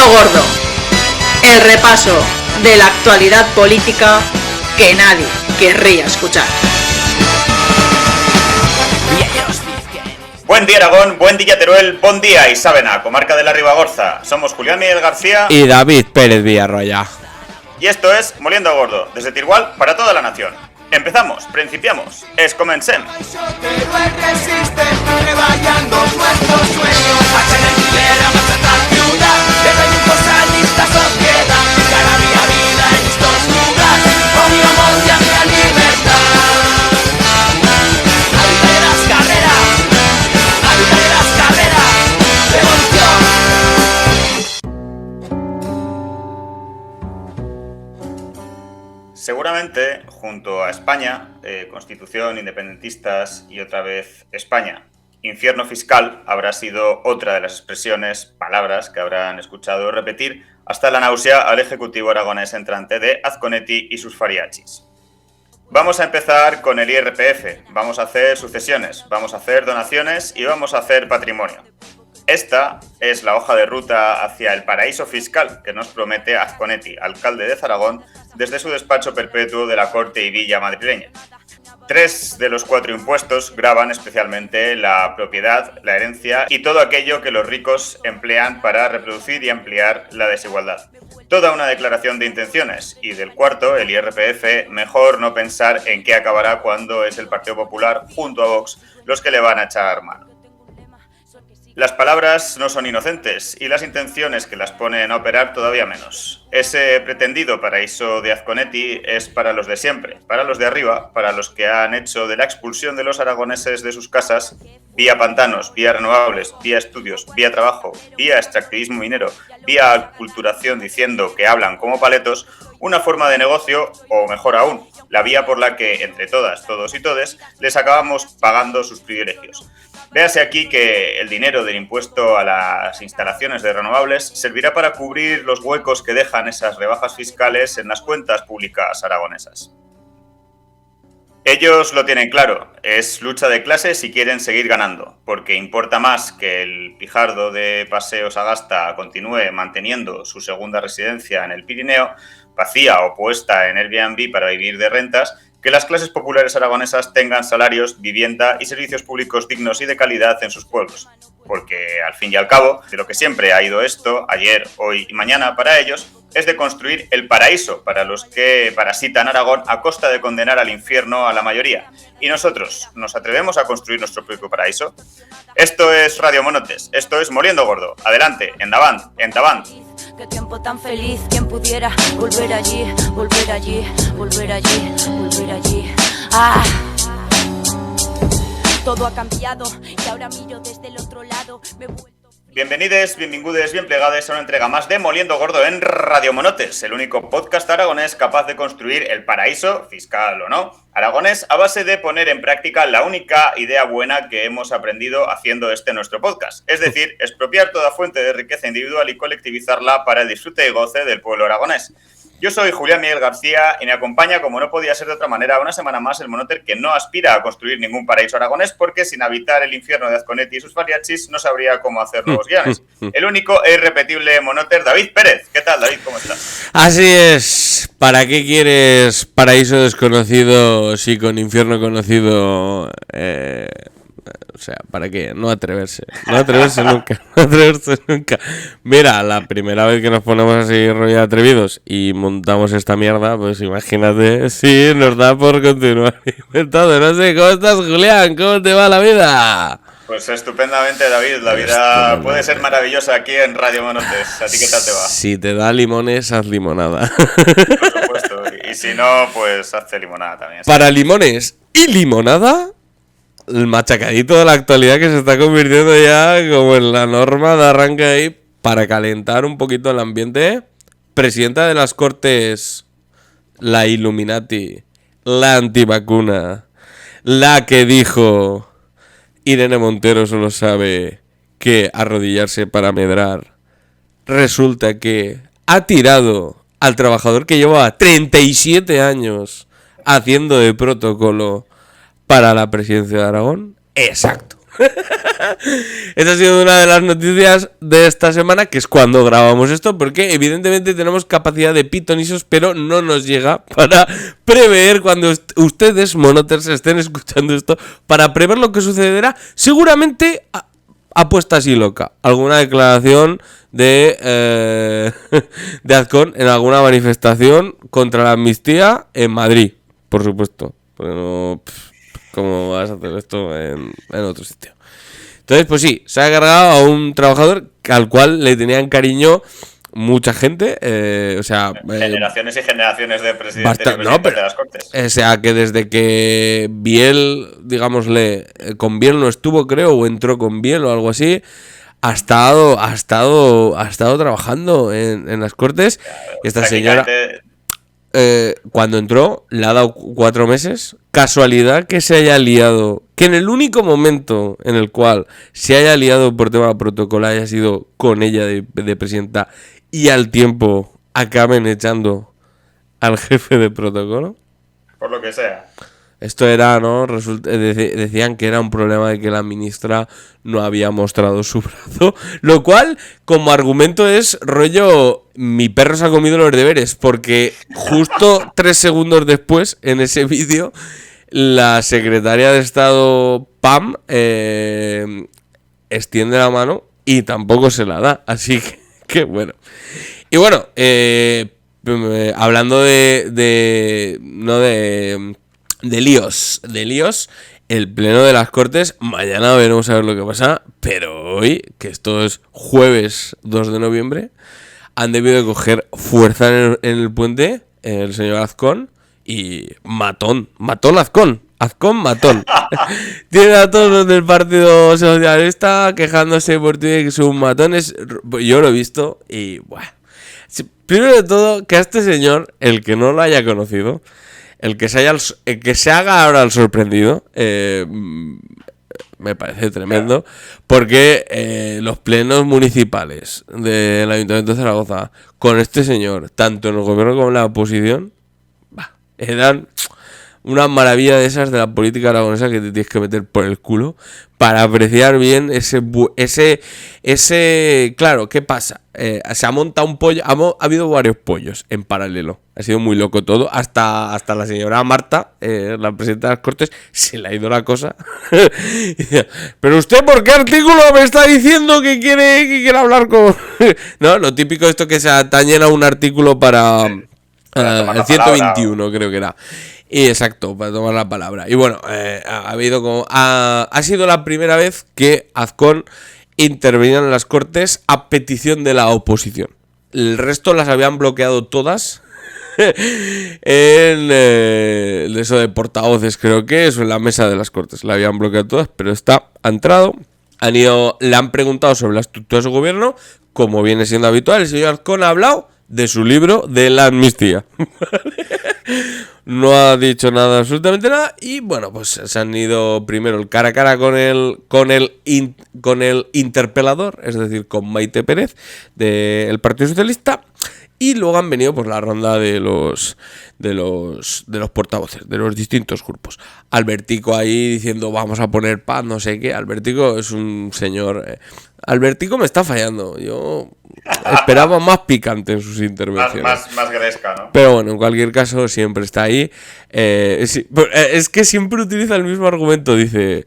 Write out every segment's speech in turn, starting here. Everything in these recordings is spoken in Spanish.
Gordo, el repaso de la actualidad política que nadie querría escuchar. Buen día Aragón, buen día Teruel, buen día Isabena, comarca de la Ribagorza. Somos Julián Miguel García y David Pérez Villarroya. Y esto es Moliendo Gordo, desde Tirgual para toda la nación. Empezamos, principiamos, es comencem. Seguramente, junto a España, Constitución, independentistas y otra vez España, infierno fiscal habrá sido otra de las expresiones, palabras que habrán escuchado repetir hasta la náusea al Ejecutivo aragonés entrante de Azconetti y sus fariachis. Vamos a empezar con el IRPF, vamos a hacer sucesiones, vamos a hacer donaciones y vamos a hacer patrimonio. Esta es la hoja de ruta hacia el paraíso fiscal que nos promete Azconetti, alcalde de Zaragón, desde su despacho perpetuo de la Corte y Villa madrileña. 3 de los 4 impuestos gravan especialmente la propiedad, la herencia y todo aquello que los ricos emplean para reproducir y ampliar la desigualdad. Toda una declaración de intenciones, y del cuarto, el IRPF, mejor no pensar en qué acabará cuando es el Partido Popular, junto a Vox, los que le van a echar mano. Las palabras no son inocentes y las intenciones que las ponen a operar todavía menos. Ese pretendido paraíso de Azconetti es para los de siempre, para los de arriba, para los que han hecho de la expulsión de los aragoneses de sus casas, vía pantanos, vía renovables, vía estudios, vía trabajo, vía extractivismo minero, vía aculturación diciendo que hablan como paletos, una forma de negocio, o mejor aún, la vía por la que, entre todas, todos y todes, les acabamos pagando sus privilegios. Véase aquí que el dinero del impuesto a las instalaciones de renovables servirá para cubrir los huecos que dejan esas rebajas fiscales en las cuentas públicas aragonesas. Ellos lo tienen claro, es lucha de clases si quieren seguir ganando, porque importa más que el pijardo de Paseo Sagasta continúe manteniendo su segunda residencia en el Pirineo, vacía o puesta en Airbnb para vivir de rentas, que las clases populares aragonesas tengan salarios, vivienda y servicios públicos dignos y de calidad en sus pueblos. Porque, al fin y al cabo, de lo que siempre ha ido esto, ayer, hoy y mañana para ellos, es de construir el paraíso para los que parasitan Aragón a costa de condenar al infierno a la mayoría. ¿Y nosotros nos atrevemos a construir nuestro propio paraíso? Esto es Radio Monotes, esto es Moliendo Gordo. Adelante, endavant, endavant. Qué tiempo tan feliz, quien pudiera volver allí, volver allí, volver allí, volver allí. ¡Ah! Todo ha cambiado y ahora miro desde el otro lado. Me he vuelto... Bienvenides, bienvingudes, bien plegades a una entrega más de Moliendo Gordo en Radio Monotes, el único podcast aragonés capaz de construir el paraíso, fiscal o no, aragonés a base de poner en práctica la única idea buena que hemos aprendido haciendo nuestro podcast, es decir, expropiar toda fuente de riqueza individual y colectivizarla para el disfrute y goce del pueblo aragonés. Yo soy Julián Miguel García y me acompaña, como no podía ser de otra manera, una semana más el Monoter que no aspira a construir ningún paraíso aragonés porque sin habitar el infierno de Azconetti y sus fariachis no sabría cómo hacer nuevos guiones. El único e irrepetible Monoter, David Pérez. ¿Qué tal, David? ¿Cómo estás? Así es. ¿Para qué quieres paraíso desconocido si con infierno conocido? O sea, ¿para qué? No atreverse. No atreverse nunca. No atreverse nunca. Mira, la primera vez que nos ponemos así rollo atrevidos y montamos esta mierda, pues imagínate si nos da por continuar inventando. No sé, ¿cómo estás, Julián? ¿Cómo te va la vida? Pues estupendamente, David. La vida puede ser maravillosa aquí en Radio Monotes. ¿A ti qué tal te va? Si te da limones, haz limonada. Por supuesto. Y si no, pues hazte limonada también. ¿Sí? Para limones y limonada... El machacadito de la actualidad que se está convirtiendo ya como en la norma de arranque ahí para calentar un poquito el ambiente. Presidenta de las Cortes, la Illuminati, la antivacuna, la que dijo Irene Montero solo sabe que arrodillarse para medrar. Resulta que ha tirado al trabajador que llevaba 37 años haciendo de protocolo para la presidencia de Aragón. Exacto. Esa ha sido una de las noticias de esta semana, que es cuando grabamos esto, porque evidentemente tenemos capacidad de pitonisos, pero no nos llega para prever cuando ustedes, monoters, estén escuchando esto, para prever lo que sucederá, seguramente apuesta así loca. Alguna declaración de Azcón en alguna manifestación contra la amnistía en Madrid, por supuesto. Pero ¿cómo vas a hacer esto en otro sitio? Entonces, pues sí, se ha cargado a un trabajador al cual le tenían cariño mucha gente, generaciones y generaciones de presidentes de las Cortes. O sea, que desde que Biel, digámosle, con Biel no estuvo, creo, o entró con Biel o algo así, ha estado trabajando en las Cortes. Y esta señora, cuando entró, le ha dado 4 meses. Casualidad que se haya liado, que en el único momento en el cual se haya liado por tema de protocolo haya sido con ella de presidenta, y al tiempo acaben echando al jefe de protocolo. Por lo que sea. Esto era, ¿no? Decían que era un problema de que la ministra no había mostrado su brazo. Lo cual, como argumento, es rollo, mi perro se ha comido los deberes. Porque justo 3 segundos después, en ese vídeo, la secretaria de Estado, Pam, extiende la mano y tampoco se la da. Así que bueno. Y bueno, hablando de líos, el pleno de las Cortes, mañana veremos a ver lo que pasa, pero hoy, que esto es jueves 2 de noviembre, han debido de coger fuerza en el puente el señor Azcón y matón Azcón. Tiene a todos los del Partido Socialista quejándose por ti de que son matones. Yo lo he visto y bueno. Primero de todo, que a este señor, el que no lo haya conocido, el que se haga ahora el sorprendido, me parece tremendo, porque los plenos municipales del Ayuntamiento de Zaragoza con este señor, tanto en el gobierno como en la oposición, eran una maravilla de esas de la política aragonesa que te tienes que meter por el culo para apreciar bien ese claro, ¿qué pasa? Se ha montado un pollo, ha habido varios pollos en paralelo, ha sido muy loco todo, hasta la señora Marta, la presidenta de las Cortes, se le ha ido la cosa. Pero usted, ¿por qué artículo me está diciendo que quiere hablar con...? No, lo típico esto que se atañen a un artículo para el 121, creo que era. Y exacto, para tomar la palabra. Y bueno, ha sido la primera vez que Azcón intervenía en las Cortes a petición de la oposición. El resto las habían bloqueado todas en eso de portavoces, creo que eso, en la mesa de las Cortes. La habían bloqueado todas, pero esta ha entrado. Le han preguntado sobre la estructura de su gobierno, como viene siendo habitual. El señor Azcón ha hablado de su libro de la amnistía. No ha dicho nada, absolutamente nada. Y bueno, pues se han ido primero el cara a cara con el interpelador, es decir, con Maite Pérez del Partido Socialista. Y luego han venido pues la ronda de los portavoces de los distintos grupos. Albertico ahí diciendo vamos a poner paz, no sé qué. Albertico es un señor. Albertico me está fallando. Yo esperaba más picante en sus intervenciones. Más gresca, ¿no? Pero bueno, en cualquier caso siempre está ahí. Es que siempre utiliza el mismo argumento. Dice,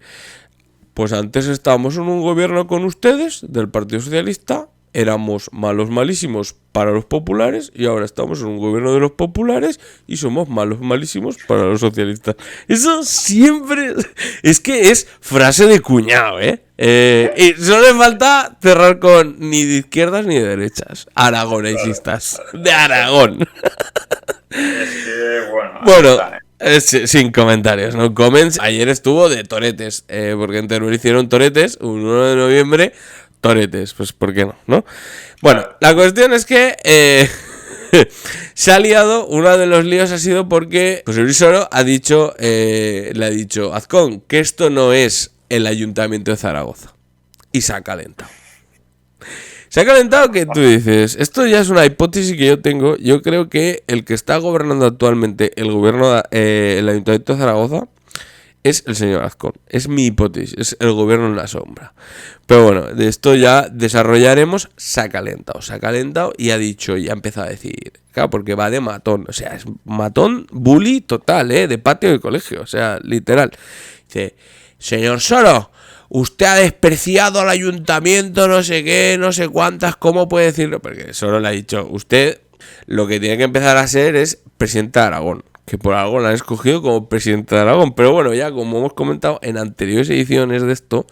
pues antes estábamos en un gobierno con ustedes del Partido Socialista. Éramos malos malísimos para los populares y ahora estamos en un gobierno de los populares y somos malos malísimos para los socialistas. Eso siempre es que es frase de cuñado, ¿eh? Y solo le falta cerrar con ni de izquierdas ni de derechas. Aragonesistas. De Aragón. Es que, bueno, sin comentarios, ¿no? Comments. Ayer estuvo de toretes, porque en Teruel hicieron toretes, un 1 de noviembre. Toretes, pues ¿por qué no? Bueno, la cuestión es que se ha liado. Uno de los líos ha sido porque José Luis Oro le ha dicho Azcón que esto no es el Ayuntamiento de Zaragoza. Y se ha calentado. Se ha calentado que tú dices, esto ya es una hipótesis que yo tengo. Yo creo que el que está gobernando actualmente el Ayuntamiento de Zaragoza es el señor Azcón. Es mi hipótesis, es el gobierno en la sombra. Pero bueno, de esto ya desarrollaremos. Se ha calentado y ha dicho, y ha empezado a decir, claro, porque va de matón, o sea, es matón, bully total, de patio de colegio, o sea, literal. Dice, señor Soro, usted ha despreciado al ayuntamiento, no sé qué, no sé cuántas, ¿cómo puede decirlo? Porque Soro le ha dicho, usted lo que tiene que empezar a ser es presidente de Aragón, que por algo lo han escogido como presidente de Aragón. Pero bueno, ya como hemos comentado en anteriores ediciones de esto,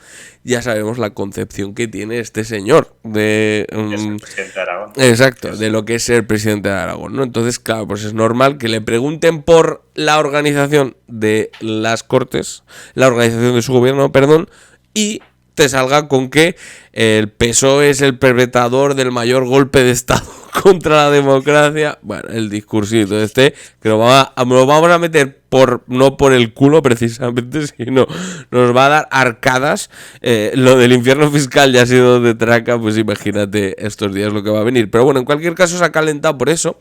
ya sabemos la concepción que tiene este señor de presidente de Aragón. Exacto, de lo que es ser presidente de Aragón, ¿no? Entonces, claro, pues es normal que le pregunten por la organización de las Cortes, la organización de su gobierno, perdón, y te salga con que el PSOE es el perpetrador del mayor golpe de Estado contra la democracia. Bueno, el discursito este, que lo vamos a meter no por el culo precisamente, sino nos va a dar arcadas. Lo del infierno fiscal ya ha sido de traca, pues imagínate estos días lo que va a venir. Pero bueno, en cualquier caso se ha calentado por eso.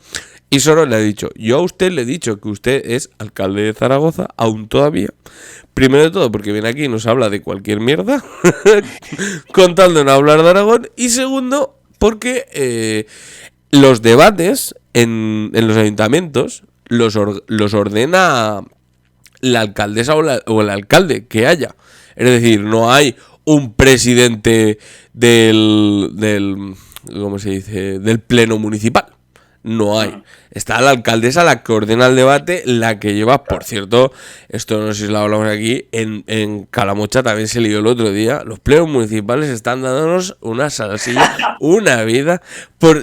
Y Soro le ha dicho, yo a usted le he dicho que usted es alcalde de Zaragoza, aún todavía. Primero de todo, porque viene aquí y nos habla de cualquier mierda, con tal de no hablar de Aragón. Y segundo, porque los debates en los ayuntamientos los ordena la alcaldesa o el alcalde que haya. Es decir, no hay un presidente del ¿cómo se dice? Del pleno municipal. No hay. Está la alcaldesa la que ordena el debate, la que lleva, por cierto, esto no sé si lo hablamos aquí, en Calamocha también se lió el otro día, los plenos municipales están dándonos una salsilla, una vida,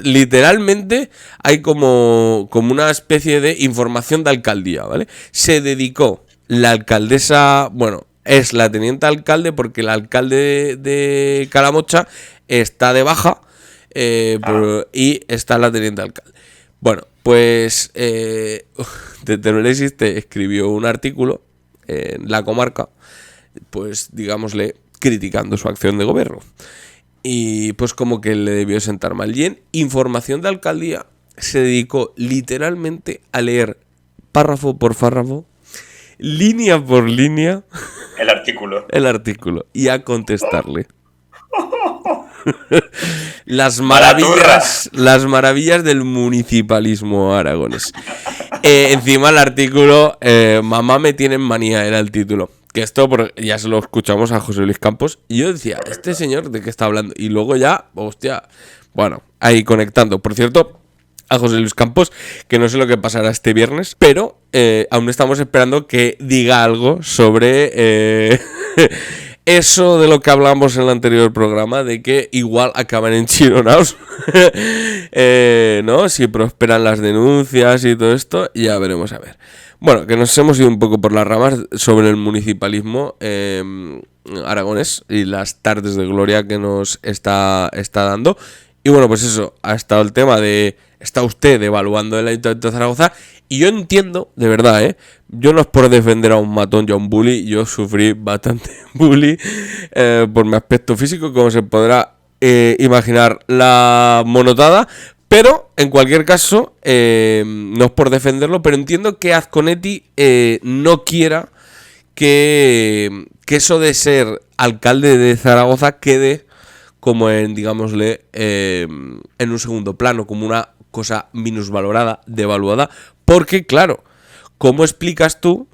literalmente hay como una especie de información de alcaldía, ¿vale? Se dedicó la alcaldesa, bueno, es la teniente alcalde porque el alcalde de Calamocha está de baja y está la teniente alcalde. Bueno, pues Teruel Existe escribió un artículo en La Comarca, pues digámosle, criticando su acción de gobierno. Y pues como que le debió sentar mal. Y en Información de Alcaldía se dedicó literalmente a leer párrafo por párrafo, línea por línea, el artículo y a contestarle. Las maravillas del municipalismo aragonés. Encima el artículo, mamá me tiene manía, era el título. Que esto ya se lo escuchamos a José Luis Campos. Y yo decía, ¿este señor de qué está hablando? Y luego ya, hostia, bueno, ahí conectando. Por cierto, a José Luis Campos, que no sé lo que pasará este viernes, pero aún estamos esperando que diga algo sobre eso de lo que hablamos en el anterior programa, de que igual acaban enchironados, ¿no? Si prosperan las denuncias y todo esto, ya veremos a ver. Bueno, que nos hemos ido un poco por las ramas sobre el municipalismo aragonés y las tardes de gloria que nos está dando. Y bueno, pues eso, ha estado el tema de... Está usted evaluando el Ayuntamiento de Zaragoza. Y yo entiendo, de verdad, yo no es por defender a un matón y a un bully. Yo sufrí bastante bully por mi aspecto físico, como se podrá imaginar la monotada. Pero, en cualquier caso, no es por defenderlo, pero entiendo que Azconetti no quiera que eso de ser alcalde de Zaragoza quede como en, digámosle, en un segundo plano, como una cosa minusvalorada, devaluada, porque claro, ¿cómo explicas tú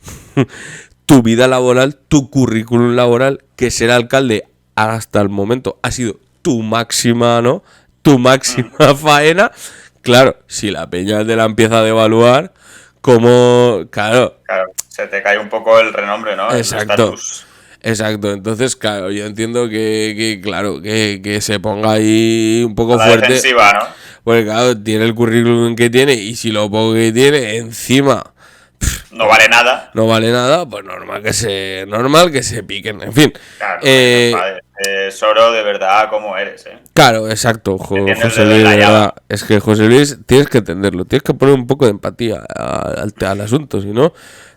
tu vida laboral, tu currículum laboral, que ser alcalde hasta el momento ha sido tu máxima, ¿no? Tu máxima faena? Claro, si la peña te la empieza a devaluar, como, claro, se te cae un poco el renombre, ¿no? Exacto. Exacto, entonces claro, yo entiendo que se ponga ahí un poco fuerte. Defensiva, ¿no? Porque claro, tiene el currículum que tiene y si lo poco que tiene encima no vale nada. No vale nada, pues normal que se piquen, en fin. Claro, Soro, de verdad, como eres, Claro, exacto, José Luis, de verdad. Es que José Luis, tienes que entenderlo, tienes que poner un poco de empatía al asunto, si no,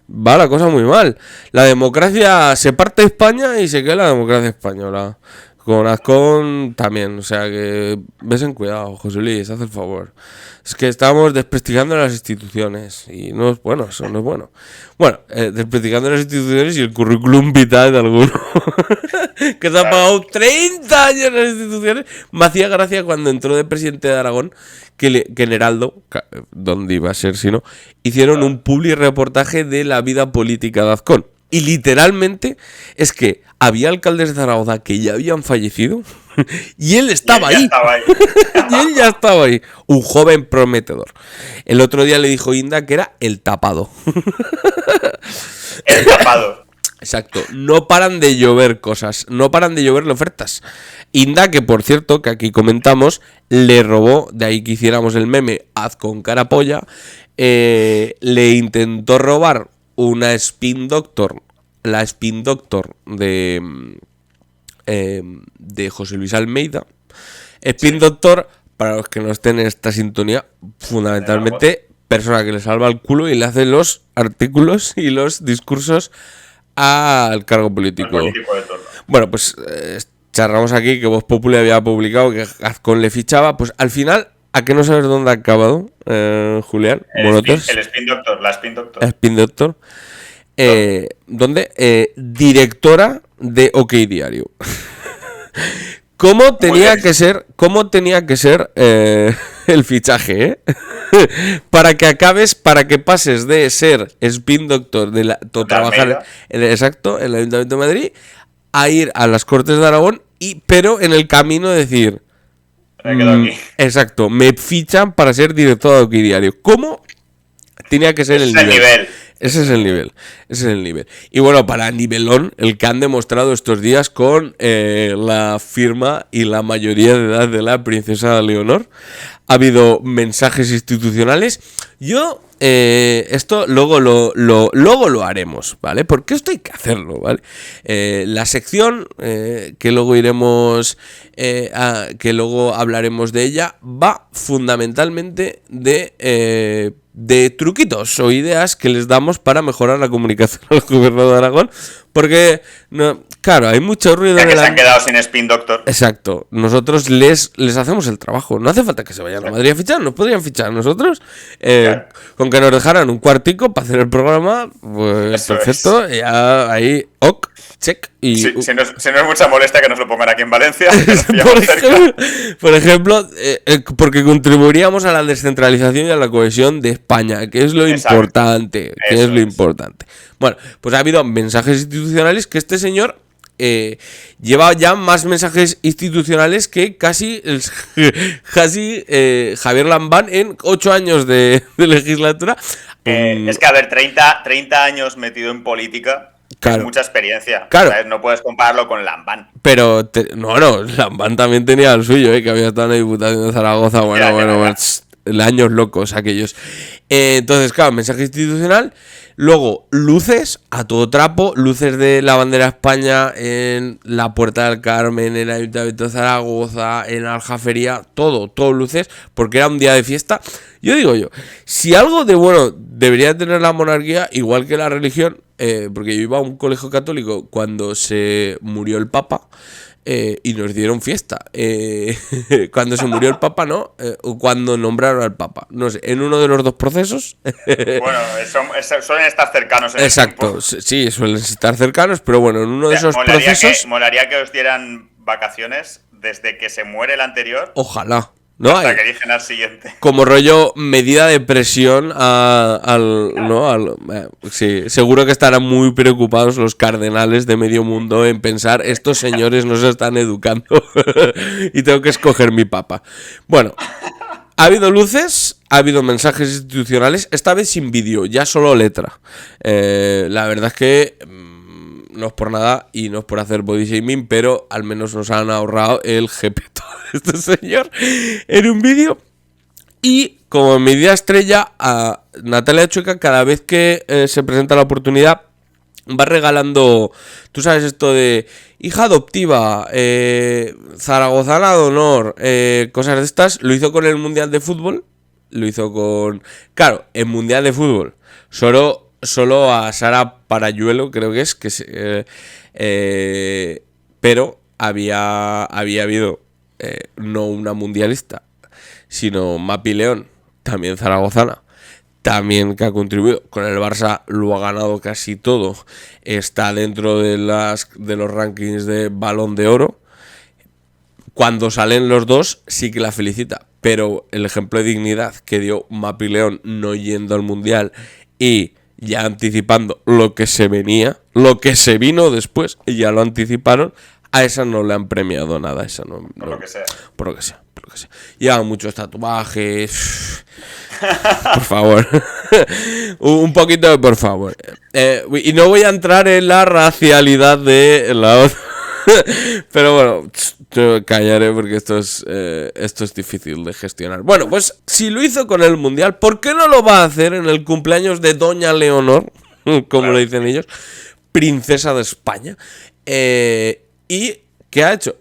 va la cosa muy mal. La democracia se parte de España y se queda la democracia española. Con Azcón también, o sea que ves en cuidado, José Luis, haz el favor. Es que estamos desprestigiando las instituciones y no es bueno, eso no es bueno. Bueno, desprestigiando las instituciones y el currículum vitae de alguno que se ha pagado 30 años en las instituciones. Me hacía gracia cuando entró de presidente de Aragón que en Heraldo, donde iba a ser si no, hicieron un publi reportaje de la vida política de Azcón. Y literalmente es que había alcaldes de Zaragoza que ya habían fallecido y él estaba ahí. Y él ya estaba ahí. Un joven prometedor. El otro día le dijo Inda que era el tapado. El tapado. Exacto. No paran de llover cosas. No paran de lloverle ofertas. Inda, que por cierto, que aquí comentamos, le robó, de ahí que hiciéramos el meme, haz con cara polla, le intentó robar una Spin Doctor, la Spin Doctor de José Luis Almeida. Spin Doctor, para los que no estén en esta sintonía, fundamentalmente persona que le salva el culo y le hace los artículos y los discursos al cargo político. Bueno, pues charramos aquí que Voz Populi había publicado que Azcón le fichaba, pues al final, ¿a qué no sabes dónde ha acabado, Julián? El Spin Doctor, la Spin Doctor. Spin Doctor. ¿Dónde? Directora de OK Diario. ¿Cómo tenía que ser el fichaje, para que acabes, para que pases de ser Spin Doctor de trabajar en el Ayuntamiento de Madrid a ir a las Cortes de Aragón pero en el camino decir me quedo aquí. Exacto, me fichan para ser director de OK Diario. ¿Cómo tenía que ser el nivel? Ese es el nivel. Y bueno, para nivelón, el que han demostrado estos días con la firma y la mayoría de edad de la princesa Leonor. Ha habido mensajes institucionales. Yo, esto luego lo haremos, ¿vale? Porque esto hay que hacerlo, ¿vale? La sección, que luego iremos, que luego hablaremos de ella, va fundamentalmente de truquitos o ideas que les damos para mejorar la comunicación al gobierno de Aragón, porque claro, hay mucho ruido ya que se han quedado sin Spin Doctor. Exacto, nosotros les hacemos el trabajo, no hace falta que se vayan a Madrid a fichar, nos podrían fichar nosotros, claro. Con que nos dejaran un cuartico para hacer el programa, pues eso perfecto, ya ahí, ok, check. Y si no es mucha molestia que nos lo pongan aquí en Valencia, por ejemplo, porque contribuiríamos a la descentralización y a la cohesión de España, que es lo importante, Bueno, pues ha habido mensajes institucionales que este señor lleva ya más mensajes institucionales que casi Javier Lambán en 8 años de legislatura. Es que, a ver, 30 años metido en política. Claro. Es mucha experiencia. Claro. ¿Sabes? No puedes compararlo con Lambán. Pero, Lambán también tenía el suyo, que había estado en la Diputación de Zaragoza. Bueno, años locos aquellos. Entonces, claro, mensaje institucional. Luego, luces a todo trapo. Luces de la bandera de España en la Puerta del Carmen, en el Ayuntamiento de Zaragoza, en Aljafería. Todo luces, porque era un día de fiesta. Yo digo si algo de bueno debería tener la monarquía, igual que la religión, porque yo iba a un colegio católico cuando se murió el Papa, y nos dieron fiesta. Cuando se murió el Papa, ¿no? O cuando nombraron al Papa. No sé, en uno de los dos procesos. Bueno, suelen estar cercanos. Exacto, sí, suelen estar cercanos, pero bueno, en uno de esos procesos... Molaría que os dieran vacaciones desde que se muere el anterior. Ojalá. ¿No? Hasta que eligen al siguiente. Como rollo medida de presión sí, seguro que estarán muy preocupados los cardenales de medio mundo en pensar, estos señores nos están educando y tengo que escoger mi papa. Bueno, ha habido luces, ha habido mensajes institucionales, esta vez sin vídeo, ya solo letra. La verdad es que no es por nada y no es por hacer body shaming, pero al menos nos han ahorrado el jepeto de este señor en un vídeo. Y como medida estrella, a Natalia Chueca, cada vez que se presenta la oportunidad, va regalando, tú sabes esto de hija adoptiva, zaragozana de honor, cosas de estas. Lo hizo con el Mundial de Fútbol, lo hizo con... Claro, el Mundial de Fútbol, solo a Sara Parayuelo, creo que es, pero había habido no una mundialista, sino Mapi León, también zaragozana, también que ha contribuido. Con el Barça lo ha ganado casi todo, está dentro de los rankings de Balón de Oro. Cuando salen los dos sí que la felicita, pero el ejemplo de dignidad que dio Mapi León no yendo al mundial y ya anticipando lo que se venía, lo que se vino después, y ya lo anticiparon, a esa no le han premiado nada, esa no, Por lo que sea. por lo que sea. Llevan muchos tatuajes. Por favor. Un poquito de por favor. Y no voy a entrar en la racialidad de la otra. Pero bueno, callaré porque esto es difícil de gestionar. Bueno, pues si lo hizo con el Mundial, ¿por qué no lo va a hacer en el cumpleaños de Doña Leonor? Como lo dicen ellos, princesa de España. ¿Y qué ha hecho?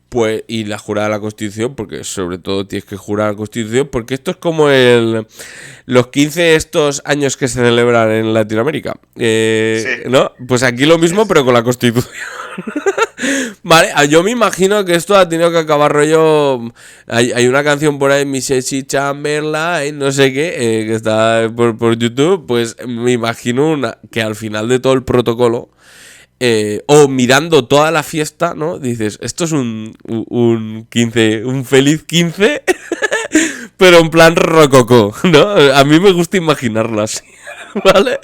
Pues, y la jurada de la Constitución, porque sobre todo tienes que jurar la Constitución, porque esto es como los 15 estos años que se celebran en Latinoamérica. Sí. ¿No? Pues aquí lo mismo, pero con la Constitución. Vale, yo me imagino que esto ha tenido que acabar rollo. Hay una canción por ahí, Missy Chamberlain, no sé qué, que está por YouTube. Pues me imagino que al final de todo el protocolo, o mirando toda la fiesta, ¿no? Dices, esto es un 15, un feliz 15, pero en plan rococó, ¿no? A mí me gusta imaginarlo así, ¿vale?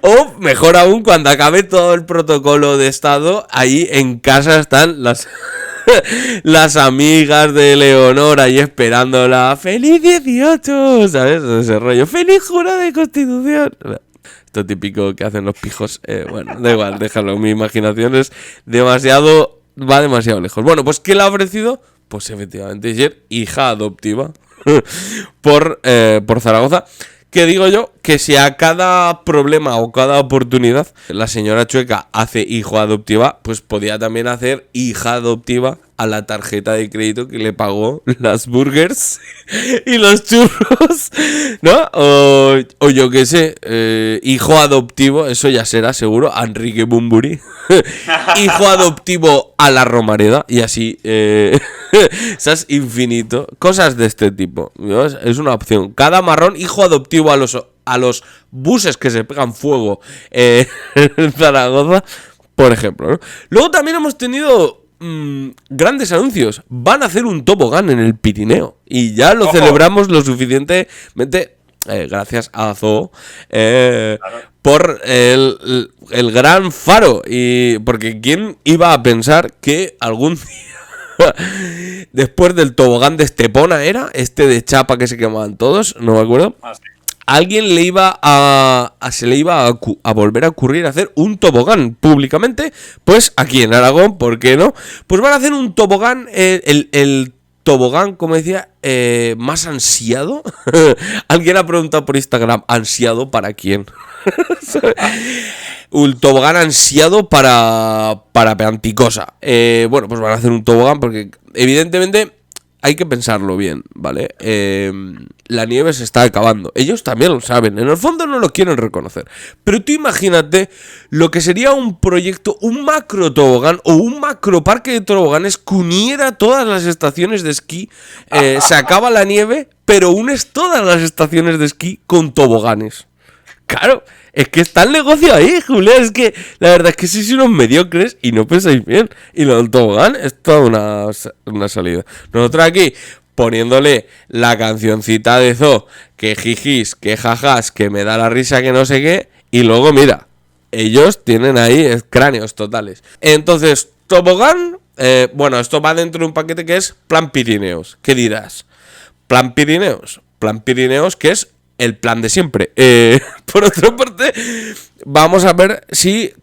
O mejor aún, cuando acabe todo el protocolo de estado, ahí en casa están las amigas de Leonor ahí esperándola. ¡Feliz 18! ¿Sabes? Ese rollo. ¡Feliz jurado de Constitución! Esto típico que hacen los pijos. Bueno, da igual, déjalo. Mi imaginación es va demasiado lejos. Bueno, pues ¿qué le ha ofrecido? Pues efectivamente ser hija adoptiva por Zaragoza. Que digo yo que si a cada problema o cada oportunidad la señora Chueca hace hijo adoptiva, pues podía también hacer hija adoptiva a la tarjeta de crédito que le pagó las burgers y los churros, ¿no? O yo qué sé, hijo adoptivo, eso ya será seguro, a Enrique Bumburi. Hijo adoptivo a la Romareda y así, ¿sabes? Infinito. Cosas de este tipo, ¿no? Es una opción. Cada marrón, hijo adoptivo a los buses que se pegan fuego en Zaragoza, por ejemplo, ¿no? Luego también hemos tenido grandes anuncios. Van a hacer un tobogán en el Pirineo y ya lo celebramos lo suficientemente, gracias a Zoo, por el gran faro. Y porque quién iba a pensar que algún día, después del tobogán de Estepona, de chapa que se quemaban todos, no me acuerdo, alguien se le iba a volver a ocurrir hacer un tobogán públicamente. Pues aquí en Aragón, ¿por qué no? Pues van a hacer un tobogán, el tobogán, como decía, más ansiado. Alguien ha preguntado por Instagram, ¿ansiado para quién? Un tobogán ansiado para Anticosa. Bueno, pues van a hacer un tobogán porque evidentemente hay que pensarlo bien, ¿vale? La nieve se está acabando. Ellos también lo saben. En el fondo no lo quieren reconocer. Pero tú imagínate lo que sería un proyecto, un macro tobogán o un macro parque de toboganes que uniera todas las estaciones de esquí. Se acaba la nieve, pero unes todas las estaciones de esquí con toboganes. Claro, es que está el negocio ahí, Julián. Es que la verdad es que sois unos mediocres y no pensáis bien. Y lo del tobogán es toda una salida. Nosotros aquí poniéndole la cancioncita de Zoo, que jijis, que jajas, que me da la risa, que no sé qué. Y luego, mira, ellos tienen ahí cráneos totales. Entonces, tobogán, bueno, esto va dentro de un paquete que es Plan Pirineos. ¿Qué dirás? Plan Pirineos, que es el plan de siempre. Por otra parte, vamos a ver si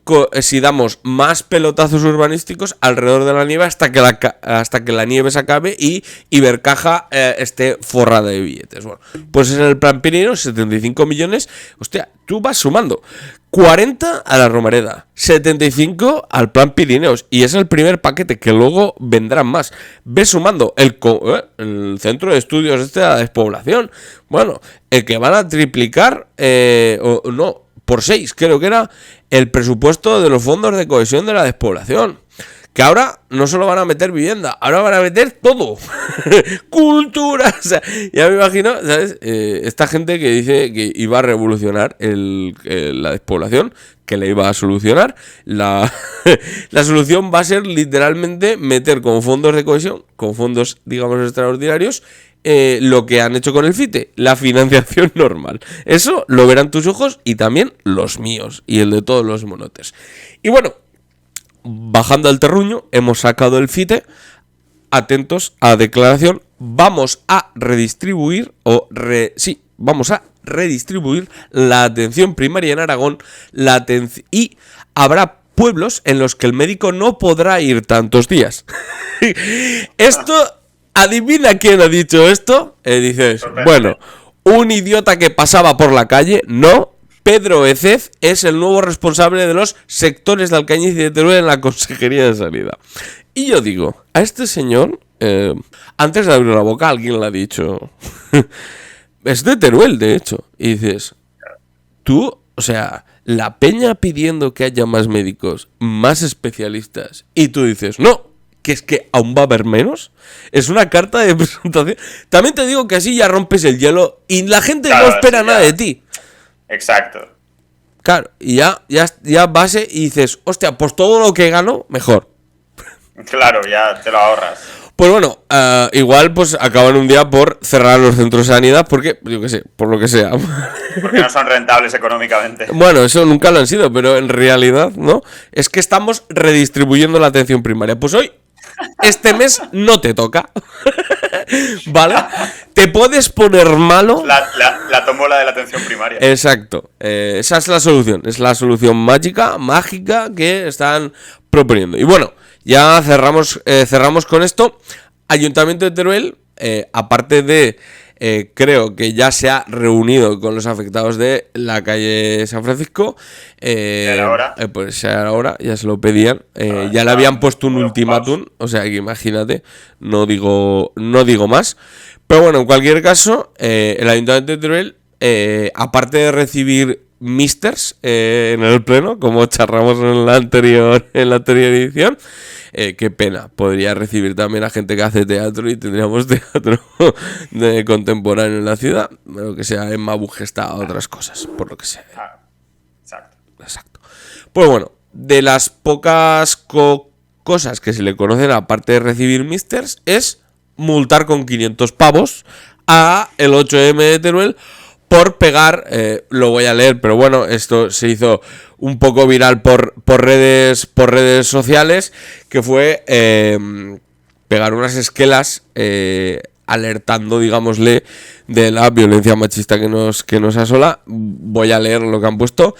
damos más pelotazos urbanísticos alrededor de la nieve hasta que la nieve se acabe y Ibercaja esté forrada de billetes. Bueno, pues en el plan Pirineo, 75 millones. Hostia, tú vas sumando 40 a la Romareda, 75 al plan Pirineos, y es el primer paquete, que luego vendrán más. Ves sumando el centro de estudios de la despoblación. Bueno, el que van a triplicar, por 6, creo que era el presupuesto de los fondos de cohesión de la despoblación. que ahora no solo van a meter vivienda, ahora van a meter todo. Cultura. O sea, ya me imagino, ¿sabes? Esta gente que dice que iba a revolucionar la despoblación, que le iba a solucionar. La solución va a ser literalmente meter con fondos de cohesión, con fondos, digamos, extraordinarios, lo que han hecho con el FITE, la financiación normal. Eso lo verán tus ojos y también los míos y el de todos los monotes. Y bueno, bajando al terruño, hemos sacado el FITE. Atentos a la declaración. Vamos a redistribuir la atención primaria en Aragón, y habrá pueblos en los que el médico no podrá ir tantos días. Esto, adivina quién ha dicho esto. Dices, bueno, un idiota que pasaba por la calle. No, Pedro Ezez es el nuevo responsable de los sectores de Alcañiz y de Teruel en la Consejería de Sanidad. Y yo digo, a este señor, antes de abrir la boca, alguien le ha dicho... Es de Teruel, de hecho. Y dices, tú, o sea, la peña pidiendo que haya más médicos, más especialistas, y tú dices, no, que es que aún va a haber menos. Es una carta de presentación. También te digo que así ya rompes el hielo y la gente no espera nada de ti. Exacto. Claro, y ya base y dices, hostia, pues todo lo que gano, mejor. Claro, ya te lo ahorras. Pues bueno, igual pues acaban un día por cerrar los centros de sanidad porque, yo qué sé, por lo que sea. Porque no son rentables económicamente. Bueno, eso nunca lo han sido, pero en realidad, ¿no? Es que estamos redistribuyendo la atención primaria. Pues hoy, este mes, no te toca. ¿Vale? Te puedes poner malo. La tómbola de la atención primaria. Exacto. Esa es la solución. Es la solución mágica que están proponiendo. Y bueno, ya cerramos con esto. Ayuntamiento de Teruel, aparte de... creo que ya se ha reunido con los afectados de la calle San Francisco. Pues ya era hora, ya se lo pedían. Ya le habían puesto un ultimátum. O sea que imagínate, no digo más. Pero bueno, en cualquier caso, el Ayuntamiento de Teruel, aparte de recibir misters en el pleno, como charramos en la anterior edición, qué pena, podría recibir también a gente que hace teatro y tendríamos teatro contemporáneo en la ciudad, pero que sea en Mabujestad o otras cosas, por lo que sea. Exacto. Pues bueno, de las pocas cosas que se le conocen, aparte de recibir misters, es multar con 500 pavos a el 8M de Teruel por pegar, lo voy a leer, pero bueno, esto se hizo un poco viral por redes sociales, que fue pegar unas esquelas alertando, digámosle, de la violencia machista que nos asola. Voy a leer lo que han puesto.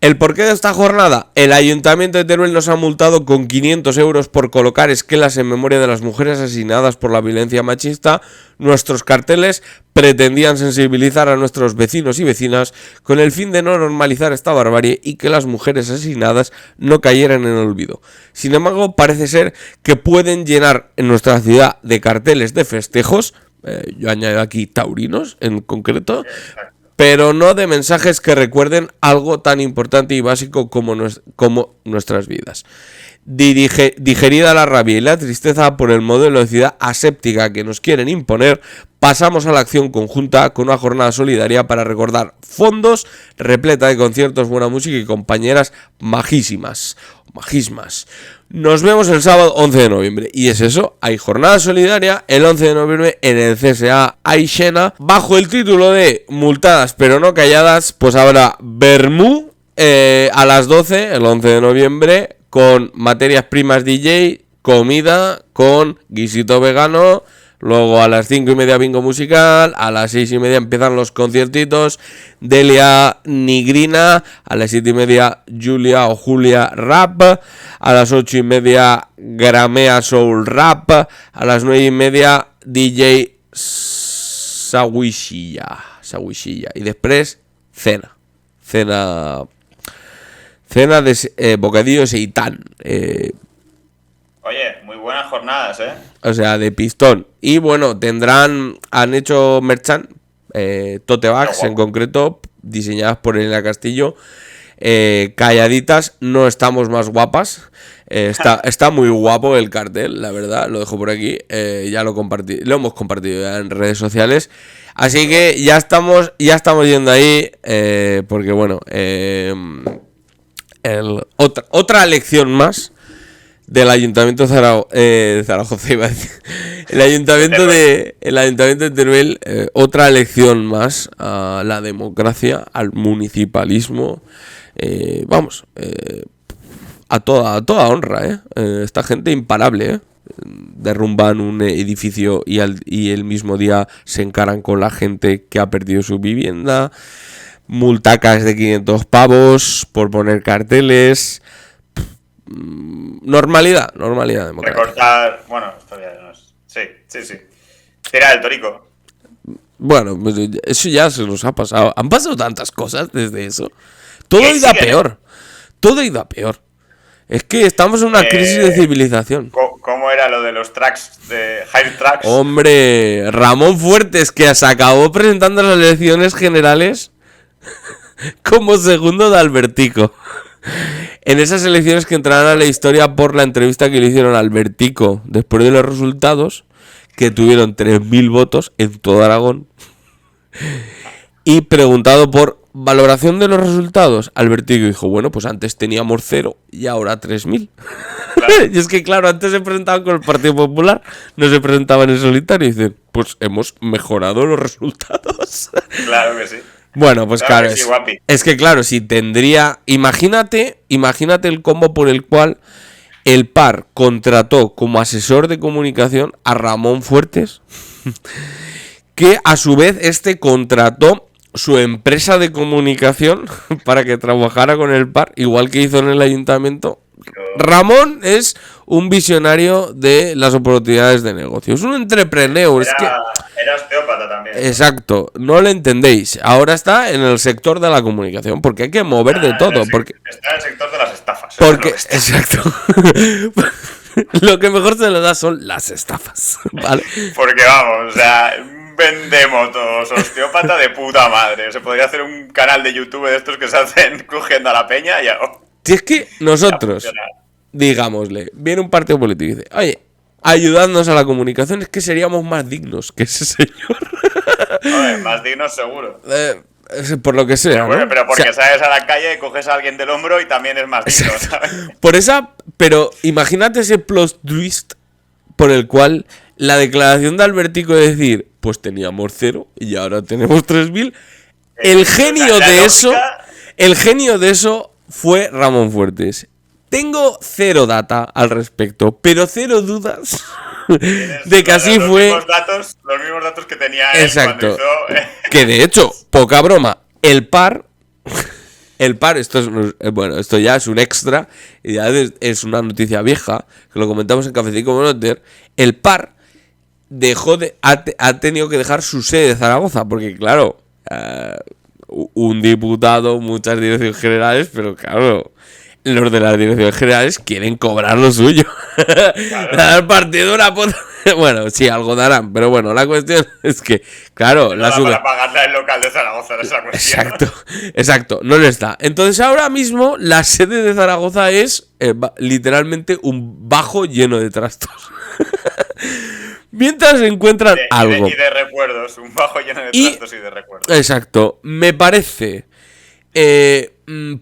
El porqué de esta jornada: el Ayuntamiento de Teruel nos ha multado con 500 euros por colocar esquelas en memoria de las mujeres asesinadas por la violencia machista. Nuestros carteles pretendían sensibilizar a nuestros vecinos y vecinas con el fin de no normalizar esta barbarie y que las mujeres asesinadas no cayeran en el olvido. Sin embargo, parece ser que pueden llenar en nuestra ciudad de carteles de festejos, yo añado aquí taurinos en concreto, pero no de mensajes que recuerden algo tan importante y básico como nuestras vidas. Digerida la rabia y la tristeza por el modelo de ciudad aséptica que nos quieren imponer, pasamos a la acción conjunta con una jornada solidaria para recordar fondos, repleta de conciertos, buena música y compañeras majísimas. Nos vemos el sábado 11 de noviembre. Y es eso, hay jornada solidaria el 11 de noviembre en el CSA Aixena. Bajo el título de multadas pero no calladas, pues habrá vermú a las 12 el 11 de noviembre con materias primas DJ, comida con guisito vegano. Luego a las 5:30 bingo musical, a las 6:30 empiezan los conciertitos, Delia Nigrina, a las 7:30 Julia Rap, a las 8:30 Gramea Soul Rap, a las 9:30 DJ Sawishilla, y después cena de bocadillo de seitán, Oye, muy buenas jornadas, o sea, de pistón. Y bueno, han hecho merchan, tote bags en concreto, diseñadas por Elena Castillo, calladitas, no estamos más guapas. Está muy guapo el cartel, la verdad, lo dejo por aquí. Ya lo hemos compartido ya en redes sociales. Así que ya estamos yendo ahí. Porque bueno, otra lección más del Ayuntamiento de Zaragoza, iba a decir. El Ayuntamiento de Teruel, otra lección más a la democracia, al municipalismo. A toda honra, esta gente imparable, derrumban un edificio y el mismo día se encaran con la gente que ha perdido su vivienda. Multacas de 500 pavos por poner carteles. Normalidad democrática. Recortar, bueno, esto ya no es... Sí. Tira el torico. Bueno, pues eso ya se nos ha pasado. Han pasado tantas cosas desde eso. Todo ha ido a peor. Todo ha ido a peor. Es que estamos en una crisis de civilización. ¿Cómo era lo de los tracks, de high tracks? Hombre, Ramón Fuertes, que se acabó presentando las elecciones generales como segundo de Albertico. En esas elecciones que entrarán a la historia por la entrevista que le hicieron a Albertico después de los resultados, que tuvieron 3.000 votos en todo Aragón. Y preguntado por valoración de los resultados, Albertico dijo, bueno, pues antes teníamos 0 y ahora 3.000. Claro. Y es que claro, antes se presentaban con el Partido Popular, no se presentaban en solitario y dicen, pues hemos mejorado los resultados. Claro que sí. Bueno, pues claro, sí, es que claro, si tendría... Imagínate el combo por el cual el PAR contrató como asesor de comunicación a Ramón Fuertes, que a su vez contrató su empresa de comunicación para que trabajara con el PAR, igual que hizo en el ayuntamiento. Ramón es un visionario de las oportunidades de negocio, es un entrepreneur. Era osteópata también. Exacto, no lo entendéis. Ahora está en el sector de la comunicación, porque hay que mover de todo. Está en el sector de las estafas. Exacto. Lo que mejor se le da son las estafas, ¿vale? Porque vamos, o sea, vendemotos, osteópata de puta madre. Se podría hacer un canal de YouTube de estos que se hacen cogiendo a la peña y ya. Si es que nosotros, digámosle, viene un partido político y dice, oye, ayudándonos a la comunicación, es que seríamos más dignos que ese señor. Oye, más dignos seguro. Por lo que sea, bueno, ¿no? pero porque sales a la calle, coges a alguien del hombro y también es más digno, ¿sabes? Pero imagínate ese plot twist por el cual la declaración de Albertico de decir, pues teníamos 0 y ahora tenemos 3.000. El genio de eso fue Ramón Fuertes. Tengo 0 data al respecto, pero 0 dudas de que así fue. Los mismos datos que tenía él. Exacto. Cuando hizo... Que de hecho, poca broma, el PAR, esto ya es un extra, y ya es una noticia vieja, que lo comentamos en Cafecito Monoter. El PAR ha tenido que dejar su sede de Zaragoza, porque claro, un diputado, muchas direcciones generales, pero claro, los de las direcciones generales quieren cobrar lo suyo. Claro. El partido una puta... Bueno, sí, algo darán, pero bueno, la cuestión es que, claro, para pagarle el local de Zaragoza es la cuestión. Exacto, no le está. Entonces ahora mismo la sede de Zaragoza es literalmente un bajo lleno de trastos. Mientras encuentran algo. Y de recuerdos, un bajo lleno de trastos y de recuerdos. Exacto, me parece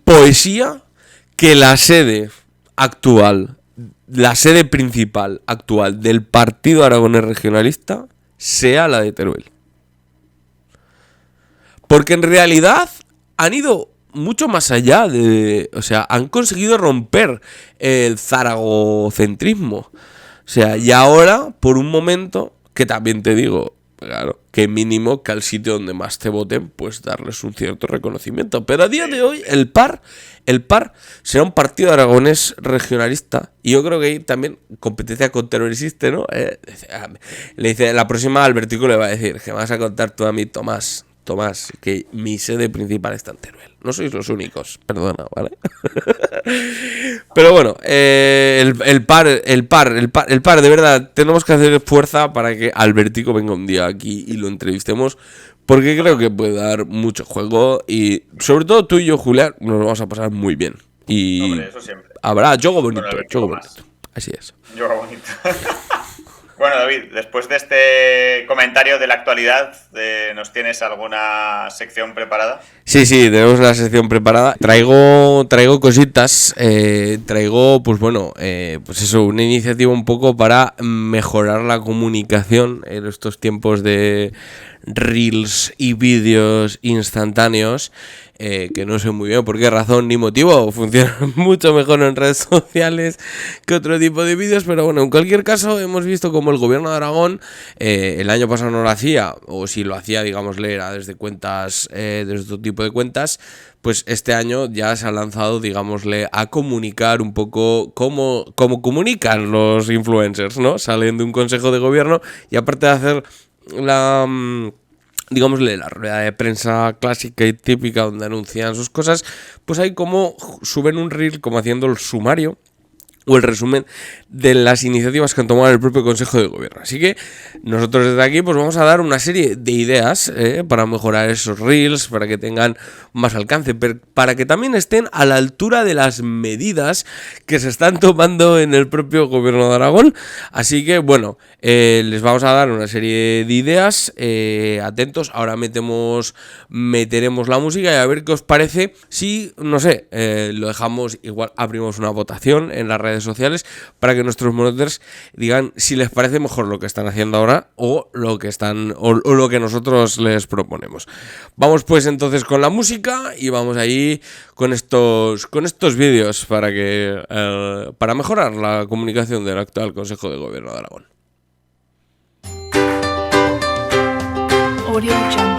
poesía que la sede principal actual del Partido Aragonés Regionalista sea la de Teruel. Porque en realidad han ido mucho más allá o sea, han conseguido romper el zaragocentrismo. O sea, y ahora, por un momento, que también te digo, claro, que mínimo que al sitio donde más te voten, pues darles un cierto reconocimiento. Pero a día de hoy, el PAR será un partido aragonés regionalista. Y yo creo que ahí también competencia con Teruel existe, ¿no? Le dice, la próxima Albertico le va a decir, que me vas a contar tú a mí, Tomás, que mi sede principal está en Teruel. No sois los únicos, perdona, ¿vale? Pero bueno, el par, de verdad, tenemos que hacer fuerza para que Albertico venga un día aquí y lo entrevistemos, porque creo que puede dar mucho juego y sobre todo tú y yo, Julián, nos lo vamos a pasar muy bien. Y Hombre, eso siempre. habrá juego bonito, Bueno, el juego equipo más. bonito. Así es. Yoga bonito. Bueno, David, después de este comentario de la actualidad, ¿nos tienes alguna sección preparada? Sí, tenemos la sección preparada. Traigo cositas. Traigo, pues bueno, pues eso, una iniciativa un poco para mejorar la comunicación en estos tiempos de reels y vídeos instantáneos. Que no sé muy bien por qué razón ni motivo, funcionan mucho mejor en redes sociales que otro tipo de vídeos, pero bueno, en cualquier caso hemos visto como el gobierno de Aragón el año pasado no lo hacía, o si lo hacía, digámosle, era desde cuentas, desde otro tipo de cuentas, pues este año ya se ha lanzado, digámosle, a comunicar un poco cómo comunican los influencers, ¿no? Salen de un consejo de gobierno y aparte de hacer digámosle, la rueda de prensa clásica y típica donde anuncian sus cosas, pues hay como suben un reel como haciendo el sumario o el resumen de las iniciativas que han tomado el propio Consejo de Gobierno. Así que nosotros desde aquí pues vamos a dar una serie de ideas para mejorar esos reels, para que tengan más alcance, pero para que también estén a la altura de las medidas que se están tomando en el propio Gobierno de Aragón. Así que bueno, les vamos a dar una serie de ideas, atentos, ahora meteremos la música y a ver qué os parece. Si, no sé, lo dejamos, igual abrimos una votación en las redes sociales para que nuestros monitores digan si les parece mejor lo que están haciendo ahora o lo que están o lo que nosotros les proponemos. Vamos pues entonces con la música y vamos ahí con estos vídeos para que para mejorar la comunicación del actual Consejo de Gobierno de Aragón. Audio Jungle.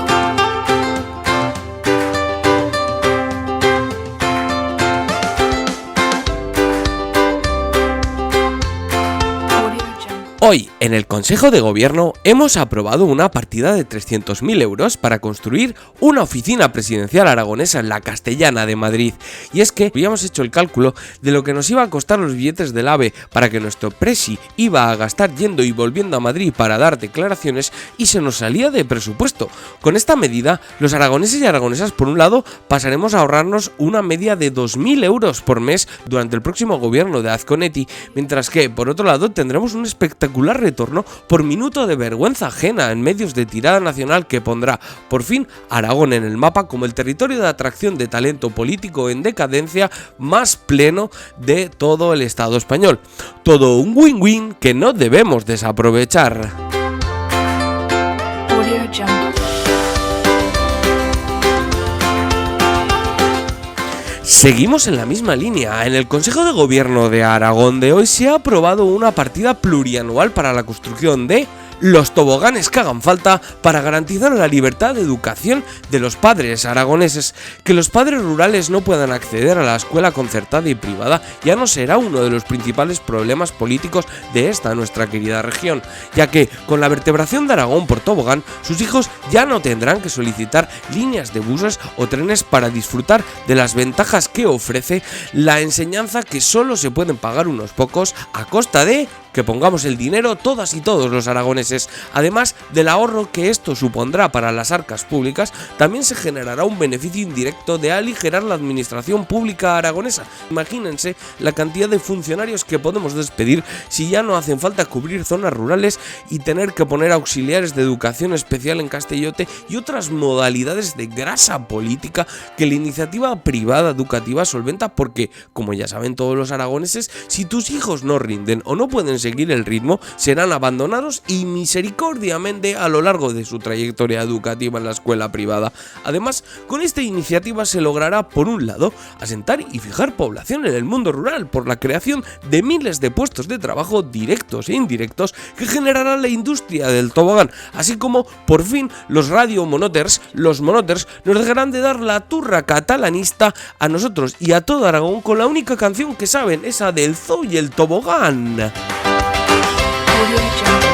Hoy, en el Consejo de Gobierno, hemos aprobado una partida de 300.000 euros para construir una oficina presidencial aragonesa en la Castellana de Madrid. Y es que habíamos hecho el cálculo de lo que nos iba a costar los billetes del AVE para que nuestro presi iba a gastar yendo y volviendo a Madrid para dar declaraciones y se nos salía de presupuesto. Con esta medida, los aragoneses y aragonesas, por un lado, pasaremos a ahorrarnos una media de 2.000 euros por mes durante el próximo gobierno de Azconetti, mientras que, por otro lado, tendremos un espectacular retorno por minuto de vergüenza ajena en medios de tirada nacional que pondrá por fin Aragón en el mapa como el territorio de atracción de talento político en decadencia más pleno de todo el Estado español. Todo un win-win que no debemos desaprovechar. Audio Jungle. Seguimos en la misma línea. En el Consejo de Gobierno de Aragón de hoy se ha aprobado una partida plurianual para la construcción de los toboganes que hagan falta para garantizar la libertad de educación de los padres aragoneses. Que los padres rurales no puedan acceder a la escuela concertada y privada ya no será uno de los principales problemas políticos de esta nuestra querida región, ya que con la vertebración de Aragón por tobogán, sus hijos ya no tendrán que solicitar líneas de buses o trenes para disfrutar de las ventajas que ofrece la enseñanza, que solo se pueden pagar unos pocos a costa de que pongamos el dinero todas y todos los aragoneses. Además del ahorro que esto supondrá para las arcas públicas, también se generará un beneficio indirecto de aligerar la administración pública aragonesa. Imagínense la cantidad de funcionarios que podemos despedir si ya no hacen falta cubrir zonas rurales y tener que poner auxiliares de educación especial en Castellote y otras modalidades de grasa política que la iniciativa privada educativa solventa, porque, como ya saben todos los aragoneses, si tus hijos no rinden o no pueden seguir el ritmo, serán abandonados y misericordiamente a lo largo de su trayectoria educativa en la escuela privada. Además, con esta iniciativa se logrará, por un lado, asentar y fijar población en el mundo rural por la creación de miles de puestos de trabajo directos e indirectos que generará la industria del tobogán, así como, por fin, los monoters nos dejarán de dar la turra catalanista a nosotros y a todo Aragón con la única canción que saben, esa del zoo y el tobogán. Audio Jungle.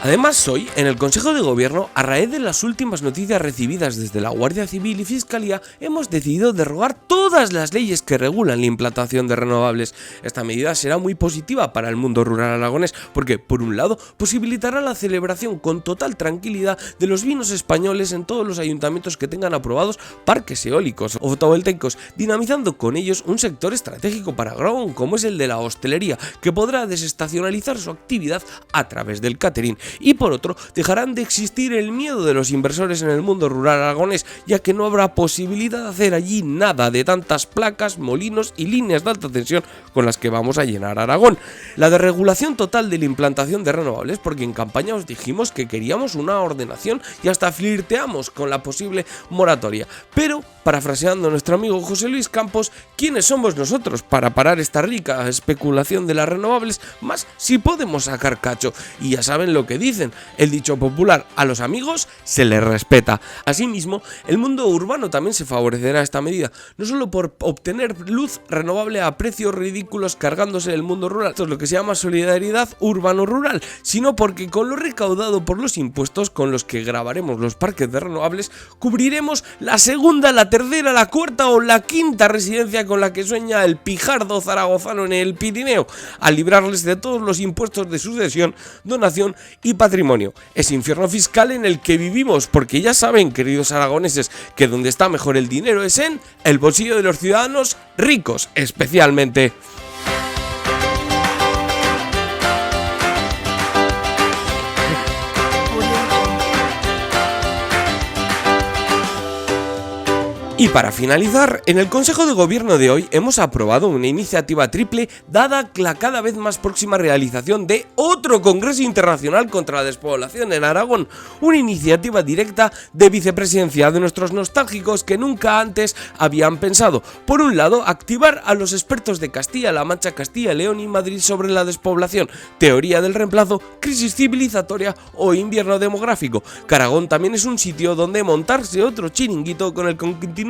Además, hoy, en el Consejo de Gobierno, a raíz de las últimas noticias recibidas desde la Guardia Civil y Fiscalía, hemos decidido derogar todas las leyes que regulan la implantación de renovables. Esta medida será muy positiva para el mundo rural aragonés, porque, por un lado, posibilitará la celebración con total tranquilidad de los vinos españoles en todos los ayuntamientos que tengan aprobados parques eólicos o fotovoltaicos, dinamizando con ellos un sector estratégico para Aragón, como es el de la hostelería, que podrá desestacionalizar su actividad a través del catering. Y por otro, dejarán de existir el miedo de los inversores en el mundo rural aragonés, ya que no habrá posibilidad de hacer allí nada de tantas placas, molinos y líneas de alta tensión con las que vamos a llenar Aragón. La desregulación total de la implantación de renovables, porque en campaña os dijimos que queríamos una ordenación y hasta flirteamos con la posible moratoria. Pero, parafraseando a nuestro amigo José Luis Campos, ¿quiénes somos nosotros para parar esta rica especulación de las renovables? Más si podemos sacar cacho. Y ya saben lo que dicen, el dicho popular, a los amigos se les respeta. Asimismo, el mundo urbano también se favorecerá esta medida, no solo por obtener luz renovable a precios ridículos cargándose el mundo rural, esto es lo que se llama solidaridad urbano-rural, sino porque con lo recaudado por los impuestos con los que gravaremos los parques de renovables, cubriremos la segunda, la tercera, la cuarta o la quinta residencia con la que sueña el pijardo zaragozano en el Pirineo, al librarles de todos los impuestos de sucesión, donación y patrimonio. Ese infierno fiscal en el que vivimos, porque ya saben, queridos aragoneses, que donde está mejor el dinero es en el bolsillo de los ciudadanos ricos, especialmente. Y para finalizar, en el Consejo de Gobierno de hoy hemos aprobado una iniciativa triple dada la cada vez más próxima realización de otro Congreso Internacional contra la Despoblación en Aragón, una iniciativa directa de vicepresidencia de nuestros nostálgicos que nunca antes habían pensado. Por un lado, activar a los expertos de Castilla-La Mancha, Castilla, León y Madrid sobre la despoblación, teoría del reemplazo, crisis civilizatoria o invierno demográfico. Que Aragón también es un sitio donde montarse otro chiringuito con el continuar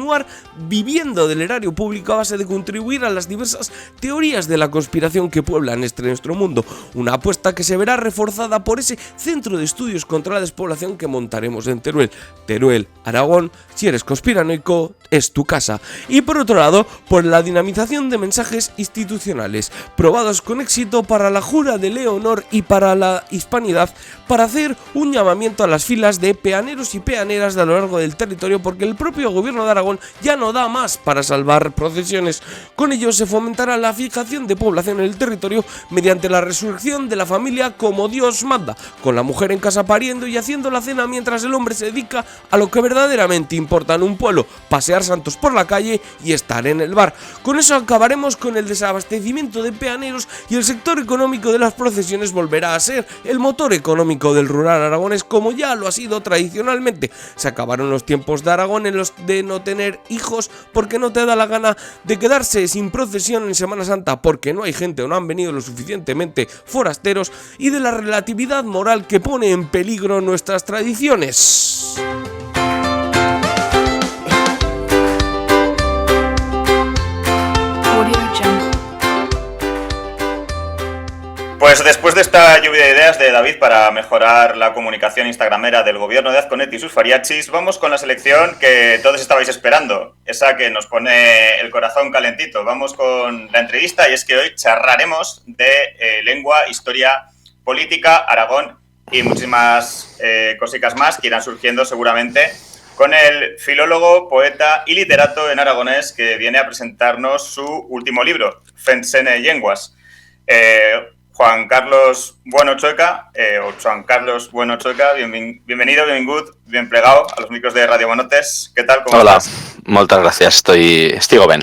viviendo del erario público a base de contribuir a las diversas teorías de la conspiración que pueblan nuestro mundo, una apuesta que se verá reforzada por ese centro de estudios contra la despoblación que montaremos en Teruel. Teruel, Aragón, si eres conspiranoico, es tu casa. Y por otro lado, por la dinamización de mensajes institucionales, probados con éxito para la Jura de Leonor y para la Hispanidad, para hacer un llamamiento a las filas de peaneros y peaneras de a lo largo del territorio, porque el propio gobierno de Aragón ya no da más para salvar procesiones. Con ello se fomentará la fijación de población en el territorio mediante la resurrección de la familia como Dios manda, con la mujer en casa pariendo y haciendo la cena mientras el hombre se dedica a lo que verdaderamente importa en un pueblo, pasear santos por la calle y estar en el bar. Con eso acabaremos con el desabastecimiento de peaneros y el sector económico de las procesiones volverá a ser el motor económico del rural aragonés, como ya lo ha sido tradicionalmente. Se acabaron los tiempos de Aragón en los de no tener hijos porque no te da la gana, de quedarse sin procesión en Semana Santa porque no hay gente o no han venido lo suficientemente forasteros, y de la relatividad moral que pone en peligro nuestras tradiciones. Pues después de esta lluvia de ideas de David para mejorar la comunicación instagramera del gobierno de Azconet y sus fariachis, vamos con la selección que todos estabais esperando, esa que nos pone el corazón calentito. Vamos con la entrevista, y es que hoy charlaremos de lengua, historia, política, Aragón y muchísimas cositas más que irán surgiendo seguramente con el filólogo, poeta y literato en aragonés que viene a presentarnos su último libro, Fensene Yenguas. Juan Carlos Bueno Chueca, bienvenido, bien plegado a los micros de Radio Monotes. ¿Qué tal? ¿Cómo estás? Moltes gràcies, estic ben.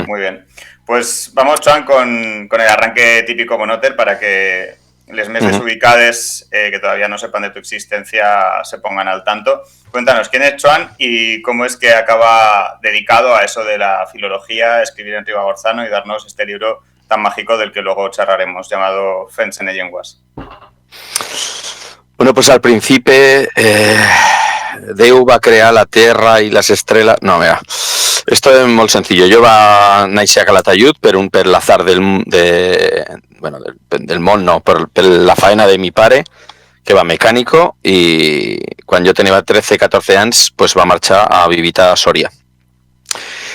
Muy bien. Pues vamos, Joan, con el arranque típico Monoter para que les més desubicades que todavía no sepan de tu existencia se pongan al tanto. Cuéntanos, ¿quién es Joan y cómo es que acaba dedicado a eso de la filología, escribir en Ribagorzano y darnos este libro tan mágico del que luego charlaremos, llamado Fensene Yenguas? Bueno, pues al principi Déu va crear la terra i les estrelles... No, mira, esto es molt sencillo. Jo va néixer a Calatayud per l'azar del món, no, per la faena de mi pare, va mecànico i quan jo tenia 13-14 anys pues va marxar a vivir a Sòria.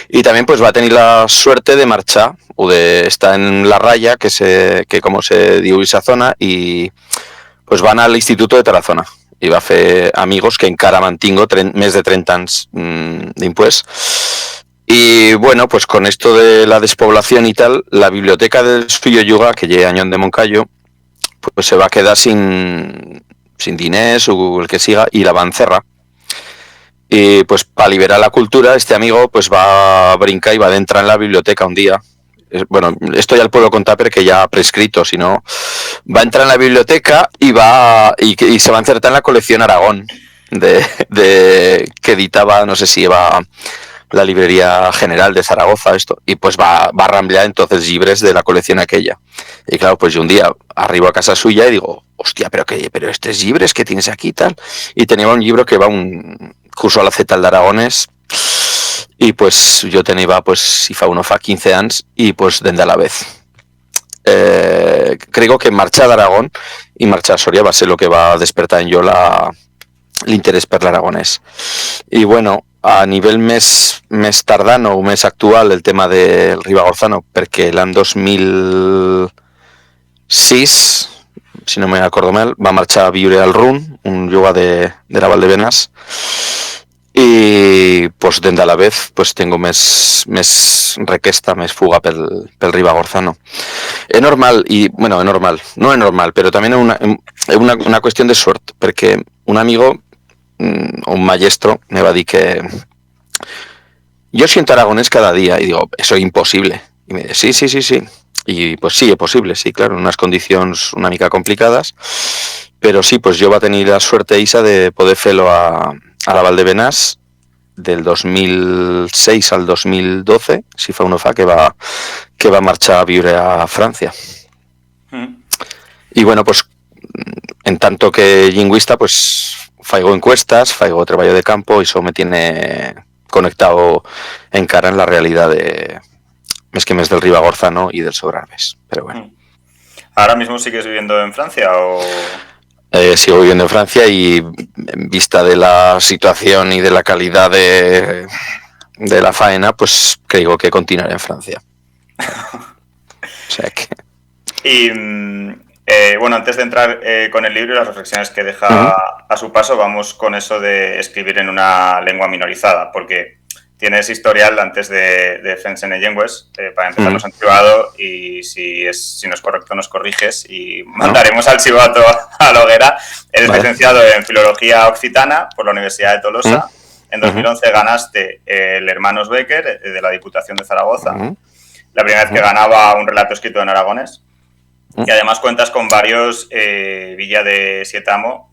Y también pues va a tener la suerte de marchar o de estar en la raya, que como se diu esa zona, y pues van al Instituto de Tarazona y va a hacer amigos que encara mantingo més de 30 anys d'impués. Y bueno, pues con esto de la despoblación y tal, la biblioteca del Fillo Yuga, que llega Añón de Moncayo, pues se va a quedar sin diners o el que siga y la va a encerrar. Y pues para liberar la cultura, este amigo pues va a brincar y va a entrar en la biblioteca un día. Bueno, esto ya lo puedo contar porque ya ha prescrito, si no, va a entrar en la biblioteca y se va a insertar en la colección Aragón que editaba, no sé si iba la librería general de Zaragoza, esto, y pues va a ramblear entonces libres de la colección aquella. Y claro, pues yo un día arribo a casa suya y digo, hostia, pero estos libres que tienes aquí y tal. Y tenía un libro que va un curso a la Z de Aragones, y pues yo tenía, pues si fa 15 anys, y pues dende a la vez. Creo que marxar d'Aragón y marxar a Soria va a ser lo que va a despertar en yo l'interès per l'aragonès. I bueno, a nivell més tardano o més actual, el tema del Ribagorzano, perquè l'any 2006, si no me acordo mal, va marxar a viure al Run, un llogar de la Valdebenàs, i pues dende a la vez pues tengo més requesta, més fuga pel Ribagorzano. Es normal, no es normal, pero también es una cuestión de suerte, porque un amigo, un maestro, me va a decir que yo siento aragonés cada día, y digo, eso es imposible. Y me dice, sí. Y pues sí, es posible, sí, claro, en unas condiciones una mica complicadas, pero sí, pues yo va a tener la suerte Isa de poder fer-lo a la Valdebenàs del 2006 al 2012, si fa que va marxar a viure a Francia. Y bueno, pues en tanto que lingüista, pues faigo encuestas, faigo trabajo de campo, y eso me tiene conectado en cara en la realidad de mes del Ribagorzano y del Sobrarves. Pero bueno. ¿Ahora mismo sigues viviendo en Francia o...? Sigo viviendo en Francia y en vista de la situación y de la calidad de la faena, pues creo que continuaré en Francia. O sea que... Y bueno, antes de entrar con el libro y las reflexiones que deja a su paso, vamos con eso de escribir en una lengua minorizada, porque tienes historial antes de Defensa en Llengües, para empezarnos en privado, y si no es correcto nos corriges y mandaremos al chivato a la hoguera. Eres licenciado en Filología Occitana por la Universidad de Tolosa. En 2011 ganaste el Hermanos Becker de la Diputación de Zaragoza, la primera vez que ganaba un relato escrito en aragonés. Y además cuentas con varios Villa de Sietamo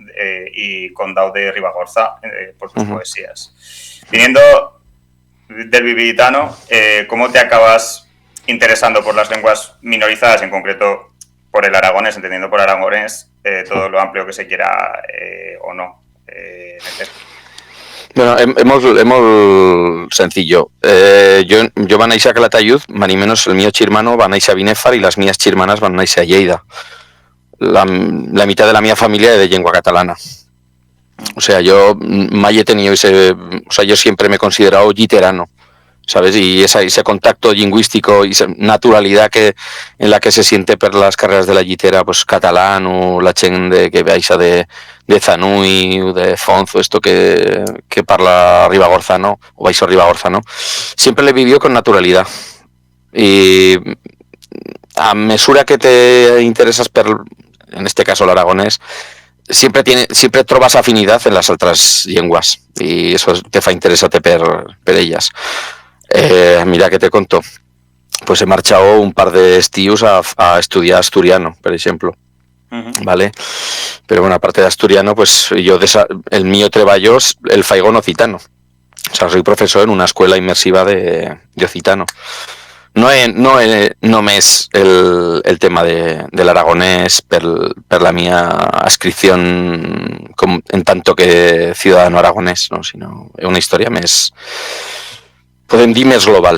y Condado de Ribagorza por tus poesías. Viniendo del bibelitano, ¿cómo te acabas interesando por las lenguas minorizadas, en concreto por el aragonés, entendiendo por aragonés todo lo amplio que se quiera o no? Bueno, es muy sencillo. Yo van a irse a Calatayud, más ni menos el mío chirmano van a irse a Binèfar y las mías chirmanas van a irse a Lleida. La mitad de la mía familia es de lengua catalana. O sea, yo mai he tenido yo siempre me he considerado lliterano, ¿sabes? Y ese contacto lingüístico y esa naturalidad en la que se siente per las carreras de la llitera, pues catalán o la gente que veáis de Zanui o de Fonzo, esto que parla ribagorzano o baixo ribagorzano, siempre le vivió con naturalidad. Y a mesura que te interesas en este caso el aragonés, siempre trobas afinidad en las otras lenguas y eso te fa interesarte per ellas. Mira que te conto, pues he marchado un par de estius a estudiar asturiano, por ejemplo, ¿vale? Pero bueno, aparte de asturiano, pues yo el mío treballo el faigo en occitano. O sea, soy profesor en una escuela inmersiva de occitano. No es el tema del aragonés per la mía adscripción en tanto que ciudadano aragonés, ¿no? Sino es una historia podem dir més global.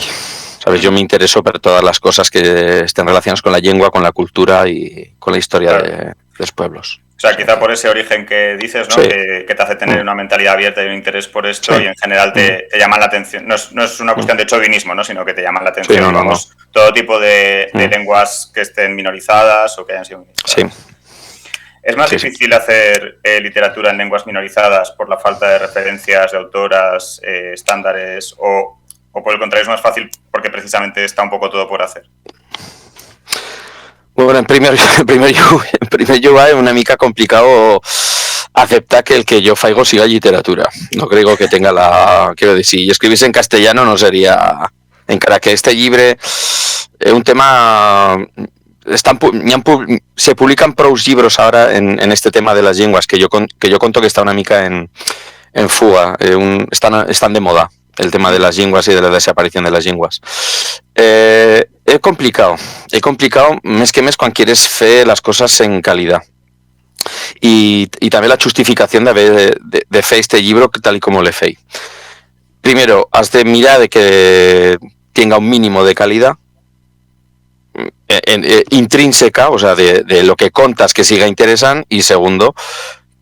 ¿Sabes? Yo me intereso por todas las cosas que estén relacionadas con la lengua, con la cultura y con la historia de los pueblos. sea, quizá por ese origen que dices, ¿no? Sí. Que te hace tener una mentalidad abierta y un interés por esto, Sí. y en general te llaman la atención. No es una cuestión de chauvinismo, ¿no? Sino que te llaman la atención, Sí, no, digamos, todo tipo de lenguas que estén minorizadas o que hayan sido minorizadas. Sí. ¿Es más Sí. difícil hacer literatura en lenguas minorizadas por la falta de referencias de autoras, estándares, o por el contrario es más fácil porque precisamente está un poco todo por hacer? Bueno, en primer lloc és una mica complicado aceptar que el que yo faigo siga literatura. No creo que tenga la... Quiero decir, si escribiese en castellano no sería... Encara que este llibre es un tema... se publican prou llibres ahora en este tema de las lenguas, que yo conto que está una mica en fuga. Están de moda el tema de las lenguas y de la desaparición de las lenguas. Es complicado mes que mes cuando quieres fer las cosas en calidad. Y también la justificación de fer este libro tal y como le fei. Primero, has de mirar de que tenga un mínimo de calidad intrínseca, o sea, de lo que contas que siga interesante. Y segundo,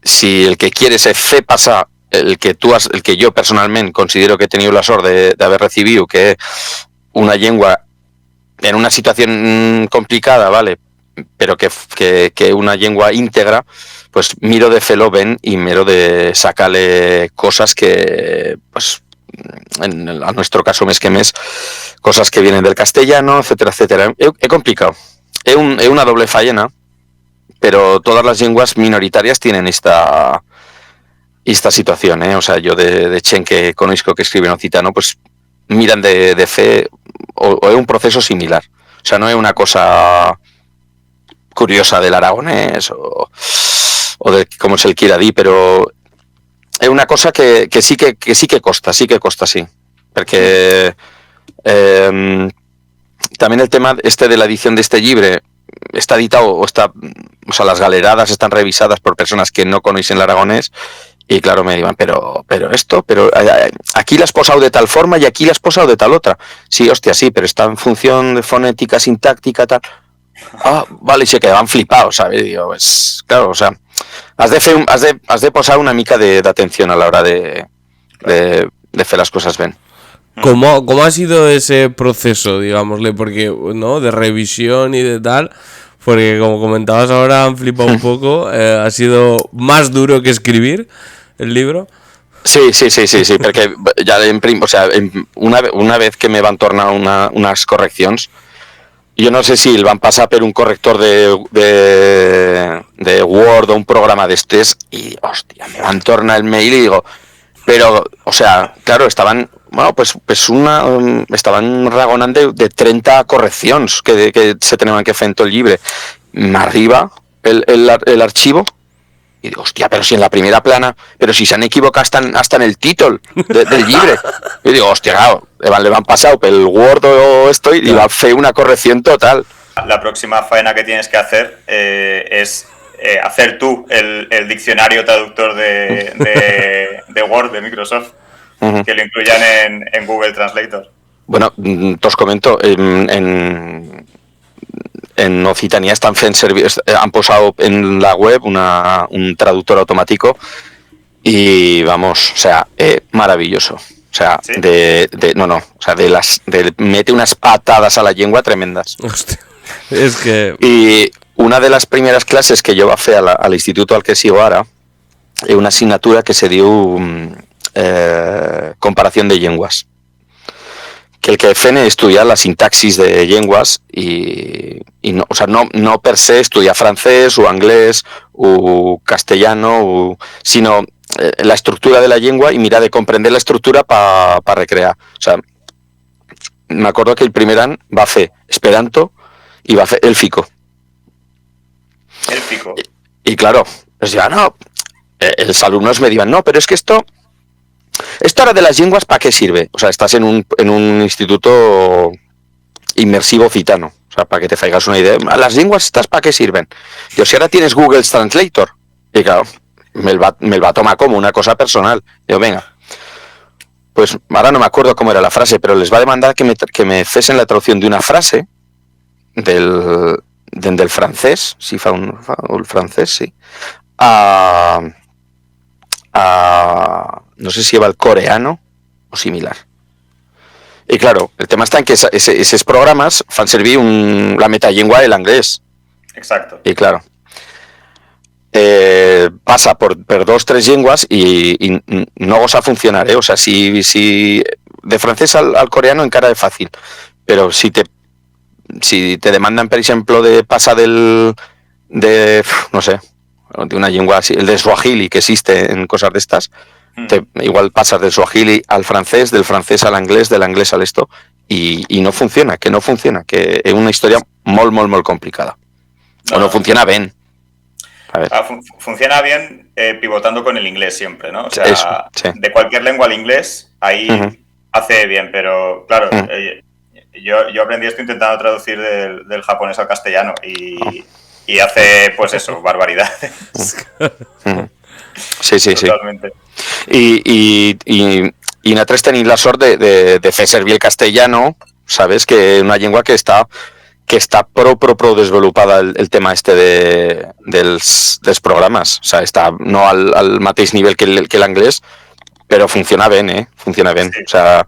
si el que quieres es fer pasar el que yo personalmente considero que he tenido la suerte de haber recibido, que una lengua en una situación complicada, ¿vale? Pero que una lengua íntegra, pues miro de fer-lo ben y miro de sacarle cosas que, pues, a nuestro caso mes que mes, cosas que vienen del castellano, etcétera, etcétera. Es complicado. Es una doble faena, pero todas las lenguas minoritarias tienen esta situación, ¿eh? O sea, yo de chen que conozco que escriben occitano, pues miran de fe o es un proceso similar. O sea, no es una cosa curiosa del aragonés o de cómo se le quiera dir, pero es una cosa que sí que costa, sí. Porque también el tema de la edición de este llibre está editado, o sea, las galeradas están revisadas por personas que no conocen el aragonés. Y claro, me digan, pero aquí la has posado de tal forma y aquí la has posado de tal otra. Sí, hostia, sí, pero está en función de fonética, sintáctica, tal. Ah, vale, y se quedaban flipados, ¿sabes? Digo, pues, claro, o sea, has de posar una mica de atención a la hora de hacer las cosas bien. ¿Cómo ha sido ese proceso, digámosle? Porque, ¿no? De revisión y de tal... Porque como comentabas ahora, han flipado un poco. Ha sido más duro que escribir el libro. Sí, porque ya una vez que me van tornar unas correcciones, yo no sé si el van pasar por un corrector de Word o un programa de estos y, hostia, me van tornar el mail y digo, pero, o sea, claro, estaban ragonando de 30 correcciones que se tenían que hacer en todo el llibre. M'arriba el archivo y digo, hostia, pero si en la primera plana, pero si se han equivocado hasta en el título del llibre. Y digo, hostia, claro, le van pasado por el Word o esto y va a hacer una corrección total. La próxima faena que tienes que hacer es hacer tú el diccionario traductor de Word de Microsoft, que lo incluyan en Google Translator. Bueno, os comento, en Occitania han posado en la web un traductor automático y vamos, o sea, maravilloso. O sea, ¿Sí? o sea, mete unas patadas a la lengua tremendas. Hostia, es que... Y una de las primeras clases que yo va a hacer al instituto al que sigo ahora es una asignatura que se dio comparación de lenguas. Que el que fene estudiar la sintaxis de lenguas y no, o sea, no per se estudiar francés o inglés o castellano, sino la estructura de la lengua y mira de comprender la estructura para recrear. O sea, me acuerdo que el primer año va a hacer Esperanto y va a hacer élfico. Élfico. Y claro, pues ya no, los alumnos me digan, no, pero es que esto ahora de las lenguas, ¿para qué sirve? O sea, estás en un instituto inmersivo occitano. O sea, para que te faigas una idea. Las lenguas, ¿estas para qué sirven? Yo, si ahora tienes Google Translator, y claro, me va a tomar como una cosa personal. Digo, venga, pues ahora no me acuerdo cómo era la frase, pero les va a demandar que me cesen la traducción de una frase del francés, si fa el francés, sí, no sé si lleva el coreano o similar. I, claro, el tema està en que aquests programes fan servir la metallengua de l'anglès. Exacto. I, claro, passa per 2 o 3 llengües i no gosa funcionar, O sea, si de francés al coreano encara es fácil, pero si te demandan, por ejemplo, de pasar no sé, de una lengua así, el de Swahili, que existe en cosas de estas, igual pasas del Swahili al francés, del francés al inglés, del inglés al esto, y no funciona, que es una historia molt complicada. O no funciona bien. A ver. Funciona bien pivotando con el inglés siempre, ¿no? O sea, Eso, sí. De cualquier lengua al inglés, ahí hace bien, pero claro, yo aprendí esto intentando traducir del japonés al castellano y hace, pues eso, barbaridades. Sí. Totalmente. I nosaltres tenim la sort de fer servir el castellano, ¿sabes? Que és una llengua que està prou desenvolupada el tema dels programes. O sea, està no al mateix nivell que l'anglès, però funciona bé, Funciona bé. Sí. O sea,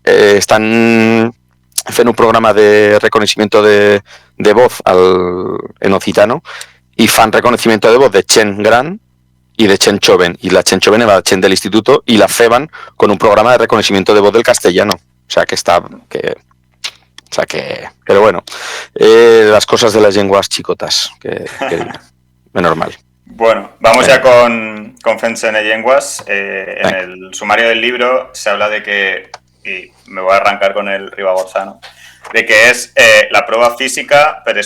estan fent un programa de reconocimiento de voz en occitano y fan reconocimiento de voz de Chen gran y de Chen joven. Y la Chen joven era la Chen del instituto y la feban con un programa de reconocimiento de voz del castellano. O sea, pero bueno, las cosas de las lenguas chicotas, que es normal. Bueno, vamos ya con Fensene Lenguas. En el sumario del libro se habla de que, y me voy a arrancar con el ribagorzano, de que es la prueba física per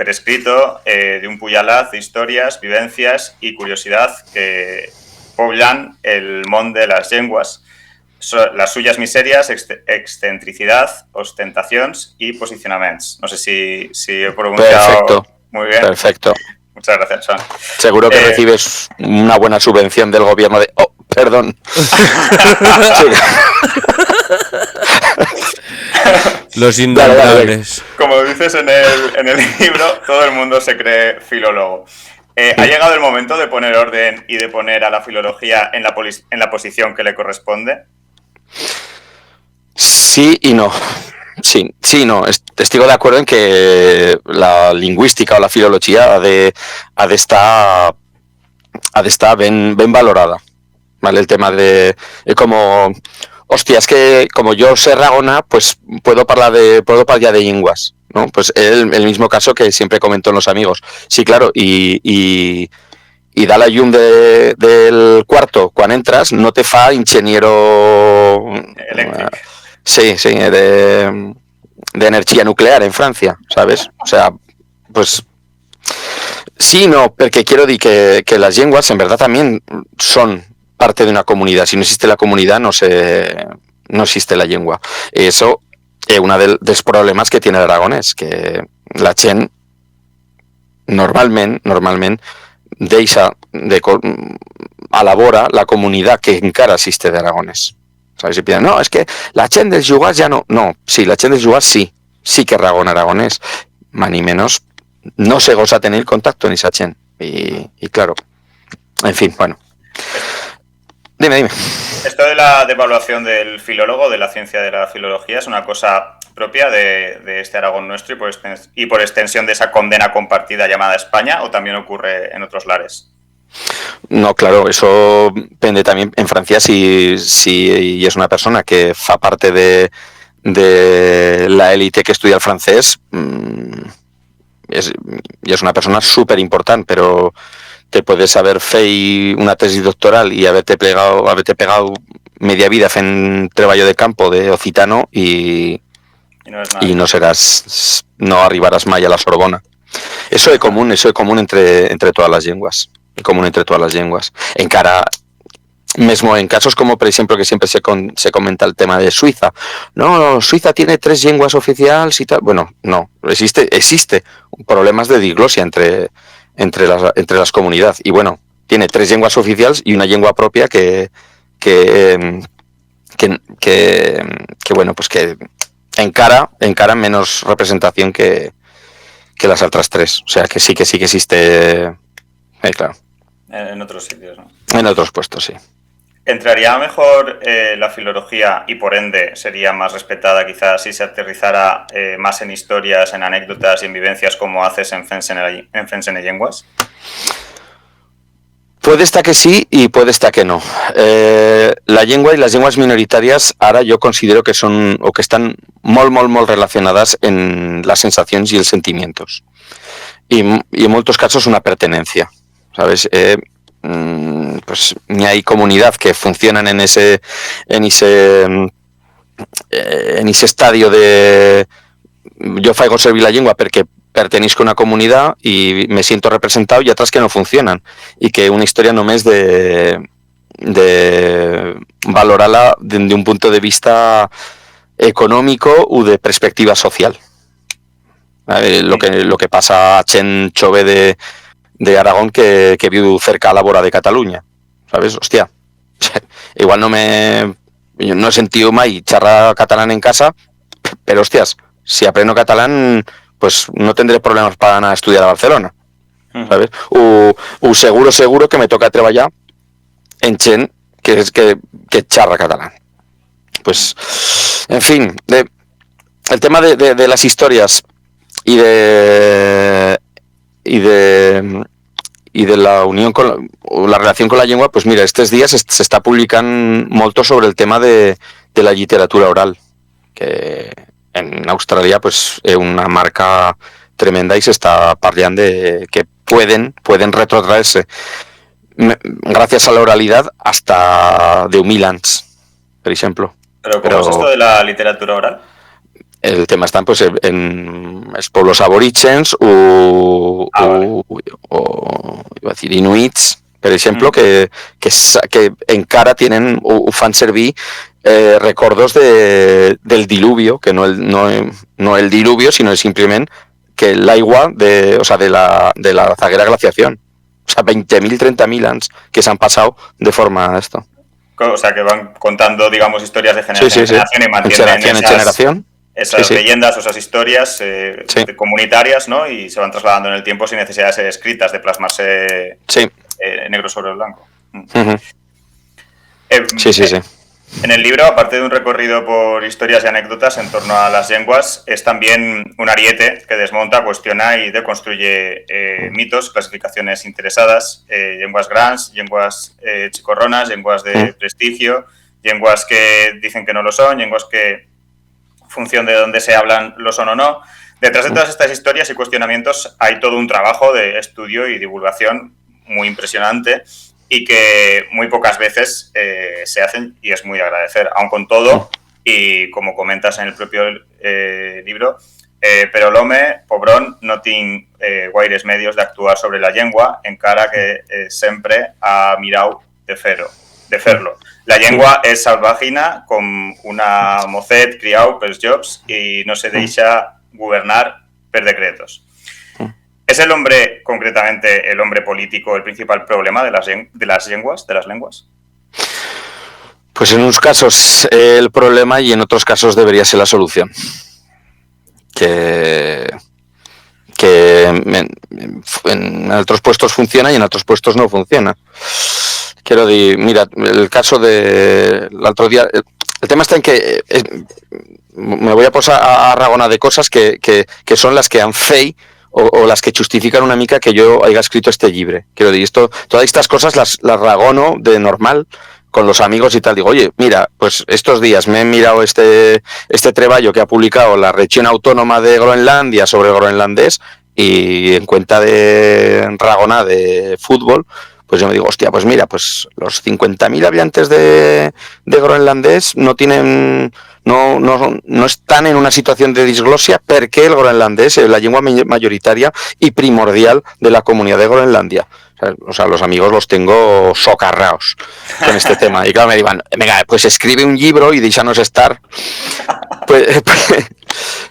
escrito de un puñalaz de historias, vivencias y curiosidad que poblan el món de las lenguas. Las suyas miserias, excentricidad, ostentacions y posicionaments. No sé si he pronunciado Perfecto. Muy bien. Perfecto. Muchas gracias, Joan. Seguro que recibes una buena subvención del gobierno de... Oh, perdón. Los indaltables. Como dices en el libro, todo el mundo se cree filólogo. ¿Ha llegado el momento de poner orden y de poner a la filología en la posición que le corresponde? Sí y no. Sí, no. Estoy de acuerdo en que la lingüística o la filología ha de estar ben valorada. ¿Vale? El tema de como... Hostia, es que como yo sé Ragona, pues puedo hablar ya de lenguas, ¿no? Pues el mismo caso que siempre comento en los amigos. Sí, claro, y da la llum del cuarto quan entras, no te fa ingeniero... Eléctrico. Sí, de energía nuclear en Francia, ¿sabes? O sea, pues... Sí, no, porque quiero decir que las lenguas en verdad también son parte de una comunidad. Si no existe la comunidad, no existe la lengua. Eso es uno de los problemas que tiene el aragonés, que la gent normalment deixa elabora la comunidad que encara existe de aragonés. ¿Sabes? Y piensan, no, es que la gent dels jugars ya no. No, sí, la gent dels jugars sí que ragona aragonés. Más ni menos no se goza tener contacto en esa gent. Y claro, en fin, bueno. Dime. Esto de la devaluación del filólogo, de la ciencia de la filología, es una cosa propia de este Aragón nuestro y por extensión de esa condena compartida llamada España, ¿o también ocurre en otros lares? No, claro, eso depende también en Francia si es una persona que fa parte de la élite que estudia el francés, es una persona súper importante, pero te puedes haber feito una tesis doctoral y haberte pegado media vida en trabajo de campo de occitano y no arribarás mai a la Sorbona. Eso es común entre todas las lenguas. Encara, mismo en casos como, por ejemplo, que siempre se comenta el tema de Suiza. No, Suiza tiene 3 lenguas oficiales y tal. Bueno, no, existe problemas de diglosia entre las comunidades. Y bueno, tiene 3 lenguas oficiales y una lengua propia que bueno, pues que encara menos representación que que las otras tres. O sea, que sí que existe, claro, En otros sitios, ¿no? en otros puestos, sí. ¿Entraría mejor la filología y por ende sería más respetada quizás si se aterrizara más en historias, en anécdotas y en vivencias como haces en Fensene Llenguas? Puede estar que sí y puede estar que no. La llengua y las llengües minoritàries ara jo considero que són o que estan molt relacionadas en las sensaciones y los sentimientos. Y en muchos casos una pertenencia, ¿sabes? Pues ni hay comunidad que funcionan en ese estadio de yo faigo servir la llengua perquè pertenisco a una comunidad y me siento representado, y otras que no funcionan y que una historia només de valorarla desde un punto de vista económico o de perspectiva social. Lo que pasa a Chen Chove de Aragón que viu cerca a la vora de Cataluña, ¿sabes? Hostia, igual no he sentido mai charrar catalán en casa, pero hostias, si aprendo catalán, pues no tendré problemas para nada estudiar a Barcelona, ¿sabes? O seguro que me toca treballar en Chen, que charra catalán. Pues, en fin, el tema de las historias y de la unión o la relación con la lengua, pues mira, estos días se está publicando mucho sobre el tema de la literatura oral, que en Australia pues es una marca tremenda y se está parlant de que pueden retrotraerse gracias a la oralidad hasta 10.000 anys, por ejemplo. ¿Pero cómo es esto de la literatura oral? El tema está pues en los pueblos aborígens o iba a decir inuits, por ejemplo, que encara tienen o fan servir recuerdos del diluvio, que no el diluvio, sino simplemente que el agua de la zaguera glaciación. O sea, 20.000, 30.000 años que se han pasado de forma a esto. O sea, que van contando, digamos, historias de generación en generación y mantienen en generación. Esas leyendas o esas historias comunitarias, ¿no? Y se van trasladando en el tiempo sin necesidad de ser escritas, de plasmarse negro sobre blanco. Uh-huh. Sí. En el libro, aparte de un recorrido por historias y anécdotas en torno a las lenguas, es también un ariete que desmonta, cuestiona y deconstruye mitos, clasificaciones interesadas, lenguas grans, lenguas chicorronas, lenguas de prestigio, lenguas que dicen que no lo son, lenguas que, en función de dónde se hablan, lo son o no. Detrás de todas estas historias y cuestionamientos hay todo un trabajo de estudio y divulgación muy impresionante y que muy pocas veces se hacen, y es muy de agradecer. Aun con todo, y como comentas en el propio libro, però l'home, pobron, no tinc guaires medios d'actuar sobre la llengua, encara que sempre ha mirat de fer-lo. La llengua és salvagina com una mocet criau pels llops i no se deixa governar per decretos. ¿Es el hombre, concretamente el hombre político, el principal problema de las lenguas? Pues en unos casos el problema y en otros casos debería ser la solución. Que en otros puestos funciona y en otros puestos no funciona. Quiero decir, mira, el caso del otro día, el tema está en que me voy a posar a Aragona de cosas que son las que han fet o las que justifican una mica que yo haya escrito este llibre. Quiero decir, todas estas cosas las ragono de normal con los amigos y tal. Digo, oye, mira, pues estos días me he mirado este treballo que ha publicado la región autónoma de Groenlandia sobre el groenlandés, y en cuenta de Ragona de fútbol, pues yo me digo, hostia, pues mira, pues los 50.000 habitantes de groenlandés no están en una situación de disglosia porque el groenlandés es la lengua mayoritaria y primordial de la comunidad de Groenlandia. O sea, los amigos los tengo socarraos con este tema. Y claro, me digan, venga, pues escribe un libro y déjanos estar. Pues,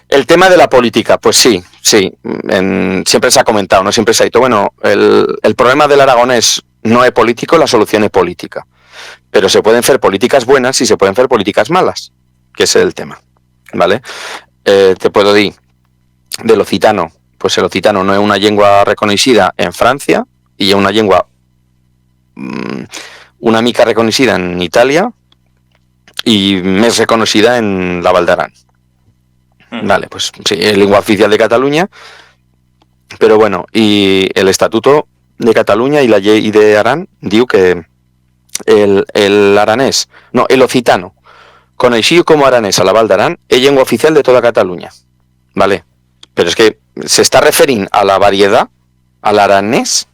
el tema de la política, pues sí. Siempre se ha comentado, ¿no? Siempre se ha dicho, bueno, el problema del aragonés no es político, la solución es política. Pero se pueden hacer políticas buenas y se pueden hacer políticas malas, que es el tema, ¿vale? Te puedo decir, del occitano, pues el occitano no es una lengua reconocida en Francia y es una lengua una mica reconocida en Italia y más reconocida en la Val d'Aran. Vale, pues sí, es lengua oficial de Cataluña, pero bueno, y el Estatuto de Cataluña y la Llei de Aran diu que el aranés, no, el occitano, conocido como aranés a la Val d'Aran, es lengua oficial de toda Cataluña, ¿vale? Pero es que se está refiriendo a la variedad, al aranés,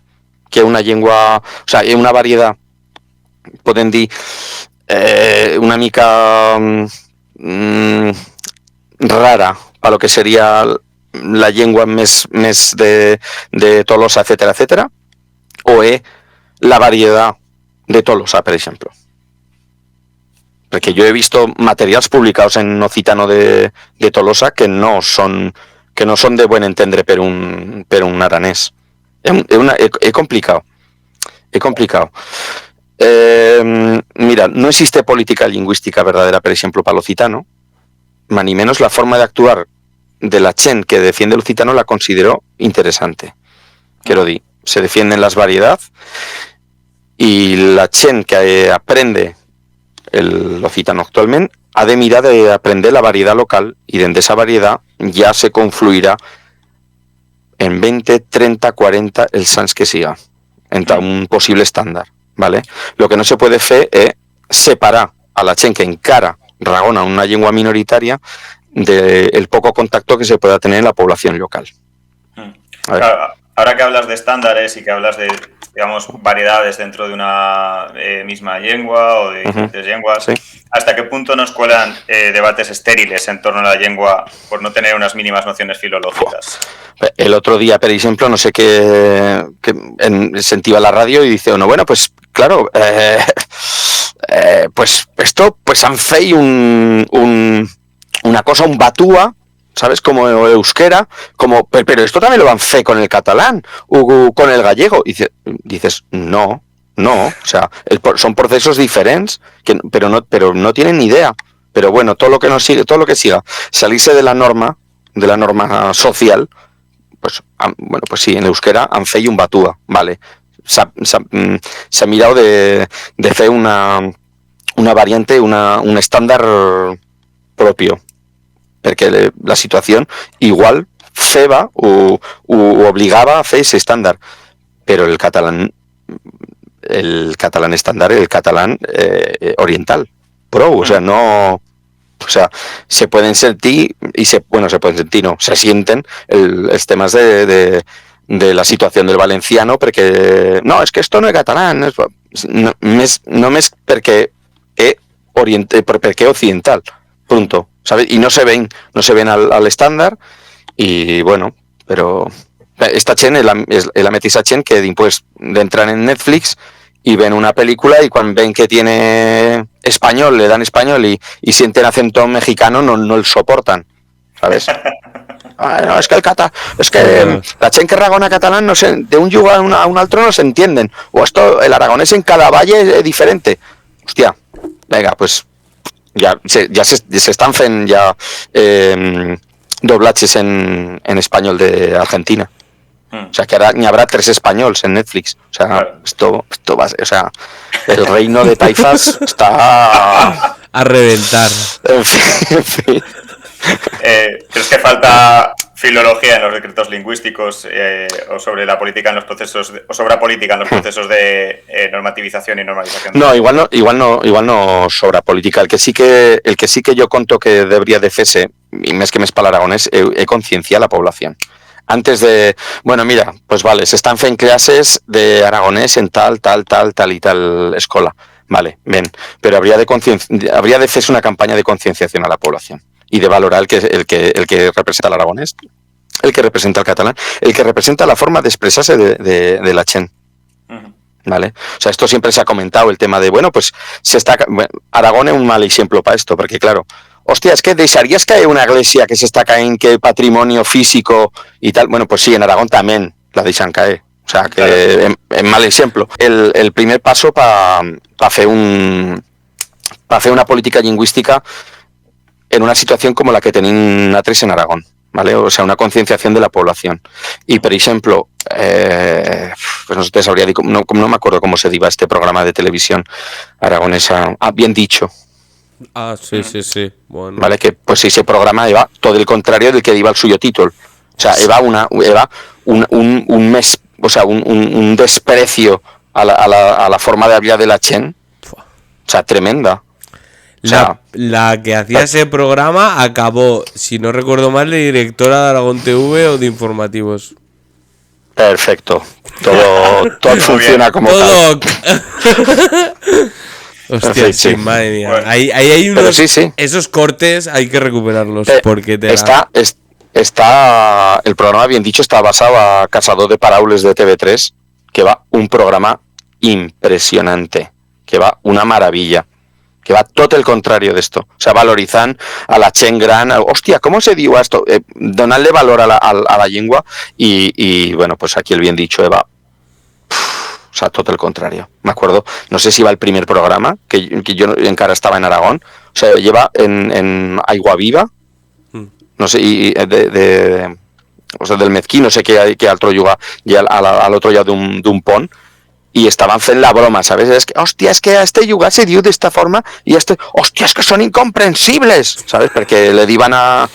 que es una lengua, o sea, es una variedad, podem dir, una mica rara a lo que sería la lengua més de Tolosa, etcétera, etcétera, o es la variedad de Tolosa, por ejemplo. Porque yo he visto materiales publicados en occitano de Tolosa que no son de buen entendre per un aranés. Es complicado. Es complicado. Mira, no existe política lingüística verdadera, por ejemplo, para el occitano, ni menos la forma de actuar de la Chen que defiende el occitano la considero interesante. Quiero decir, se defienden las variedades y la Chen que aprende el occitano actualmente ha de mirar de aprender la variedad local y de esa variedad ya se confluirá en 20, 30, 40 el sans que siga, entre un posible estándar, ¿vale? Lo que no se puede hacer es separar a la Chen que encara ragona una lengua minoritaria del poco contacto que se pueda tener en la población local. Claro, ahora que hablas de estándares y que hablas de, digamos, variedades dentro de una misma lengua o de diferentes lenguas, sí. ¿Hasta qué punto nos cuelan debates estériles en torno a la lengua por no tener unas mínimas nociones filológicas? El otro día, por ejemplo, no sé qué sentía la radio y dice uno, bueno, pues claro, pues esto, pues han feito una cosa, un batúa, ¿sabes? Como euskera, pero esto también lo van fe con el catalán o con el gallego. Y dices, no, o sea, son procesos diferentes, pero no tienen ni idea. Pero bueno, todo lo que siga, salirse de la norma social, pues bueno, pues sí, en euskera han feito un batúa, vale. Se ha mirado de hacer una variante, un estándar propio, porque la situación igual feba o obligaba a hacer ese estándar, pero el catalán estándar, el catalán oriental, o sea, no, o sea, se pueden sentir se sienten los temas de la situación del valenciano, porque no, es que esto no es catalán, no es porque occidental, punto, ¿sabes? Y no se ven al estándar, y bueno, pero esta Chen es la metisa Chen que después de entrar en Netflix y ven una película y cuando ven que tiene español, le dan español y sienten acento mexicano, no lo soportan, ¿sabes? No, es que la Chen que ragona catalán no se, de un yugo a un otro no se entienden, o esto, el aragonés en cada valle es diferente. Hostia, venga, pues ya se están haciendo ya doblaches en español de Argentina. O sea, que ahora ni habrá 3 españoles en Netflix. O sea, esto va a ser, o sea, el reino de taifas está a reventar. En fin. ¿Crees que falta filología en los decretos lingüísticos o sobre la política en los procesos o sobre política en los procesos de normativización y normalización? No, igual no sobra política. El que sí que yo conto que debería de hacerse, y més que més para aragonés, es concienciar a la población. Antes de, bueno, mira, pues vale, se están haciendo clases de aragonés en tal y tal escuela. Vale, ven, pero habría de hacerse una campaña de concienciación a la población y de valorar el que representa el aragonés, el que representa el catalán, el que representa la forma de expresarse de la Chen. ¿Vale? O sea, esto siempre se ha comentado, el tema de, bueno, pues Aragón es un mal ejemplo para esto, porque claro, hostia, es que desearías que hay una iglesia que se está cayendo, que patrimonio físico y tal. Bueno, pues sí, en Aragón también la dejan caer. O sea, que claro. Es mal ejemplo. El primer paso para hacer una política lingüística en una situación como la que tenían A3 en Aragón, ¿vale? O sea, una concienciación de la población. Y, por ejemplo, pues no te sabría dir, no me acuerdo cómo se diva este programa de televisión aragonesa. Bien dicho, Sí. Bueno. ¿vale? Que pues ese programa va todo el contrario del que iba el suyo título. O sea, va un mes, o sea, un desprecio a la forma de hablar de la Chen. O sea, tremenda. O sea, La que hacía ese programa acabó, si no recuerdo mal, de directora de Aragón TV o de informativos. perfecto. Todo funciona como tal. Hostia, Sí. sí, madre mía. Bueno. Ahí hay Pero unos. sí. Esos cortes hay que recuperarlos. Porque el programa, bien dicho, está basado a Caçador de Paraules de TV3, que va un programa impresionante, que va una maravilla, que va todo el contrario de esto. O sea, valorizan a la Chen gran, hostia, ¿cómo se diu esto? Donarle valor a la lengua y bueno, pues aquí el bien dicho, Eva. O sea, todo el contrario. Me acuerdo, no sé si va el primer programa, que yo encara estaba en Aragón, o sea, lleva en Aigua Viva, no sé, o sea, del Mezquí, no sé qué altre llogar, y al otro lado de un pont, y estaban fent la broma, ¿sabes? Es que, hostia, es que a este lugar se dio de esta forma, y hostia, es que son incomprensibles, ¿sabes? Porque le diban a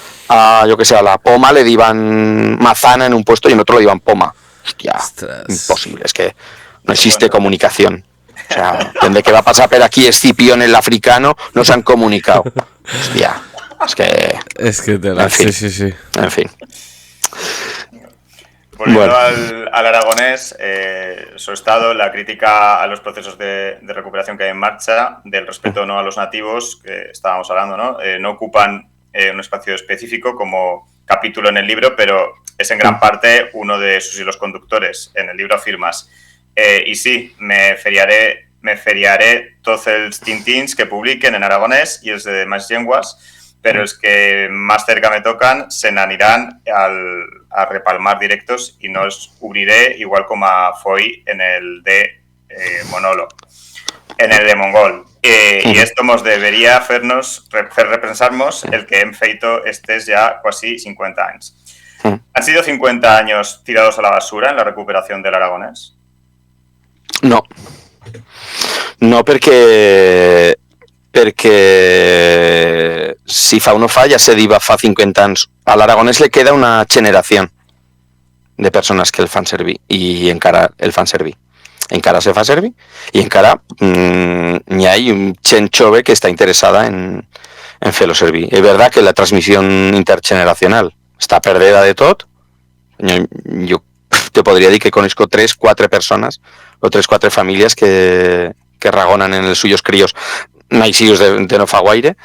yo que sé, a la poma le diban manzana en un puesto y en otro le diban poma. Hostia, Ostras. imposible, es que no existe comunicación. O sea, desde que va a pasar por aquí Escipión el africano, no se han comunicado. Hostia, Es que te la. En fin. Sí. en fin. Volviendo Bueno. al aragonés, su estado, la crítica a los procesos de recuperación que hay en marcha, del respeto no a los nativos, que estábamos hablando, ¿no? No ocupan un espacio específico como capítulo en el libro, pero es en gran parte uno de sus hilos conductores. En el libro afirmas, y sí, me feriaré tots els tintins que publiquen en aragonès i els de demás llengües, pero es que más cerca me tocan, se n'aniran a repalmar directos y no os cubriré igual como a Foy en el de Monolo, en el de Mongol. Y esto nos debería hacer repensarnos el que hem feito estés ya casi 50 años. ¿Han sido 50 años tirados a la basura en la recuperación del aragonés? No, perquè si fa o no fa ja se diva fa 50 anys. A l'aragonès li queda una generació de persones que el fan servir i encara el fan servir. Encara se fa servir i encara n'hi ha gent jove que està interessada en fer-lo servir. És veritat que la transmissió intergeneracional està perdida de tot. Jo te podria dir que conozco 3-4 persones o 3-4 famílies que ragonan en els suyos críos naixíos de no fa guaire,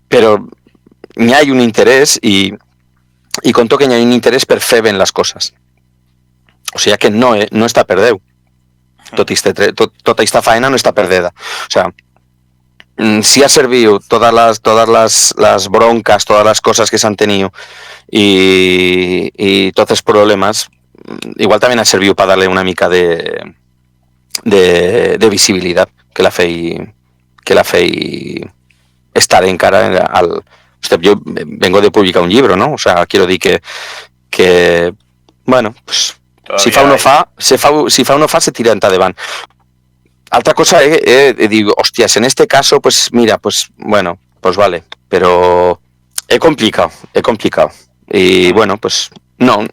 però n'hi ha un interès i conto que n'hi ha un interès per fer ben les coses. O sigui que no està perdeu. Tota aquesta faena no està perdida. O sea, si ha servido todas las broncas, todas las cosas que se han tenido y todos los problemas, igual también ha servido para darle una mica de visibilidad que la fei estar en cara al... Hostia, yo vengo de publicar un libro, ¿no? O sea, quiero decir que bueno, pues si fa o no fa, se tira endavant. Altra cosa digo, hostias, en este caso, pues mira, pues bueno, pues vale, pero es complicado. Y bueno, pues no,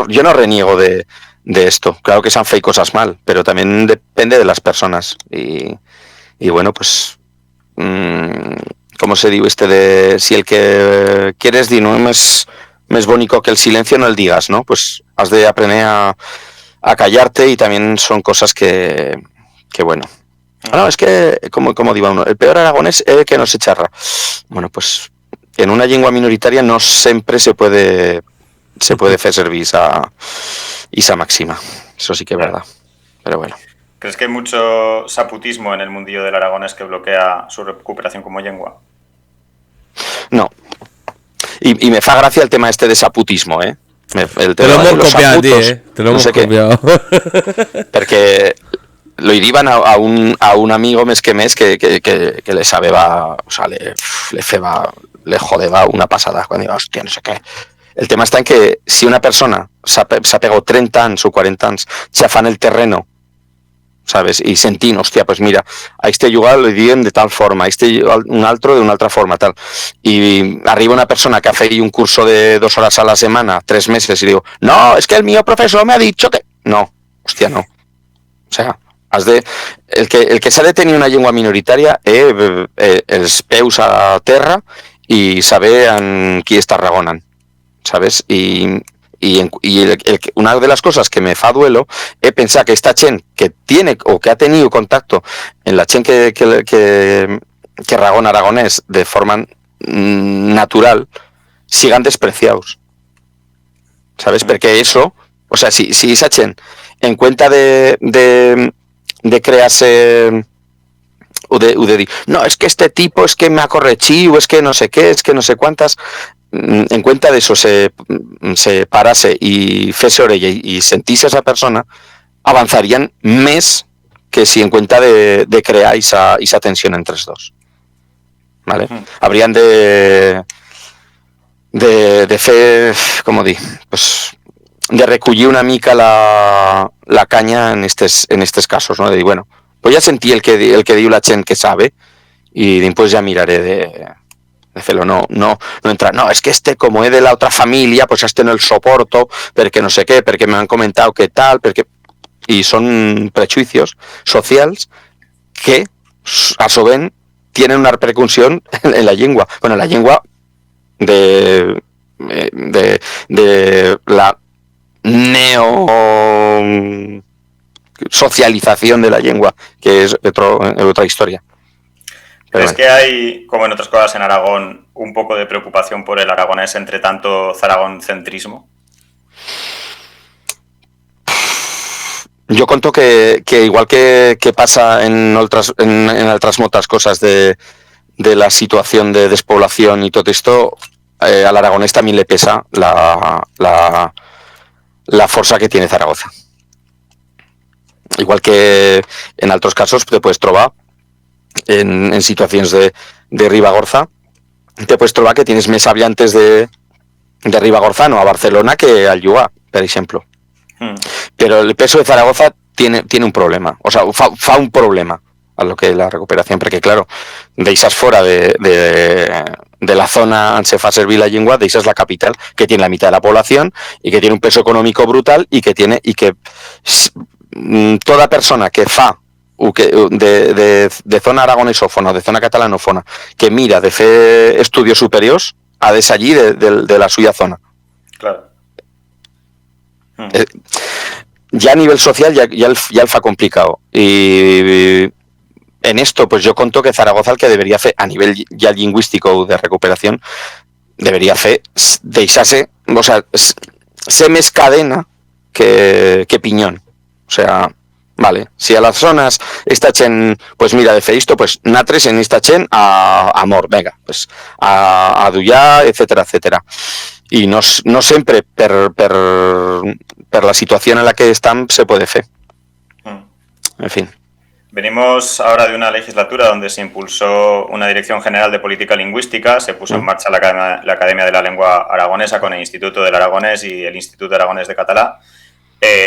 yo no reniego de esto. Claro que se han feito cosas mal, pero también depende de las personas. Y bueno, pues ¿cómo se dice de si el que quieres dir no es bonito que el silencio no el digas, ¿no? Pues has de aprender a callarte y también son cosas que bueno. No, es que, como diga uno, el peor aragonés es que no se charra. Bueno, pues en una lengua minoritaria no siempre se puede hacer servir esa máxima. Eso sí que es verdad. Pero bueno. ¿Crees que hay mucho saputismo en el mundillo del aragonés que bloquea su recuperación como lengua? No. Y me fa gracia el tema este de saputismo, ¿eh? Te lo hemos copiado a ti, ¿eh? Te lo hemos copiado. Porque lo iban a un amigo mes que le sabeba, o sea, le jodeba una pasada cuando iba, hostia, no sé qué. El tema està en que si una persona s'ha pegat 30 anys o 40 anys xafant el terreno, ¿sabes? I sentint, hòstia, pues mira, a este jugador li diem de tal forma, a este un altre d'una altra forma, tal. I arriba una persona que ha fet un curso de 2 horas a la semana, 3 meses, y digo, no, es que el mío profesor me ha dicho que... No, hòstia, no. O sea, el que s'ha de tenir una llengua minoritària els peus a terra i saber en qui està ragonant, ¿sabes? Una de las cosas que me fa duelo es pensar que esta gent que tiene o que ha tenido contacto en la gent que ragona aragonés de forma natural sigan despreciados, ¿sabes? Porque eso, o sea, si esa gent en cuenta de crearse o de dir, no, es que este tipo es que me ha corregido, es que no sé qué, es que no sé cuántas, en cuenta de eso se parase y fese orella y sentise a esa persona, avanzarían més que si en cuenta de crear esa tensión entre els dos, ¿vale? Habrían de fer, com dir, pues, de recollir una mica la canya en estos casos, ¿no? De dir, bueno, pues ya sentí el que diu la gent que sabe y después ya miraré de hacerlo, no entrar, no, es que este como es de la otra familia, pues a este no el soporto, porque no sé qué, porque me han comentado que tal, porque... Y son prejuicios sociales que a su vez tienen una repercusión en la lengua. Bueno, la lengua de la socialización de la lengua, que es otra historia. ¿Crees que hay, como en otras cosas en Aragón, un poco de preocupación por el aragonés entre tanto zaragoncentrismo? Jo conto que igual que pasa en otras muchas cosas de la situación de despoblación y todo esto, al aragonés también le pesa la fuerza que tiene Zaragoza. Igual que en otros casos te puedes trobar en situacions de Ribagorza, te puedes trobar que tienes més hablantes de ribagorzano a Barcelona que al Lluà, per exemple. Pero el peso de Zaragoza tiene un problema, o sea, fa un problema a lo que es la recuperación, porque claro, deixas fora de la zona on se fa servir la llengua, deixas la capital, que tiene la mitad de la población y que tiene un peso económico brutal y que toda persona que fa de zona aragonesófona o de zona catalanófona que mira de fer estudios superiors ha de salir de la suya zona. Claro. Ya a nivel social ya el fa complicado. Y en esto pues yo conto que Zaragoza el que debería hacer a nivel ya lingüístico de recuperación debería hacer deixarse, o sea, ser més cadena que piñón. O sea, vale, si a las zonas esta chen, pues mira, de fer esto, pues natres en esta chen a amor, venga, pues a Duyá, etcétera, etcétera. Y no siempre per la situación en la que están se puede fer. En fin. Venimos ahora de una legislatura donde se impulsó una Dirección General de Política Lingüística, se puso en marcha la Academia de la Lengua Aragonesa con el Instituto del Aragonés y el Instituto Aragonés de Catalá.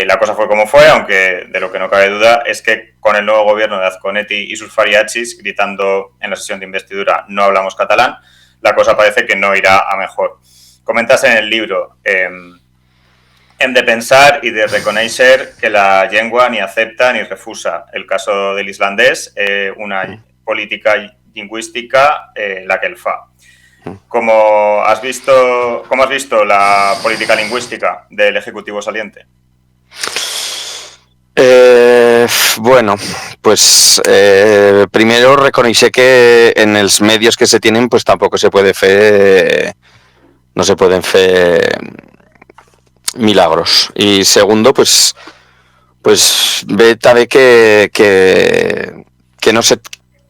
La cosa fue como fue, aunque de lo que no cabe duda es que con el nuevo gobierno de Azconetti y sus fariachis gritando en la sesión de investidura no hablamos catalán, la cosa parece que no irá a mejor. Comentas en el libro hem de pensar y de reconocer que la llengua ni acepta ni refusa. El caso del islandés, una política lingüística la que el fa. ¿Cómo has visto la política lingüística del Ejecutivo saliente? Bueno, pues primero reconocí que en los medios que se tienen pues tampoco se puede no se pueden hacer milagros. Y segundo, pues ve también que no sé,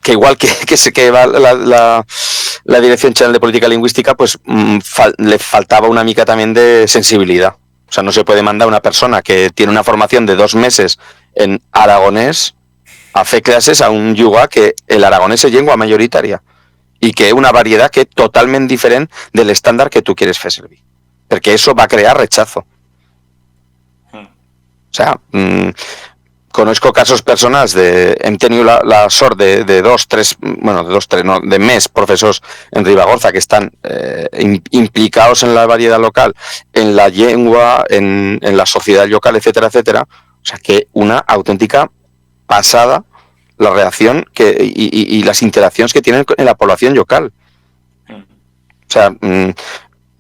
que igual que va la Dirección General de Política Lingüística, pues le faltaba una mica también de sensibilidad. O sea, no se puede mandar a una persona que tiene una formación de 2 meses en aragonés a hacer clases a un yuga que el aragonés es lengua mayoritaria y que es una variedad que es totalmente diferente del estándar que tú quieres hacer servir. perquè això va crear rechazo. O sea, conozco casos personals hem tenido la sort de dos, tres, no, de més professors en Ribagorza que están implicados en la variedad local, en la lengua, en la sociedad local, etcétera, etcétera. O sea, que una auténtica pasada la reacción y las interacciones que tienen en la población local. O sea,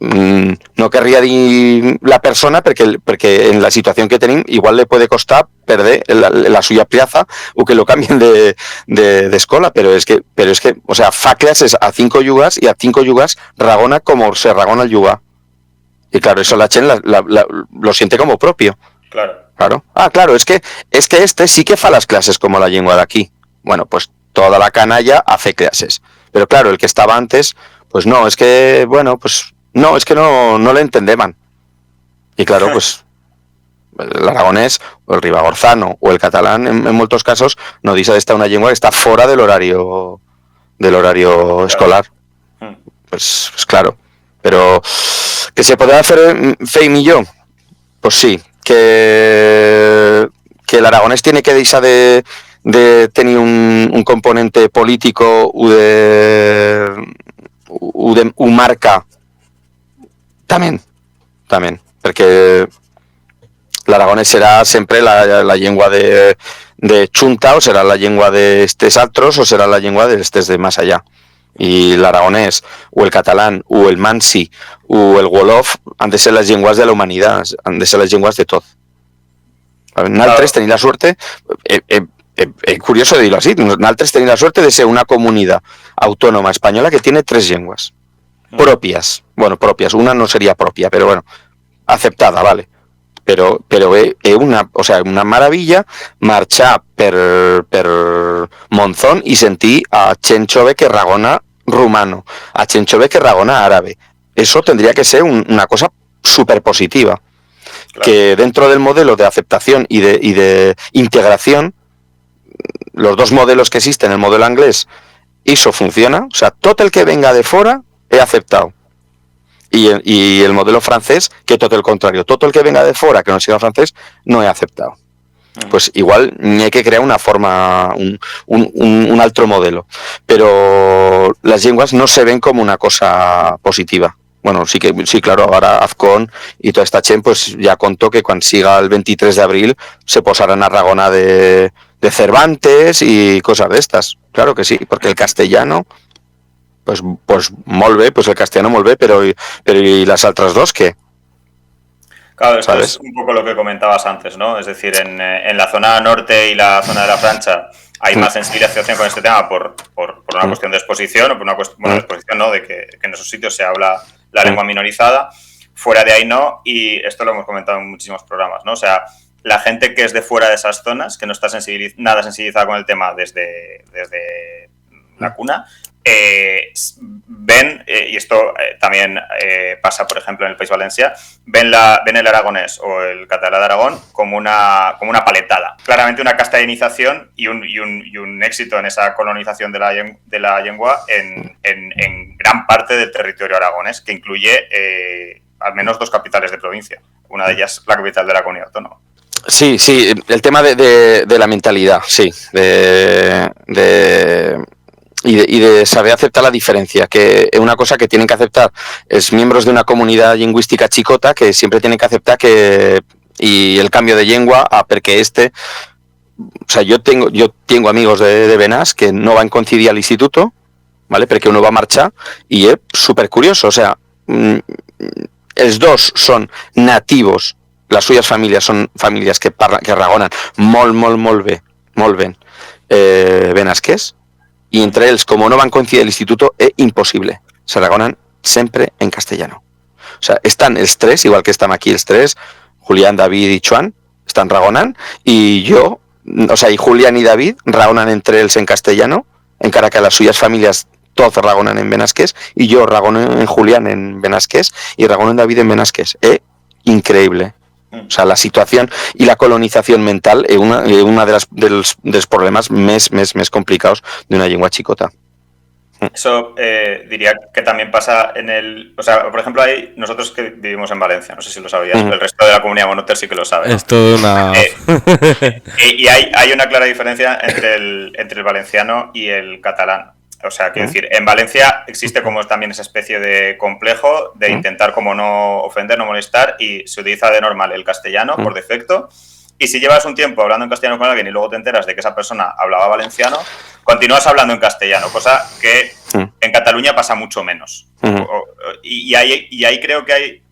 no querría dir la persona porque en la situación que tenim igual le puede costar perder la suya plaza o que lo cambien de escola, pero es que, o sea, fa clases a 5 yugas y a 5 yugas ragona como se ragona el yuga. Y claro, eso la Chen lo siente como propio. Claro. Ah, claro, es que este sí que fa las clases como la lengua de aquí. Bueno, pues toda la canalla hace clases. Pero claro, el que estaba antes, pues no, es que, bueno, pues no, es que no le entendeban. Y claro, pues el aragonés, o el ribagorzano, o el catalán, en muchos casos, no dice esta una lengua que está fuera del horario escolar. Pues claro. Pero que se podrá hacer fe y millón, pues sí. Que el aragonés tiene que dejar de tener un componente político u marca también, porque l'aragonès será siempre la lengua de Chunta, o será la lengua de estos altros, o será la lengua de estos de más allá. Y l'aragonès, o el catalán, o el mansi, o el wolof han de ser las lenguas de la humanidad, han de ser las lenguas de todo. Naltres tenéis la suerte, es curioso decirlo así, naltres tenéis la suerte de ser una comunidad autónoma española que tiene 3 lenguas propias. Bueno, propias, una no sería propia, pero bueno, aceptada, vale. Pero es una maravilla marchar per Monzón y sentir a Chenchove que ragona rumano, a Chenchove que ragona árabe. Eso tendría que ser una cosa súper positiva. Claro. Que dentro del modelo de aceptación y de integración, los dos modelos que existen, el modelo inglés, eso funciona. O sea, todo el que venga de fuera he aceptado. Y el modelo francés, que todo el contrario, todo el que venga de fuera que no sea francés, no he aceptado. Pues igual hay que crear una forma, un otro modelo. Pero las lenguas no se ven como una cosa positiva. Bueno, sí, claro, ahora Azcón y toda esta chen pues ya contó que cuando siga el 23 de abril se posarán a Ragona de Cervantes y cosas de estas. Claro que sí, porque el castellano... Pues molt bé, pues el castellano molt bé, pero ¿y las otras dos qué? Claro, esto es un poco lo que comentabas antes, ¿no? Es decir, en la zona norte y la zona de la Francha hay más sensibilización con este tema por una cuestión de exposición, o por una cuestión, de exposición, ¿no? De que en esos sitios se habla la lengua minorizada, fuera de ahí no, y esto lo hemos comentado en muchísimos programas, ¿no? O sea, la gente que es de fuera de esas zonas, que no está nada sensibilizada con el tema desde la cuna, ven, y esto también pasa, por ejemplo, en el País Valencià, ven el aragonés o el catalán de Aragón como una paletada. Claramente una castellanización y un éxito en esa colonización de la lengua en gran parte del territorio aragonés, que incluye al menos 2 capitales de provincia. Una de ellas la capital de la comunidad autónoma. Sí, el tema de la mentalidad, sí, y de saber aceptar la diferencia, que es una cosa que tienen que aceptar es miembros de una comunidad lingüística chicota, que siempre tienen que aceptar y el cambio de lengua porque o sea, yo tengo amigos de Benás que no van a coincidir al instituto, ¿vale? Porque uno va a marchar y es súper curioso, o sea, els dos son nativos, las suyas familias son familias que ragonan molt bé benasqués, y entre ellos, como no van a coincidir el instituto, es imposible. Se ragonan siempre en castellano. O sea, están els 3, igual que están aquí els 3, Julián, David y Joan, están ragonan, y yo, o sea, y Julián y David ragonan entre ellos en castellano, encara que las suyas familias todos ragonan en benasqués, y yo ragono en Julián en benasqués, y ragono en David en benasqués. Es increíble. O sea, la situación y la colonización mental es una de los problemas més complicados de una lengua chicota. Eso diría que también pasa en el... O sea, por ejemplo, nosotros que vivimos en Valencia, no sé si lo sabías, pero el resto de la comunidad monoter sí que lo sabe, ¿no? Es todo una... Y hay una clara diferencia entre el valenciano y el catalán. O sea, quiero decir, en Valencia existe como también esa especie de complejo de intentar como no ofender, no molestar, y se utiliza de normal el castellano por defecto. Y si llevas un tiempo hablando en castellano con alguien y luego te enteras de que esa persona hablaba valenciano, continúas hablando en castellano, cosa que en Cataluña pasa mucho menos. Y ahí creo que hay...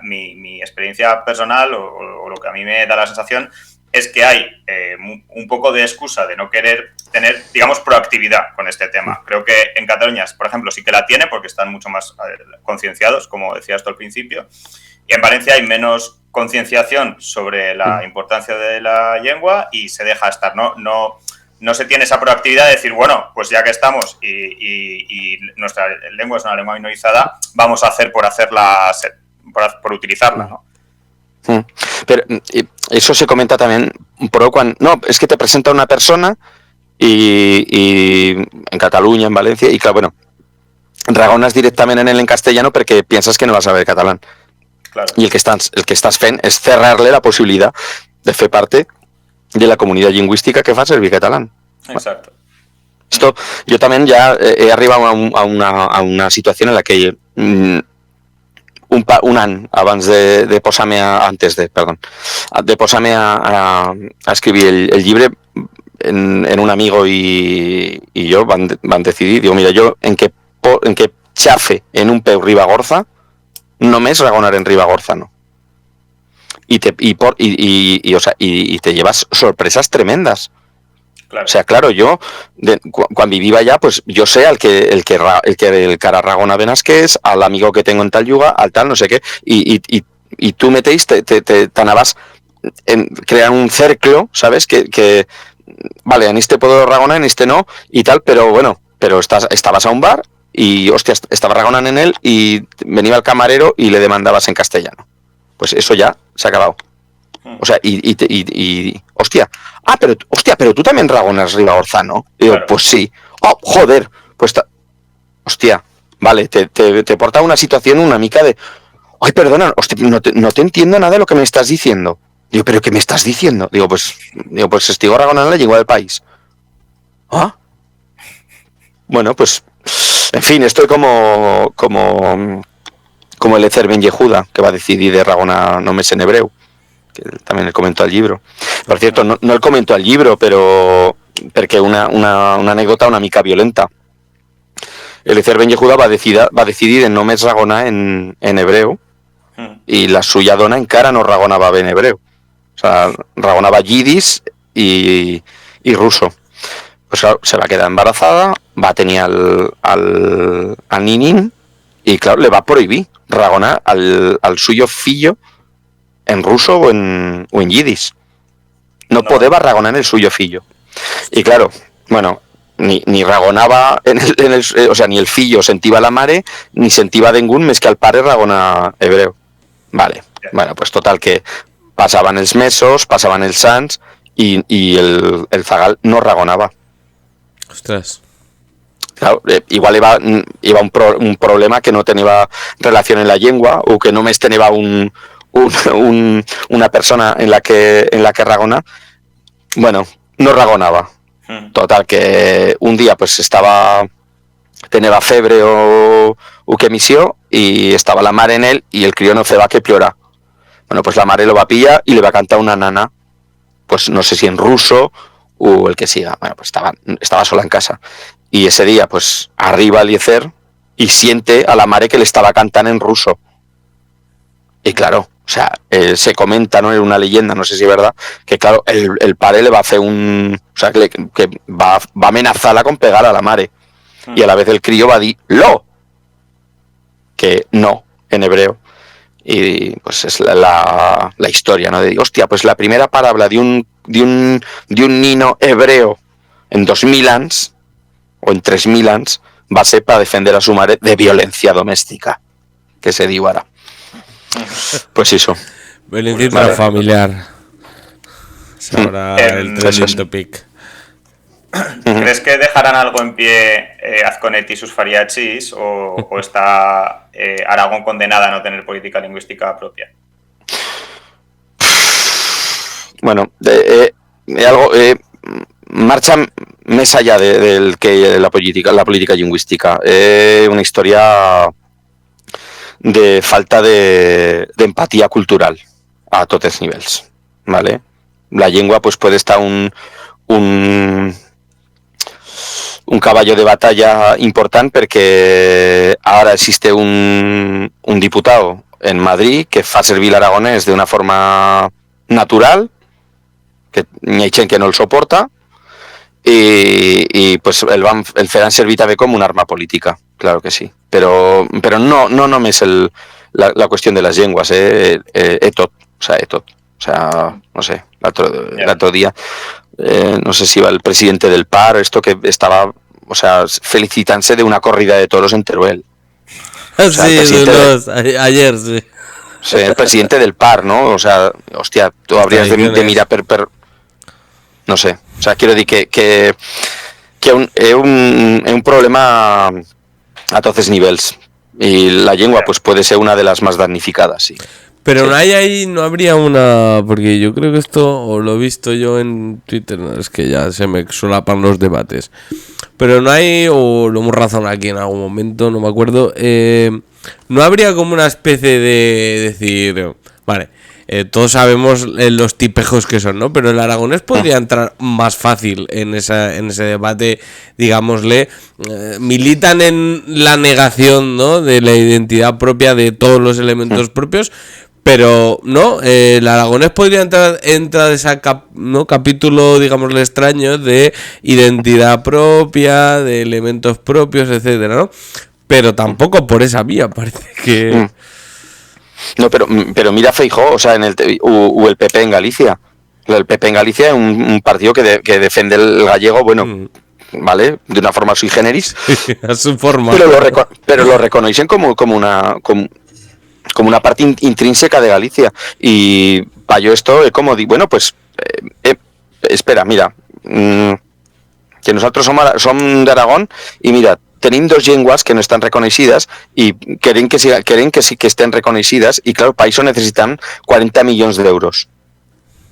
Mi experiencia personal o lo que a mí me da la sensación es que hay un poco de excusa de no querer tener, digamos, proactividad con este tema. Creo que en Cataluña, por ejemplo, sí que la tiene porque están mucho más concienciados, como decías tú al principio, y en Valencia hay menos concienciación sobre la importancia de la lengua y se deja estar, no se tiene esa proactividad de decir, bueno, pues ya que estamos y nuestra lengua es una lengua minorizada, vamos a hacer por hacerla, por utilizarla, ¿no? Pero eso se comenta también un poco cuando... No, es que te presenta una persona y en Cataluña, en Valencia, y claro, bueno, ragonas directament en él en castellano perquè piensas que no va saber catalán. Claro. Y el que estás fent es cerrarle la posibilidad de fer parte de la comunidad lingüística que fa servir catalán. Exacto. Esto, yo también ya he arribado a una situación en la que un any abans de posar-me de posar-me a escribir el llibre, en un amigo y yo van decidir, digo, mira, yo en que xafe en un peu Ribagorza, només ragonar en Ribagorza, no. Y te llevas sorpresas tremendas. Claro. O sea, claro, yo cuando vivía allá, pues yo sé el cara Ragona Benasqués, al amigo que tengo en tal yuga, al tal no sé qué, y tú metéis, te anabas crear un cerclo, ¿sabes? Que vale, en este puedo ragonar, en este no, y tal, pero bueno, estabas a un bar y, hostia, estaba ragonando en él y venía el camarero y le demandabas en castellano. Pues eso ya se ha acabado. O sea, hostia, pero tú también ragonas Ribagorza, ¿no? Y digo, claro. Pues sí. Oh, joder, pues hostia, vale, te porta una situación una mica de, ay, perdona, hostia, no te entiendo nada de lo que me estás diciendo. Digo, ¿pero qué me estás diciendo? Digo, pues estoy ragonando la lengua del país. ¿Ah? Bueno, pues, en fin, estoy como el Ezer Ben Yehuda, que va a decidir de ragonar només en hebreu, que también el comentó al libro. Por cierto, no el comentó al libro, pero porque una anécdota una mica violenta. El Ezer Ben Yehuda va a decidir en només ragonar en hebreu, y la suya dona encara no ragonava ben hebreu. O sea, ragonava yidis y ruso. Pues claro, se va a quedar embarazada, va a tener al ninín, y claro, le va a prohibir ragonar al suyo fillo en ruso o en yidis. No podía ragonar el suyo fillo. Y claro, bueno, ni ragonaba o sea, ni el fillo sentiva la mare, ni sentiva ningún més que el pare ragona hebreu. Vale, bueno, pues total que pasaban els mesos, pasaban els anys y el zagal no ragonaba. Ostras. Claro, igual iba un problema que no tenía relación en la lengua o que només tenía una persona en la que ragona. Bueno, no ragonaba. Total, que un día pues tenía febre o que missió y estaba la mare en él y el crío no feba que plora. Bueno, pues la mare lo va a pillar y le va a cantar una nana, pues no sé si en ruso o el que siga. Bueno, pues estaba sola en casa. Y ese día, pues, arriba Eliezer y siente a la mare que le estaba cantando en ruso. Y claro, o sea, se comenta, ¿no? En una leyenda, no sé si es verdad, que claro, el padre le va a hacer o sea, que va a amenazarla con pegar a la mare. Y a la vez el crío va a decir lo, que no, en hebreo. Y pues es la historia, ¿no? De, hostia, pues la primera palabra de un nino hebreo en 2000 anys o en 3000 anys va a ser para defender a su madre de violencia doméstica, que se diu ara. Pues eso. Violencia intrafamiliar. Ahora el trending topic. ¿Crees que dejarán algo en pie Azconet y sus fariachis o está Aragón condenada a no tener política lingüística propia? Bueno, algo marcha más allá del que la política lingüística. Una historia de falta de empatía cultural a tots els nivells, ¿vale? La llengua pues puede estar un caballo de batalla important perquè ara existe un diputado en Madrid que fa servir l'aragonès d'una forma natural, que hi ha gent que no el soporta, i pues el faran servir també com una arma política, claro que sí. Però no només la qüestió de les llengües, tot, o sea, tot. O sea, no sé, el otro día, no sé si va el presidente del PAR, esto que estaba, o sea, felicitándose de una corrida de toros en Teruel. O sea, sí, ayer, sí. O sea, el presidente del PAR, ¿no? O sea, hostia, tú habrías de mirar no sé, o sea, quiero decir que es un problema a todos niveles y la lengua pues puede ser una de las más damnificadas, sí. Pero sí. no habría una, porque yo creo que esto, o lo he visto yo en Twitter, no, es que ya se me solapan los debates, pero no hay, o lo hemos razonado aquí en algún momento, no me acuerdo, no habría como una especie de decir, vale, todos sabemos los tipejos que son, ¿no? Pero el aragonés podría entrar más fácil en ese debate, digámosle, militan en la negación, ¿no?, de la identidad propia de todos los elementos propios, pero no, el aragonés podría entrar ese capítulo, digámosle, extraño de identidad propia, de elementos propios, etcétera, ¿no? Pero tampoco por esa vía, parece que... No, pero mira Feijóo, o sea, el PP en Galicia. El PP en Galicia es un partido que defiende el gallego, bueno, ¿vale? De una forma sui generis. A su forma. Pero lo reconocen como una parte intrínseca de Galicia. Y para yo esto es como, bueno, pues, espera, mira, que nosotros somos de Aragón y mira, tenim dos llengües que no estan reconocides i querem que sí que estén reconocides i, clar, per això necessitan 40 milions d'euros.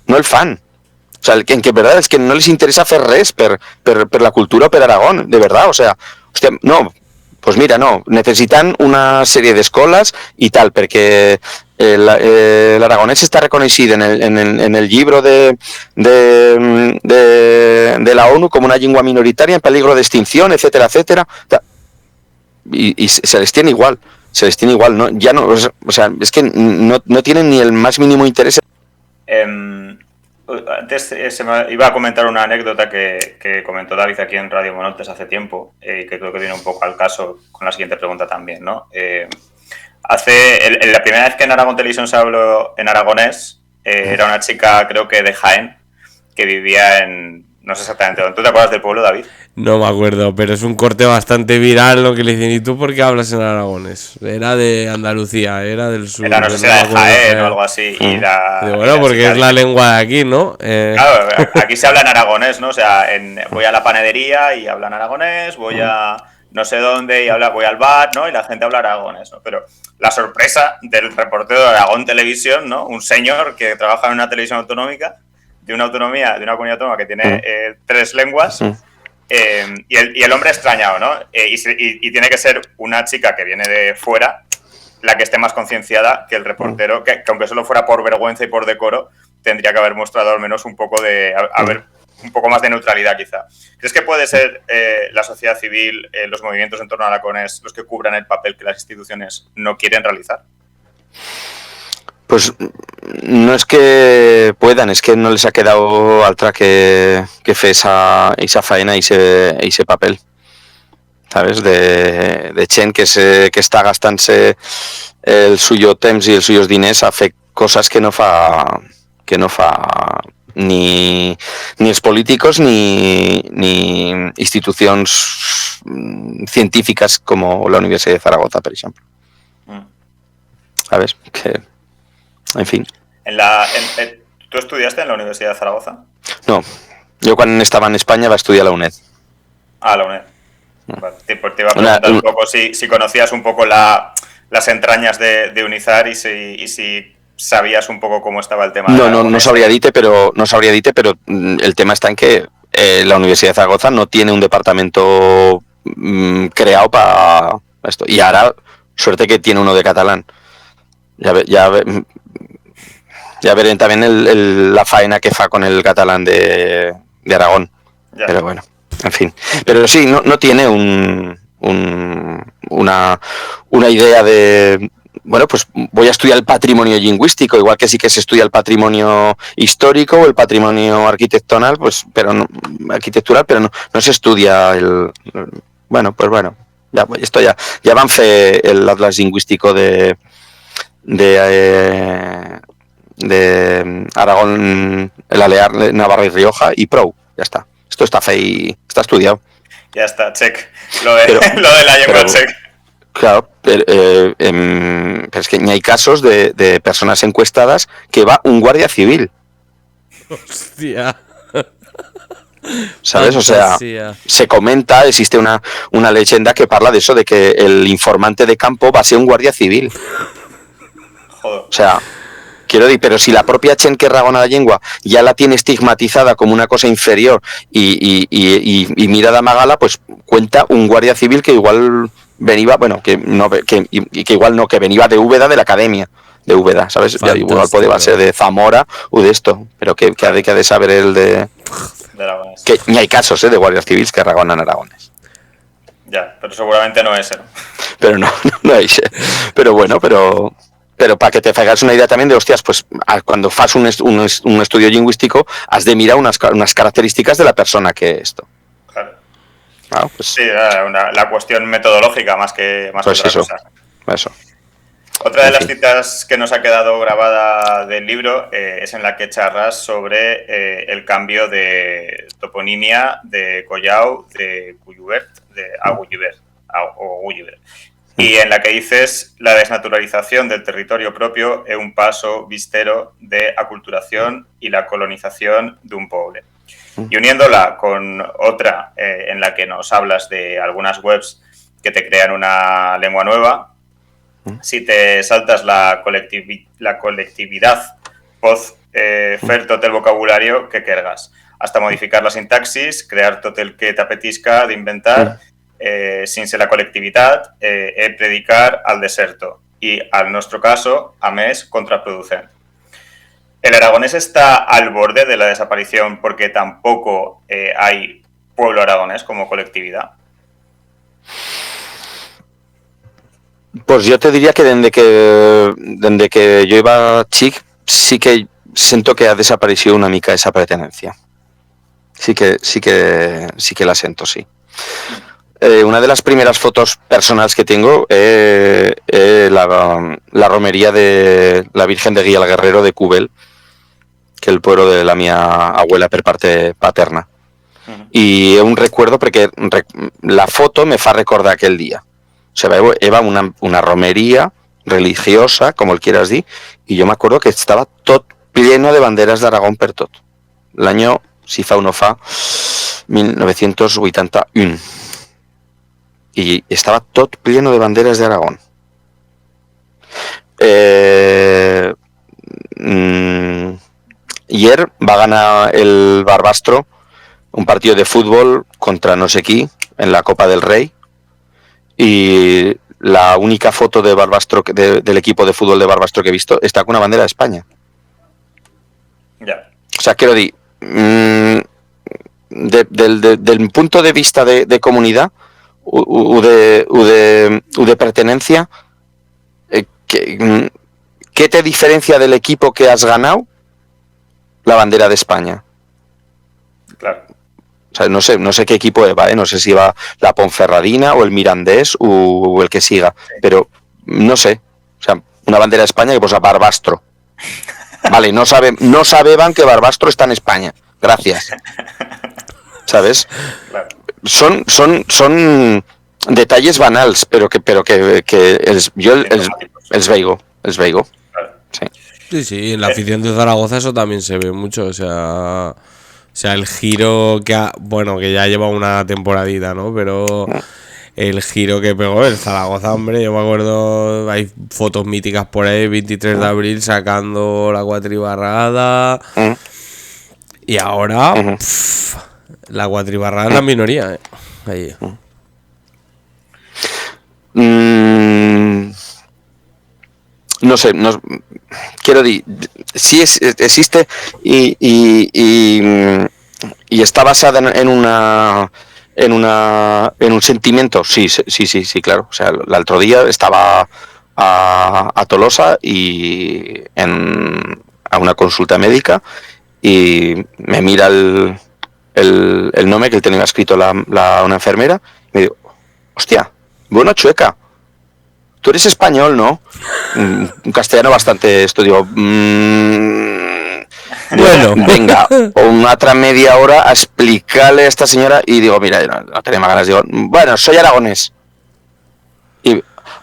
No el fan. O sea, que en verdad es que no les interessa fer res per la cultura o per Aragón, de verdad. O sea, hostia, no, pues mira, no, necesitan una sèrie d'escoles i tal, perquè l'aragonès està reconocido en el llibre de la ONU com una llengua minoritaria en peligro de extinción, etcétera, etcétera. Y se les tiene igual, ¿no? Ya no, o sea, es que no tienen ni el más mínimo interés. Antes iba a comentar una anécdota que comentó David aquí en Radio Monontes hace tiempo y que creo que viene un poco al caso con la siguiente pregunta también, ¿no? La primera vez que en Aragón Televisión se habló en aragonés, era una chica, creo que de Jaén, que vivía en... No sé exactamente dónde. ¿Tú te acuerdas del pueblo, David? No me acuerdo, pero es un corte bastante viral lo que le dicen. ¿Y tú por qué hablas en aragonés? Era de Andalucía, era del sur. Era, no sé si era de Jaén o algo así. Bueno, porque es la lengua de aquí, ¿no? Claro, aquí se habla en aragonés, ¿no? O sea, voy a la panadería y hablan aragonés, voy a no sé dónde y voy al bar, ¿no? Y la gente habla aragonés, ¿no? Pero la sorpresa del reportero de Aragón Televisión, ¿no? Un señor que trabaja en una televisión autonómica, de una comunidad autónoma que tiene 3 lenguas, y el hombre extrañado, ¿no? Y tiene que ser una chica que viene de fuera la que esté más concienciada que el reportero, que aunque solo fuera por vergüenza y por decoro, tendría que haber mostrado al menos un poco de... un poco más de neutralidad, quizá. ¿Crees que puede ser la sociedad civil, los movimientos en torno a aragonés, los que cubran el papel que las instituciones no quieren realizar? Pues no es que puedan, es que no les ha quedado altra que fer esa faena y ese papel, ¿sabes? De gent que està gastant-se el suyo temps i els suyos diners a fer coses que no fa ni els políticos ni institucions científicas como la Universidad de Zaragoza, por ejemplo. ¿Sabes? Que, en fin. ¿Tú estudiaste en la Universidad de Zaragoza? No, yo cuando estaba en España va a estudiar a la UNED. Ah, la UNED. Vale, te iba a preguntar un poco si conocías un poco las entrañas de Unizar y si sabías un poco cómo estaba el tema. No sabría dite, pero el tema está en que la Universidad de Zaragoza no tiene un departamento creado para esto. Y ahora, suerte que tiene uno de catalán. Ya verán también la faena que fa con el catalán de Aragón. Ya. Pero bueno, en fin. Pero sí, no tiene una idea de... Bueno, pues voy a estudiar el patrimonio lingüístico, igual que sí que se estudia el patrimonio histórico o el patrimonio arquitectonal, pues, arquitectural, pero no se estudia bueno, ya van fe el atlas lingüístico de Aragón, el Alear, Navarra y Rioja y Prou, ya está. Esto está fe y está estudiado. Ya está, check. Lo de la lengua, check. Claro, pero es que ni hay casos de personas encuestadas que va un guardia civil. Hostia. ¿Sabes? O sea, se comenta, existe una leyenda que parla de eso, de que el informante de campo va a ser un guardia civil. Joder. O sea, quiero decir, pero si la propia Chen que ragona la lengua ya la tiene estigmatizada como una cosa inferior y mirada magala, pues cuenta un guardia civil que igual venía, bueno, que igual no, que venía de Úbeda, de la academia de Úbeda, ¿sabes? Ya, igual podía ser de Zamora o de esto, pero que ha de saber el de Aragones. Que ni hay casos de guardias civiles que ragonan aragones. Ya, pero seguramente no es, ¿no? Pero no es. Pero bueno, pero para que te hagas una idea también de, hostias, pues cuando fas un estudio lingüístico has de mirar unas características de la persona que esto. Claro. Pues, sí, la cuestión metodológica más que pues otra cosa. Eso. Otra de las citas que nos ha quedado grabada del libro es en la que charras sobre el cambio de toponimia de Collao, de Gulliver, a Gulliver. Y en la que dices la desnaturalización del territorio propio es un paso vistero de aculturación y la colonización de un pueblo. Y uniéndola con otra en la que nos hablas de algunas webs que te crean una lengua nueva, si te saltas la colectividad poz fer tot el vocabulario que quergas, hasta modificar la sintaxis, crear tot el que t'apetisca d'inventar, sense la colectividad, predicar al deserto y, al nuestro caso, a més, contraproducente. ¿El aragonés está al borde de la desaparición porque tampoco hay pueblo aragonés como colectividad? Pues yo te diría que desde que yo iba chic, sí que siento que ha desaparecido una mica esa pertenencia. Sí que la siento, sí. Una de las primeras fotos personales que tengo es la romería de la Virgen de Guía al Guerrero de Cubel, que es el pueblo de la mía abuela per parte paterna. Y es un recuerdo porque la foto me fa recordar aquel día. O sea, era una romería religiosa, como el quieras dir, y yo me acuerdo que estaba todo lleno de banderas de Aragón per tot. L'any, si fa o no fa, 1981. Y estaba todo lleno de banderas de Aragón. Ayer va a ganar el Barbastro un partido de fútbol contra no sé quién en la Copa del Rey, y la única foto de Barbastro del equipo de fútbol de Barbastro que he visto está con una bandera de España. Ya. O sea, quiero decir, del punto de vista de comunidad o de pertenencia, ¿qué te diferencia del equipo que has ganado? La bandera de España. Claro. O sea, no sé qué equipo va, no sé si va la Ponferradina o el Mirandés o el que siga, pero no sé. O sea, una bandera de España que posa Barbastro. Vale, no sabeban que Barbastro está en España. Gracias. ¿Sabes? Claro. Son detalles banals, pero que yo els veigo. Claro. Sí. Sí, en la afición de Zaragoza eso también se ve mucho, o sea, sea, el giro bueno, que ya lleva una temporadita, ¿no? Pero el giro que pegó el Zaragoza, hombre, yo me acuerdo, hay fotos míticas por ahí, 23 de abril sacando la cuatribarrada. Y ahora, la cuatribarrada es la minoría, ahí. No sé, quiero decir, sí existe y está basada en un sentimiento, sí, claro. O sea, el otro día estaba a Tolosa y a una consulta médica y me mira el nombre que él tenía escrito una enfermera y me digo, hostia, buena chueca. Tú eres español, ¿no? Un castellano bastante esto, digo... Bueno, venga, una otra media hora a explicarle a esta señora y digo, mira, no tenía más ganas, digo, bueno, soy aragonés. Y,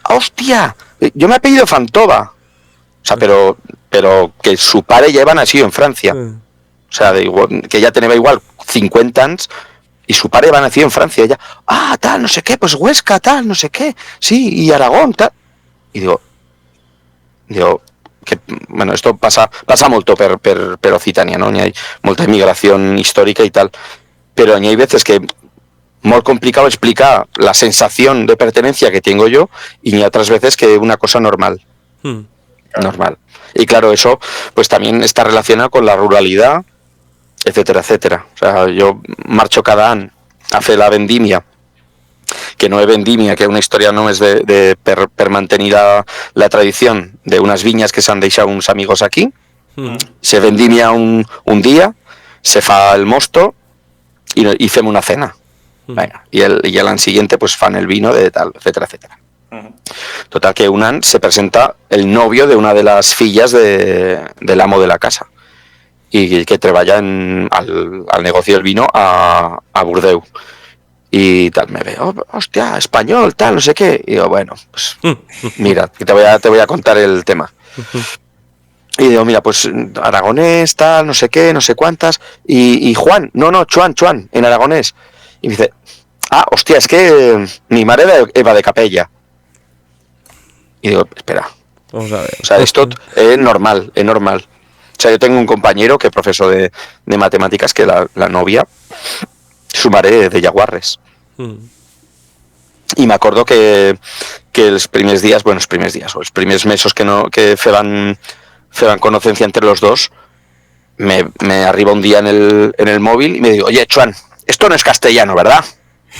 hostia, yo me he apellido Fantova. O sea, pero que su padre ya iba nacido en Francia. O sea, que ya tenía igual 50 años y su padre va nacido en Francia. Ella, tal, no sé qué, pues Huesca, tal, no sé qué, sí, y Aragón, tal. Y digo, que, bueno, esto pasa molto per Occitania, no? N'hi ha molta immigración histórica y tal, pero n'hi ha veces que muy complicado explicar la sensación de pertenencia que tengo yo y n'hi ha otras veces que una cosa normal. Normal. Y claro, eso pues también está relacionado con la ruralidad, etcétera, etcétera. O sea, yo marcho cada año a hacer la vendimia, que no es vendimia, que es una historia no es per mantenir la tradición de unas viñas que se han dejado unos amigos aquí. Se vendimia un día, se fa el mosto y fem una cena. Venga, y el año siguiente pues fan el vino de tal, etcétera, etcétera. Total que un año se presenta el novio de una de las fillas del amo de la casa y que trabaja al negocio del vino a Burdeu. Y tal, me veo, hostia, español, tal, no sé qué. Y digo, bueno, pues mira, que te voy a contar el tema. Y digo, mira, pues aragonés, tal, no sé qué, no sé cuántas. Y Juan, Chuan, en aragonés. Y me dice, hostia, es que mi madre iba de Capella. Y digo, espera. Vamos a ver. O sea, esto es normal, es normal. O sea, yo tengo un compañero que es profesor de matemáticas, que la novia, su madre de Yaguarres. Y me acuerdo que los primeros días, o los primeros meses que feban conocencia entre los dos, me arriba un día en el móvil y me digo, oye, Chuan, esto no es castellano, ¿verdad?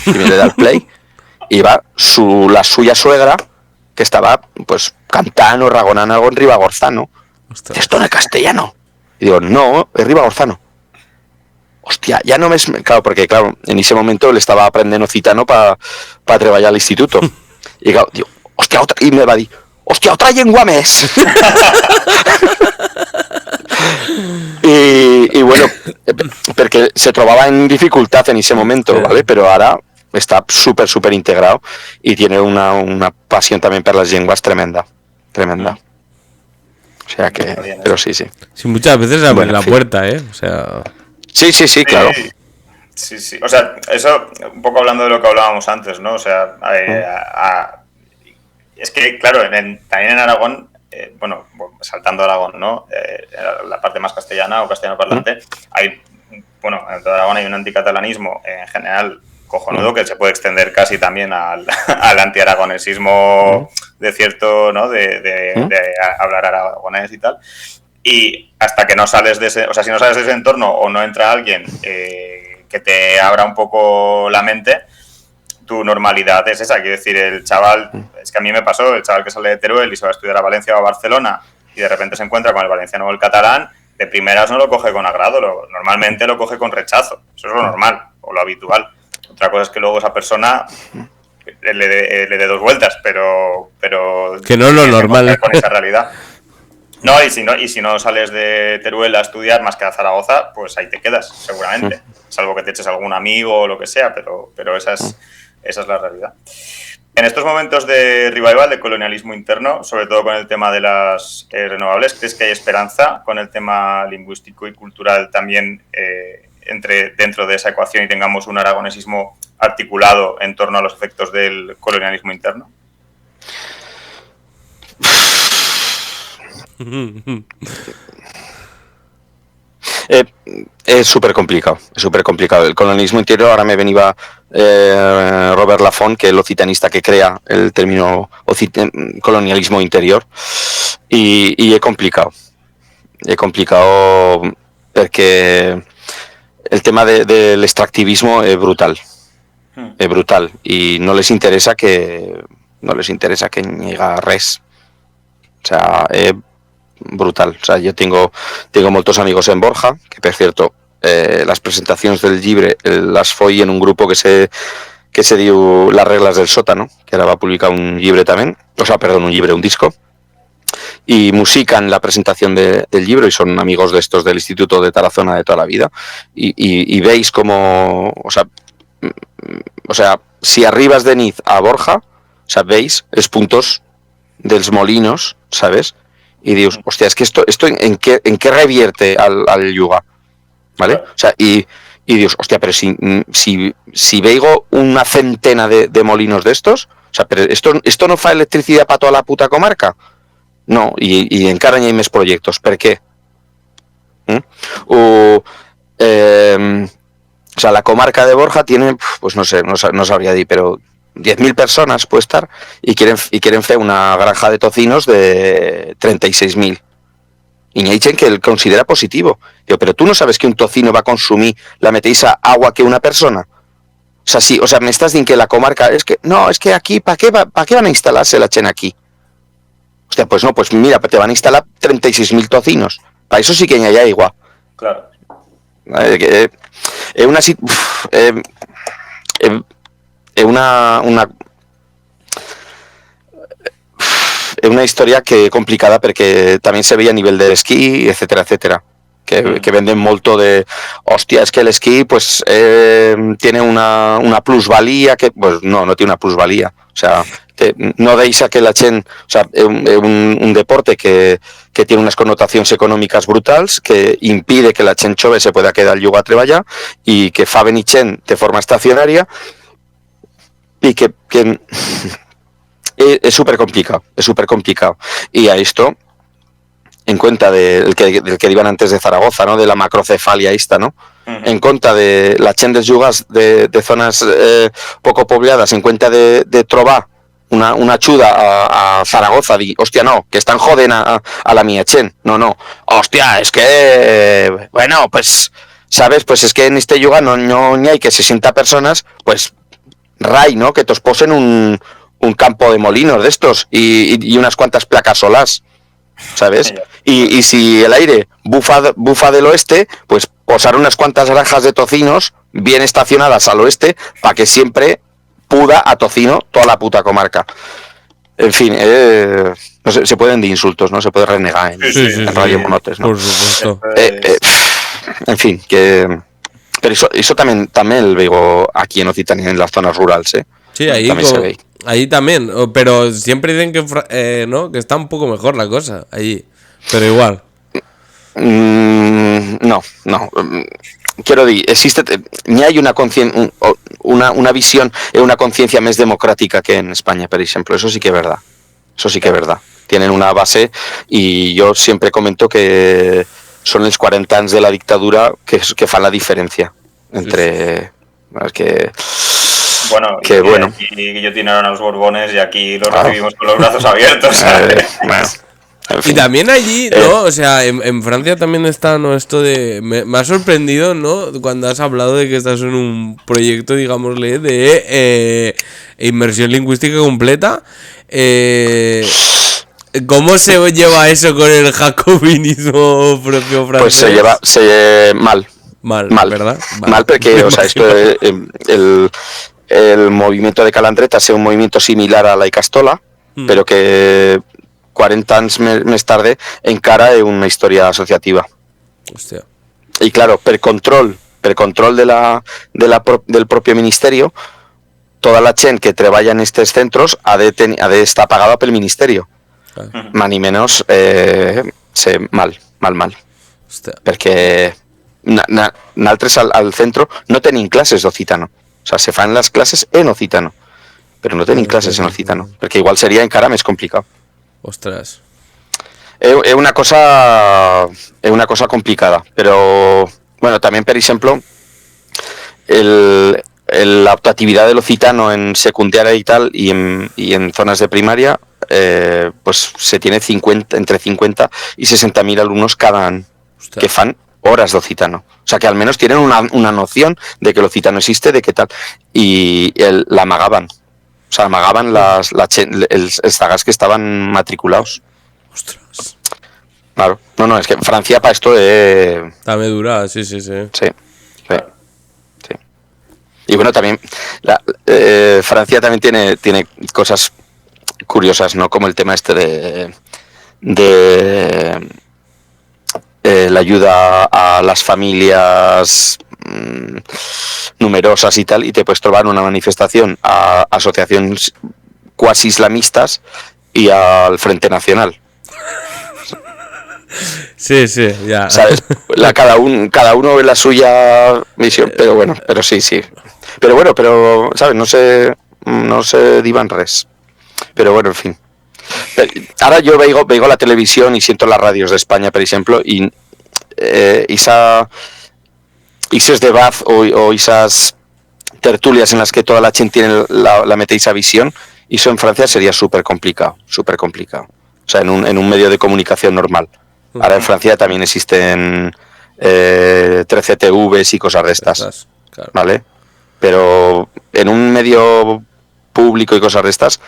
Y me le da el play y va la suya suegra, que estaba pues cantando, ragonando algo en Ribagorzano. Ostras. Esto no es castellano. Y digo, no, es Ribagorzano. Hostia, ya no me... Claro, porque claro, en ese momento le estaba aprendiendo occitano para trabajar al instituto. Y claro, digo, hostia, y me va a decir, hostia, otra llengua més. y bueno, porque se trobaba en dificultad en ese momento, ¿vale? Pero ahora está súper integrado y tiene una pasión también por las lenguas tremenda. O sea que, pero sí. Sí, muchas veces abre Bueno, la en fin. puerta, o sea... Sí, claro. Sí. O sea, eso, un poco hablando de lo que hablábamos antes, ¿no? O sea, es que, claro, también en Aragón, bueno, saltando a Aragón, ¿no? La parte más castellana o castellano parlante, hay, bueno, en toda Aragón hay un anticatalanismo en general cojonudo que se puede extender casi también al antiaragonesismo de cierto, ¿no? De hablar aragonés y tal. Y hasta que no sales de ese, o sea, si no sales de ese entorno o no entra alguien que te abra un poco la mente, tu normalidad es esa. Quiero decir, el chaval, es que a mí me pasó, el chaval que sale de Teruel y se va a estudiar a Valencia o a Barcelona y de repente se encuentra con el valenciano o el catalán, de primeras no lo coge con agrado, normalmente lo coge con rechazo. Eso es lo normal o lo habitual. Otra cosa es que luego esa persona le dé dos vueltas, pero que no es lo normal. Con esa realidad. No, y si no sales de Teruel a estudiar más que a Zaragoza, pues ahí te quedas, seguramente. Salvo que te eches algún amigo o lo que sea, pero esa es la realidad. En estos momentos de revival, de colonialismo interno, sobre todo con el tema de las renovables, ¿crees que hay esperanza con el tema lingüístico y cultural también entre dentro de esa ecuación y tengamos un aragonesismo articulado en torno a los efectos del colonialismo interno? Es súper complicado, es súper complicado. El colonialismo interior, ahora me venía Robert Laffont, que es l'occitanista que crea el término colonialismo interior, y es complicado. Es complicado porque el tema del extractivismo es brutal. Es brutal. Y no les interesa que llega res. O sea, es brutal. O sea, yo tengo moltos amigos en Borja, que per cierto, las presentaciones del llibre las foi en un grupo que se diu Las reglas del sótano, que ahora va a publicar un llibre también, un disco, y musican la presentación del libro, y son amigos de estos del Instituto de Tarazona de toda la vida, y veis como, o sea, si arribas de Niz a Borja, o sea, veis los puntos dels molinos, ¿sabes? Y dius, hostia, es que esto en qué revierte al yuga, ¿vale? O sea, y dius, hostia, pero si veigo una centena de molinos de estos, o sea, pero esto no fa electricidad para toda la puta comarca. No, y encara hi ha més proyectos. ¿Per qué? O sea, la comarca de Borja tiene, pues no sé, no sabría decir, pero 10.000 personas puede estar, y quieren hacer una granja de tocinos de 36.000. Y me dicen que él considera positivo. Digo, pero tú no sabes que un tocino va a consumir la mateixa agua que una persona. O sea, sí, o sea, me estás diciendo que la comarca es que aquí, ¿para qué van a instalarse la chen aquí? Hostia, pues no, pues mira, te van a instalar 36.000 tocinos. Para eso sí que hay agua. Claro. Es una historia que complicada, porque también se veía a nivel del esquí, etcétera, etcétera. Que venden molto de, hostia, es que el esquí pues tiene una plusvalía que, pues no tiene una plusvalía. O sea, no deis a que la chen, o sea, un deporte que tiene unas connotaciones económicas brutals, que impide que la chen chove se pueda quedar al yugo a treballar, y que fa venir chen de forma estacionaria, y que es súper complicado. Y a esto, en cuenta del que iban antes de Zaragoza, ¿no? De la macrocefalia esta, ¿no? En cuenta de la chen dels yugas de zonas poco pobladas, en cuenta de trobar una ayuda a Zaragoza, hostia, no, que están joden a la mía chen, no, hostia, es que, bueno, pues, ¿sabes? Pues es que en este yuga no hay que 60 personas, pues, ray, ¿no? Que te os posen un campo de molinos de estos y unas cuantas placas solares, ¿sabes? Y si el aire bufa del oeste, pues posar unas cuantas granjas de tocinos bien estacionadas al oeste para que siempre puda a tocino toda la puta comarca. En fin, no sé, se pueden de insultos, ¿no? Se puede renegar en Radio Monotes, ¿no? Por supuesto. En fin, que... Pero eso también lo veo aquí en Occitania, en las zonas rurales, ¿eh? Sí, ahí también, pero siempre dicen que no, que está un poco mejor la cosa allí, pero igual. No. Quiero decir, ni hay una visión y una conciencia más democrática que en España, por ejemplo. Eso sí que es verdad. Tienen una base, y yo siempre comento que son los 40 años de la dictadura que fan la diferencia entre... Es que... Bueno, y guillotinaron a los Borbones, y aquí los recibimos con los brazos abiertos. Bueno, en fin. Y también allí, ¿no? O sea, en Francia también está, ¿no? Esto de... Me ha sorprendido, ¿no? Cuando has hablado de que estás en un proyecto, digámosle, de inmersión lingüística completa. ¿Cómo se lleva eso con el jacobinismo propio francés? Pues se lleva mal, ¿verdad? Mal, porque, o sea, esto el movimiento de Calandreta es un movimiento similar a la Icastola, pero que 40 años más tarde encara una historia asociativa. Hostia. Y claro, per control del propio ministerio, toda la chen que treballa en estos centros ha de estar pagada pel ministerio. Más ni menos mal. Hostia. Porque naltres al centro no tenim classes d'occitano. O sea, se fan les classes en occitano, però no tenim classes en occitano, perquè igual seria encara més complicat. Ostras. Es una cosa complicada, pero bueno, también por ejemplo la optatividad del occitano en secundaria y tal y en zonas de primaria pues se tiene entre 50 y 60.000 alumnos cada año que fan horas de occitano, o sea que al menos tienen una noción de que el occitano existe, de qué tal, y la amagaban, o sea, amagaban los zagas que estaban matriculados. Ostras. Claro, no, es que Francia para esto Dame dura, sí. Sí. Y bueno, también Francia también tiene cosas curiosas, ¿no? Como el tema este de la ayuda a las familias numerosas y tal, y te puedes trobar una manifestación a asociaciones cuasi islamistas y al Frente Nacional. Sí, ya. ¿Sabes? Cada uno ve la suya misión, pero sí. Pero bueno, ¿sabes? No se divan res. Pero bueno, en fin. Ahora yo veigo la televisión y siento las radios de España, por ejemplo, y esos debates o esas tertulias en las que toda la gente tiene la mateixa visión, y eso en Francia sería súper complicado. O sea, en un medio de comunicación normal. Ahora en Francia también existen 13 TVs y cosas de estas, claro. ¿vale? Pero en un medio público y cosas de estas,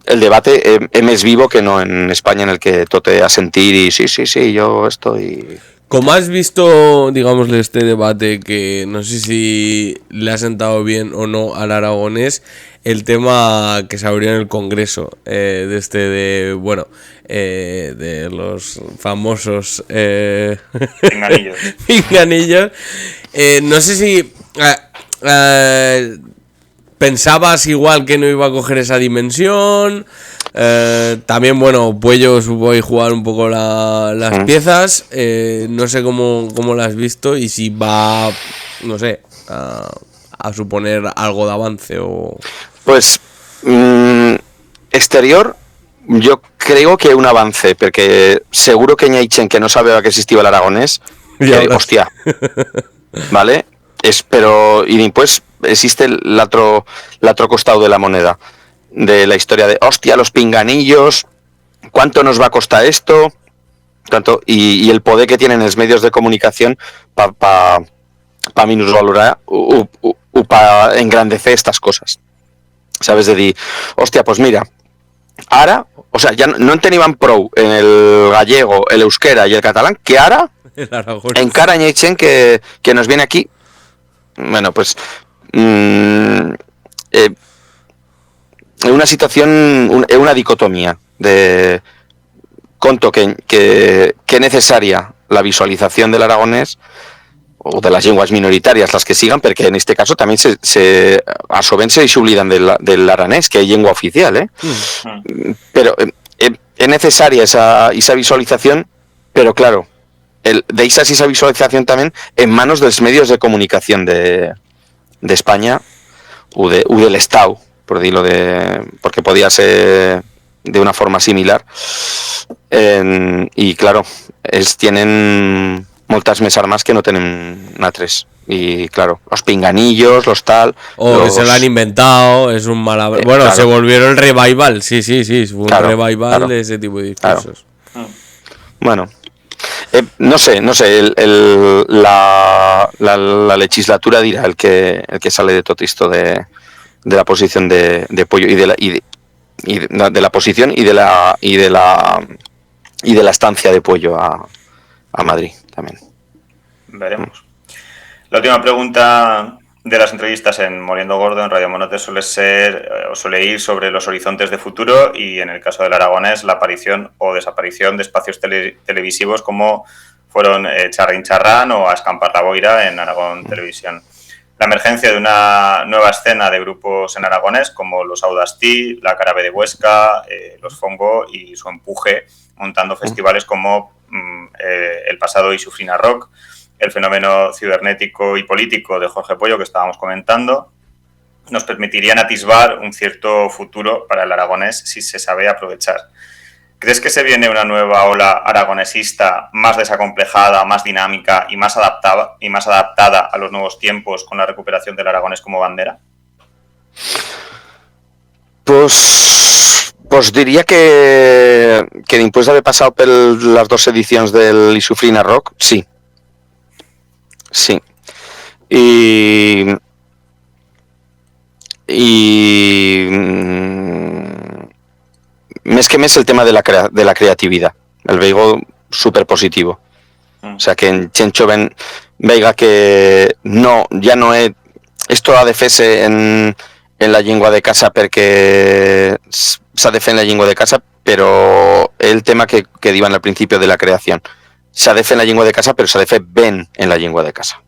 el debate es más vivo que no en España, en el que todo te a sentir y sí, yo estoy... ¿Cómo has visto, digámosle, este debate que no sé si le ha sentado bien o no al aragonés, el tema que se abrió en el Congreso, de los famosos pinganillos? No sé si pensabas igual que no iba a coger esa dimensión. También, bueno, Puello supo ahí jugar un poco las piezas. No sé cómo lo has visto y si va, no sé, a suponer algo de avance o... Pues exterior, yo creo que un avance, porque seguro que Ñaichen, que no sabía que existía el aragonés, hostia, ¿vale? Pero y después existe el otro costado de la moneda, de la historia de, hostia, los pinganillos, ¿cuánto nos va a costar esto? Tanto, y el poder que tienen los medios de comunicación para minusvalorar o para engrandecer estas cosas. ¿Sabes? De dir, hostia, pues mira, ahora, o sea, ya no tenían prou en el gallego, el euskera y el catalán, que ahora encara Ñaichen que nos viene aquí. Bueno, pues una situación, una dicotomía de conto que necesaria la visualización del aragonés o de las lenguas minoritarias, las que sigan, porque en este caso también a Soben se olvidan del aranés, que es lengua oficial, pero es necesaria esa visualización, pero claro, deixas esa visualización también en manos de los medios de comunicación de España o del Estado, por decirlo porque podía ser de una forma similar, y claro, tienen moltas més armas que no tienen natres, y claro, los pinganillos, los tal, que se lo han inventado, es un mal... bueno, claro. Se volvieron revival, sí, fue un revival de ese tipo de discursos. Claro. Bueno, no sé, la legislatura dirá el que sale de todo esto de la posición de Puello y de la posición y de la estancia de Puello a Madrid también. Veremos. La última pregunta de las entrevistas en Moliendo Gordo, en Radio Monote, suele ir sobre los horizontes de futuro y, en el caso del aragonés, la aparición o desaparición de espacios televisivos como fueron Charrín Charrán o A Escampar la Boira en Aragón Televisión. La emergencia de una nueva escena de grupos en aragonés como los Audastí, la Carabe de Huesca, los Fongo y su empuje montando festivales como el pasado Isufrina Rock el fenómeno cibernético y político de Jorge Pueyo que estábamos comentando, nos permitirían atisbar un cierto futuro para el aragonés si se sabe aprovechar. ¿Crees que se viene una nueva ola aragonesista más desacomplejada, más dinámica y más adaptada a los nuevos tiempos con la recuperación del aragonés como bandera? Pues diria que després d'haver passat per les 2 edicions del Isufrina Rock, sí. Sí. I més que més el tema de la creatividad. El veigo súper positivo. O sea, que en Chencho veiga que ja no és... Esto ha de fer-se en la llengua de casa perquè s'ha de fer en la llengua de casa, però el tema que diuen al principi de la creació. S'ha de fer en la llengua de casa, però s'ha de fer ben en la llengua de casa.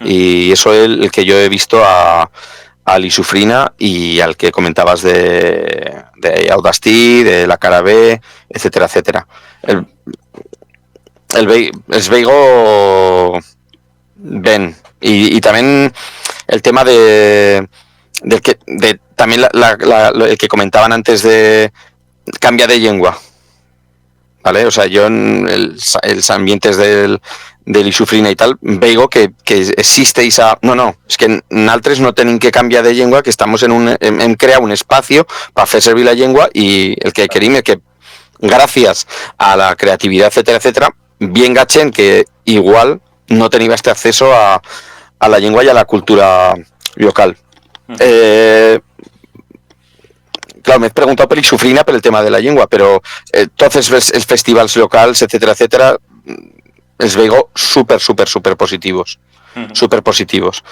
Y eso es el que yo he visto a l'Isufrina y al que comentabas de Audacity, de la cara B, etcétera, etcétera. Els veigo ben. Y también el tema también el que comentaban antes de cambia de lengua, ¿vale? O sea, yo en los ambientes del Isufrina y tal, veigo que existe esa... No, es que nosaltres no tenim que canviar de llengua, que estamos hem creat un espacio para fer servir la llengua y el que querim es que gracias a la creatividad, etcétera, etcétera, venga gent que igual no tenia este acceso a la llengua y a la cultura local. Claro, me he preguntado per Isufrina per el tema de la llengua, però tots els festivals locals, etcétera, etcétera, els veigo súper positivos. Súper positivos.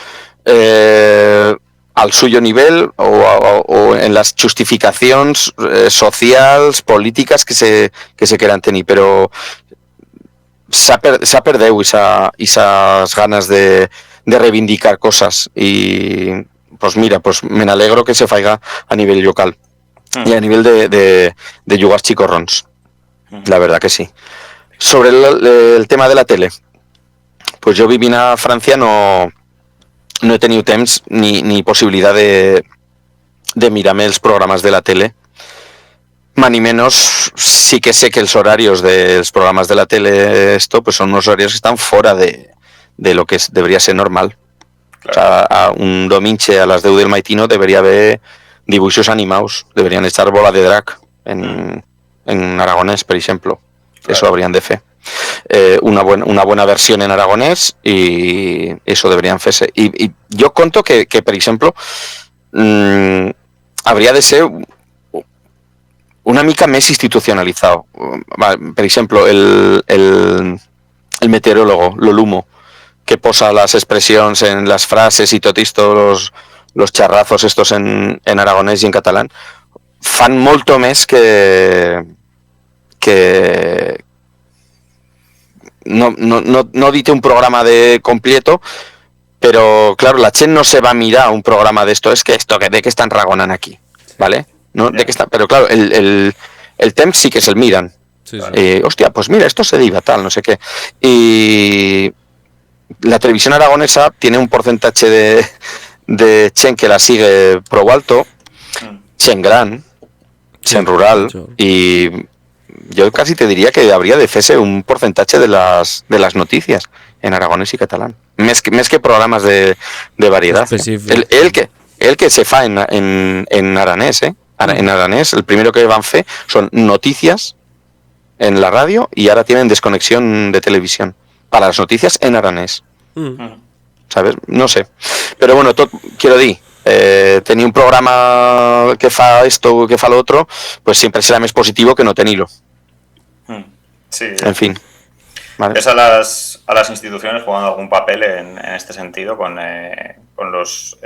Al suyo nivel o en las justificacions socials, políticas que se quieran tenir, però s'ha perdeu esas ganas de reivindicar cosas y pues mira, pues me alegro que se faiga a nivel local y a nivel de jugar chicorrons, la verdad que sí. Sobre el tema de la tele, pues yo vivint a Francia no he tenido temps ni posibilidad de mirar-me els programes de la tele, ni menos sí que sé que els horarios dels programes de la tele pues son unos horarios que están fuera de lo que debería ser normal. Claro. O sea, a un domingo a las 10 del maitino debería haber dibuixos animados, deberían echar bola de drag en aragonés, por ejemplo. Claro. Eso habrían de fer. Una buena versión en aragonés y eso deberían fer-se. Y yo conto que por ejemplo, habría de ser una mica més institucionalizado. Por ejemplo, el meteorólogo, l'Olumo, que posa las expresiones en las frases y todo esto, los charrazos estos en aragonés y en catalán, fan molto més que no dite un programa de completo, pero claro, la gent no se va a mirar un programa de esto, de qué están ragonando aquí, ¿vale? No, de qué está, pero claro, el temps sí que se el miran. Sí. Hostia, pues mira, esto se diva, tal, no sé qué. Y la televisión aragonesa tiene un porcentaje de chen que la sigue pro alto, chen gran, chen rural, y yo casi te diría que habría de fer-se un porcentaje de las noticias en aragonés y catalán. Més que programas de variedad. El que se fa en aranés, en aranés, el primero que van fer son noticias en la radio y ahora tienen desconexión de televisión para las noticias en aranés. ¿Sabes? No sé. Pero bueno, quiero decir, tenir un programa que fa esto, que fa lo otro, pues siempre será más positivo que no tenirlo. Sí. En fin. Vale. ¿Ves a las instituciones jugando algún papel en este sentido con los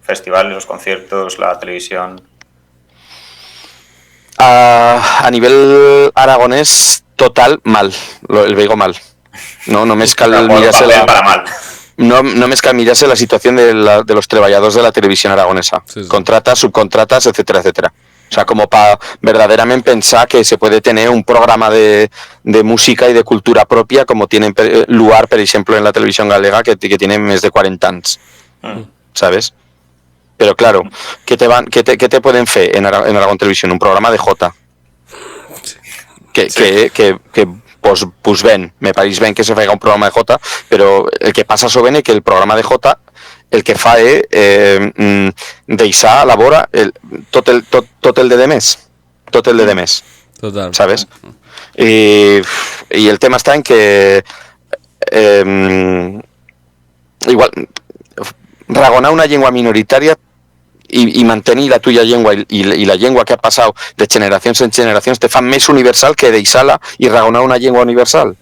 festivales, los conciertos, la televisión? A nivel aragonés, total, mal. El veigo mal. No més cal mirar-se la situación de los treballadors de la televisión aragonesa. Sí. Contratas, subcontratas, etcétera, etcétera. O sea, como para verdaderamente pensar que se puede tener un programa de música y de cultura propia como tiene lugar, por ejemplo, en la televisión galega, que tiene més de 40 anys, ¿sabes? Pero claro, ¿qué te pueden fer en Aragón Televisión? Un programa de Jota. Que pues ven, me pareix ben que se faiga un programa de Jota, però el que passa sovint és que el programa de Jota el que fa és deixar a la vora tot el de demés. Tot el de demés. Total. ¿Sabes? Y el tema está en que igual ragonar una llengua minoritaria y mantenir la tuya lengua y la lengua que ha pasado de generacions en generacions te fan més universal que deixar-la y ragonar una lengua universal.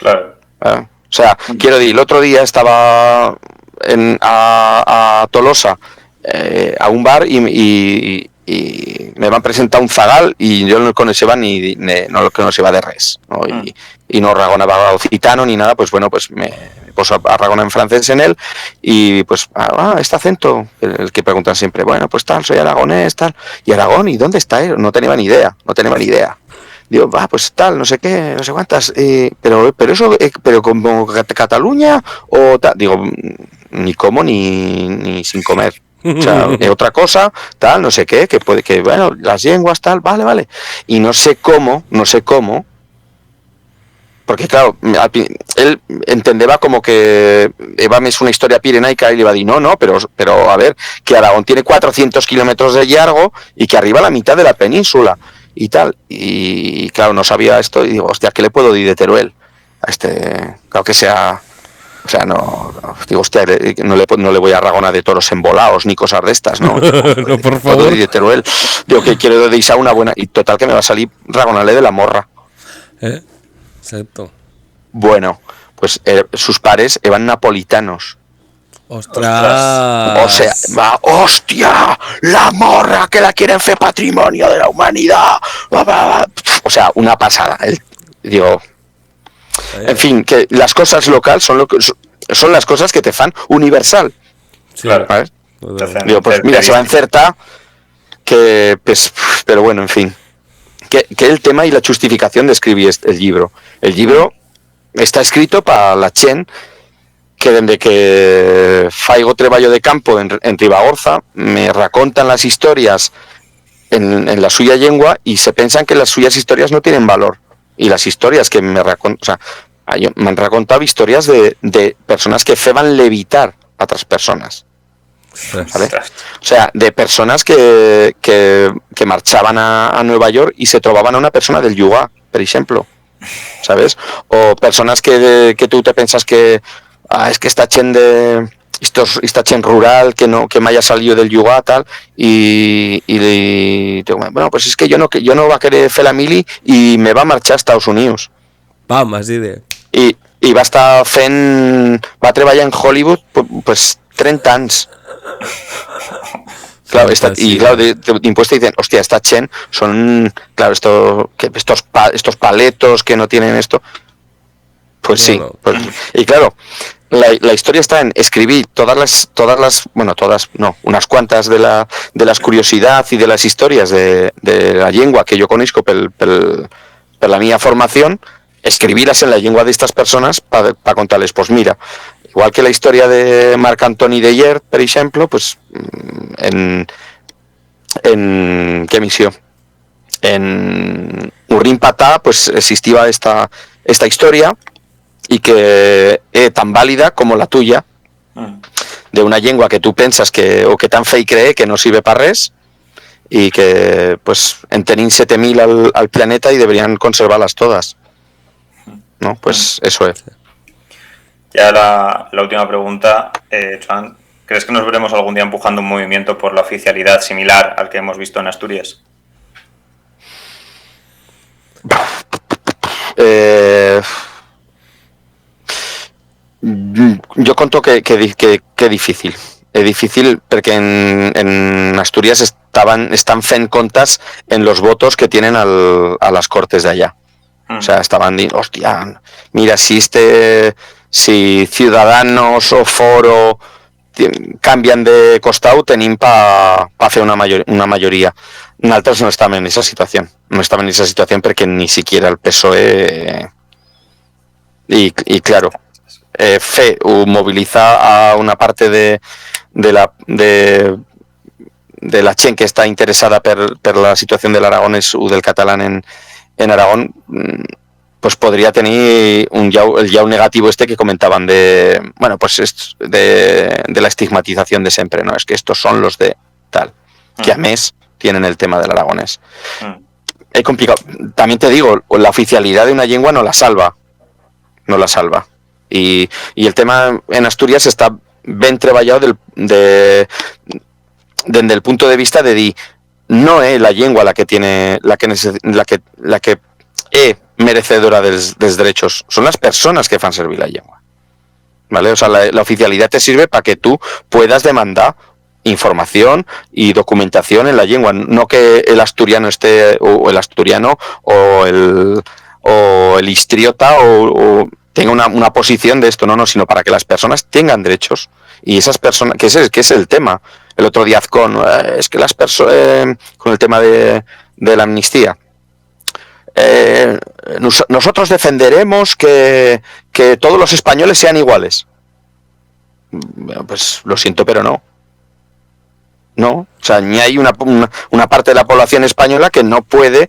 Claro. O sea, quiero decir, el otro día estaba a Tolosa a un bar y me van presentar un zagal y yo no lo conocía no lo conocía de res, ¿no? Y no ragonaba occitano ni nada, pues bueno, pues me puso a ragonar en francés en él y pues, este acento, el que preguntan siempre, bueno, pues tal, soy aragonés, tal, y Aragón, ¿y dónde está él? No tenía ni idea. Digo, pues tal, no sé qué, no sé cuántas, pero eso, pero como Cataluña o tal, digo, ni como ni sin comer. O sea, otra cosa, tal, no sé qué, que puede que, bueno, las lenguas, tal, vale. Y no sé cómo, porque claro, él entendeba como que Eva es una historia pirenaica y le va a decir, no, pero a ver, que Aragón tiene 400 kilómetros de largo y que arriba la mitad de la península y tal. Y claro, no sabía esto y digo, hostia, ¿qué le puedo decir de Teruel? A claro que sea... O sea, no digo, hostia, no le voy a ragonar de toros embolados ni cosas de estas, ¿no? No, por favor. De Teruel. Digo que quiero deisar una buena... Y total que me va a salir ragonarle de la morra. Exacto. Bueno, pues sus pares eran napolitanos. ¡Ostras! O sea, ¡hostia! ¡La morra que la quieren hacer patrimonio de la humanidad! O sea, una pasada. Digo... En fin, que las cosas locales son las cosas que te fan universal. Sí, Claro. ¿Sabes? Digo, pues mira, se va a encertar que, pues, pero bueno, en fin. Que el tema y la justificación de escribir el libro. El libro está escrito para la Chen que desde que faigo treballo de campo en Ribagorza me racontan las historias en la suya lengua y se piensan que las suyas historias no tienen valor. Y las historias que me racontan, o sea, me han recontado historias de personas que feban levitar a otras personas. ¿Vale? O sea, de personas que marchaban a Nueva York y se trobaban a una persona del Yugá, por ejemplo, ¿sabes? O personas que tú te piensas que es que esta chen rural que me haya salido del Yugá tal y digo, bueno, pues es que yo no va a querer fer la mili y me va a marchar a Estados Unidos. Vamos, así de... I va estar va a treballar en Hollywood pues 30 anys. Claro, y claro, de impuesto dicen, hostia, esta Chen son, claro, estos paletos que no tienen esto. Pues sí. No. Pues, y claro, la historia está en escribir unas cuantas de las curiosidades y de las historias de la lengua que yo conozco per la mía formación, escribirlas en la lengua de estas personas para contarles, pues mira, igual que la historia de Marc Antoni de Yert, por ejemplo, pues en ¿qué misión? En Urrin Patá, pues existía esta historia y que es tan válida como la tuya, de una lengua que tú piensas o que tan fe cree que no sirve para res y que pues en tenín 7.000 al planeta y deberían conservarlas todas, ¿no? Pues eso es. Ya la última pregunta, Joan, ¿crees que nos veremos algún día empujando un movimiento por la oficialidad similar al que hemos visto en Asturias? Yo conto que difícil. Es difícil porque en Asturias están fent contas en los votos que tienen a las cortes de allá. O sea, estaban diciendo, hostia, mira, si Ciudadanos o Foro canvian de costat tenim pa fer una majoria. Nosaltres no estàvem en esa situació. No estàvem en esa situació perquè ni siquiera el PSOE y claro, movilizar a una parte de la gent que està interessada per la situació de l'aragonès o del català en Aragón, pues podría tener el llau negativo que comentaban de la estigmatización de siempre, ¿no? Es que estos son los de tal, que a mes tienen el tema del aragonés. Es complicado. También te digo, la oficialidad de una lengua no la salva. Y el tema en Asturias está ben treballado desde el punto de vista de dir, no es la lengua la que es merecedora de los derechos, son las personas que fan servir la lengua, ¿vale? O sea, la oficialidad te sirve para que tú puedas demandar información y documentación en la lengua, no que el asturiano esté, o el asturiano, o el histriota, o tenga una posición de esto, no, sino para que las personas tengan derechos. Y esas personas, que es el tema. El otro día es que las personas, con el tema de la amnistía, nosotros defenderemos que todos los españoles sean iguales. Bueno, pues lo siento, pero no. No, o sea, ni hay una parte de la población española que no puede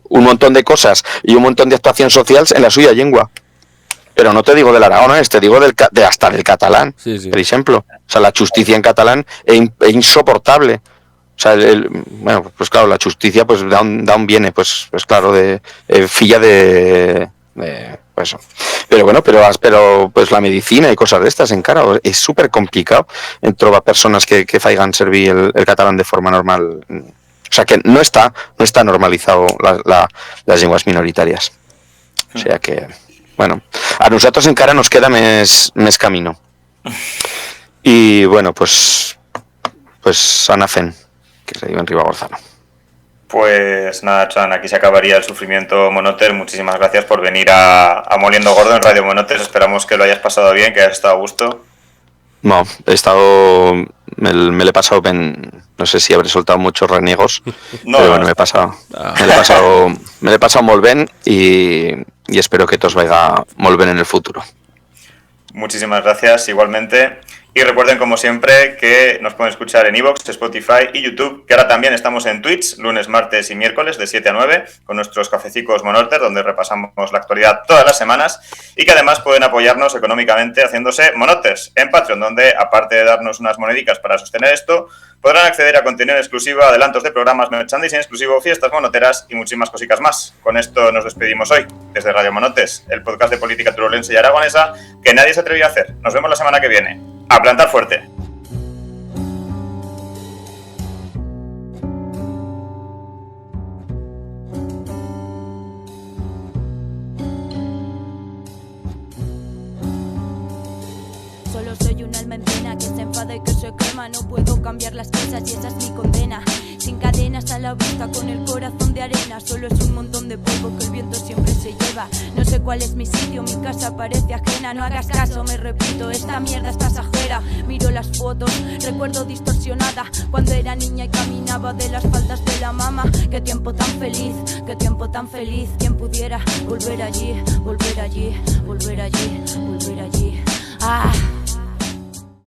un montón de cosas y un montón de actuaciones sociales en la suya lengua. Pero no te digo del aragonés, te digo hasta del catalán, sí. Por ejemplo. O sea, la justicia en catalán es insoportable. O sea, bueno, pues claro, la justicia pues da un viene, pues claro, de filla de pues eso. Pero bueno, pero pues la medicina y cosas de estas encara es súper complicado en trobar personas que faigan servir el catalán de forma normal. O sea, que no está normalizado las lenguas minoritarias. O sea que, bueno, a nosotros encara nos queda mes camino. Y bueno, pues Anafen, que se iba en Ribagorzano. Pues nada, Chan, aquí se acabaría el sufrimiento Monoter. Muchísimas gracias por venir a Moliendo Gordo en Radio Monotes. Esperamos que lo hayas pasado bien, que hayas estado a gusto. No, me lo he pasado bien. No sé si habré soltado muchos reniegos, pero bueno, me lo he pasado muy bien y espero que todos vaya muy bien en el futuro. Muchísimas gracias, igualmente. Y recuerden, como siempre, que nos pueden escuchar en iVoox, Spotify y YouTube, que ahora también estamos en Twitch, lunes, martes y miércoles de 7 a 9, con nuestros cafecicos Monorter, donde repasamos la actualidad todas las semanas, y que además pueden apoyarnos económicamente haciéndose Monoters en Patreon, donde, aparte de darnos unas monedicas para sostener esto, podrán acceder a contenido exclusivo, adelantos de programas, merchandising exclusivo, fiestas monoteras y muchísimas cositas más. Con esto nos despedimos hoy, desde Radio Monotes, el podcast de política turolense y aragonesa que nadie se atrevió a hacer. Nos vemos la semana que viene. ¡A plantar fuerte! Solo soy una alma en pena que se enfada y que se quema. No puedo cambiar las cosas y esa es mi condena. Sin cadenas a la vista, con el corazón de arena. Solo es un montón de polvo que el viento siempre se lleva. No sé cuál es mi sitio, mi casa parece ajena. No hagas caso, me repito, esta mierda es pasajera. Miro las fotos, recuerdo distorsionada cuando era niña y caminaba de las faldas de la mama. Qué tiempo tan feliz, qué tiempo tan feliz. Quien pudiera volver allí, volver allí, volver allí, volver allí. Ah.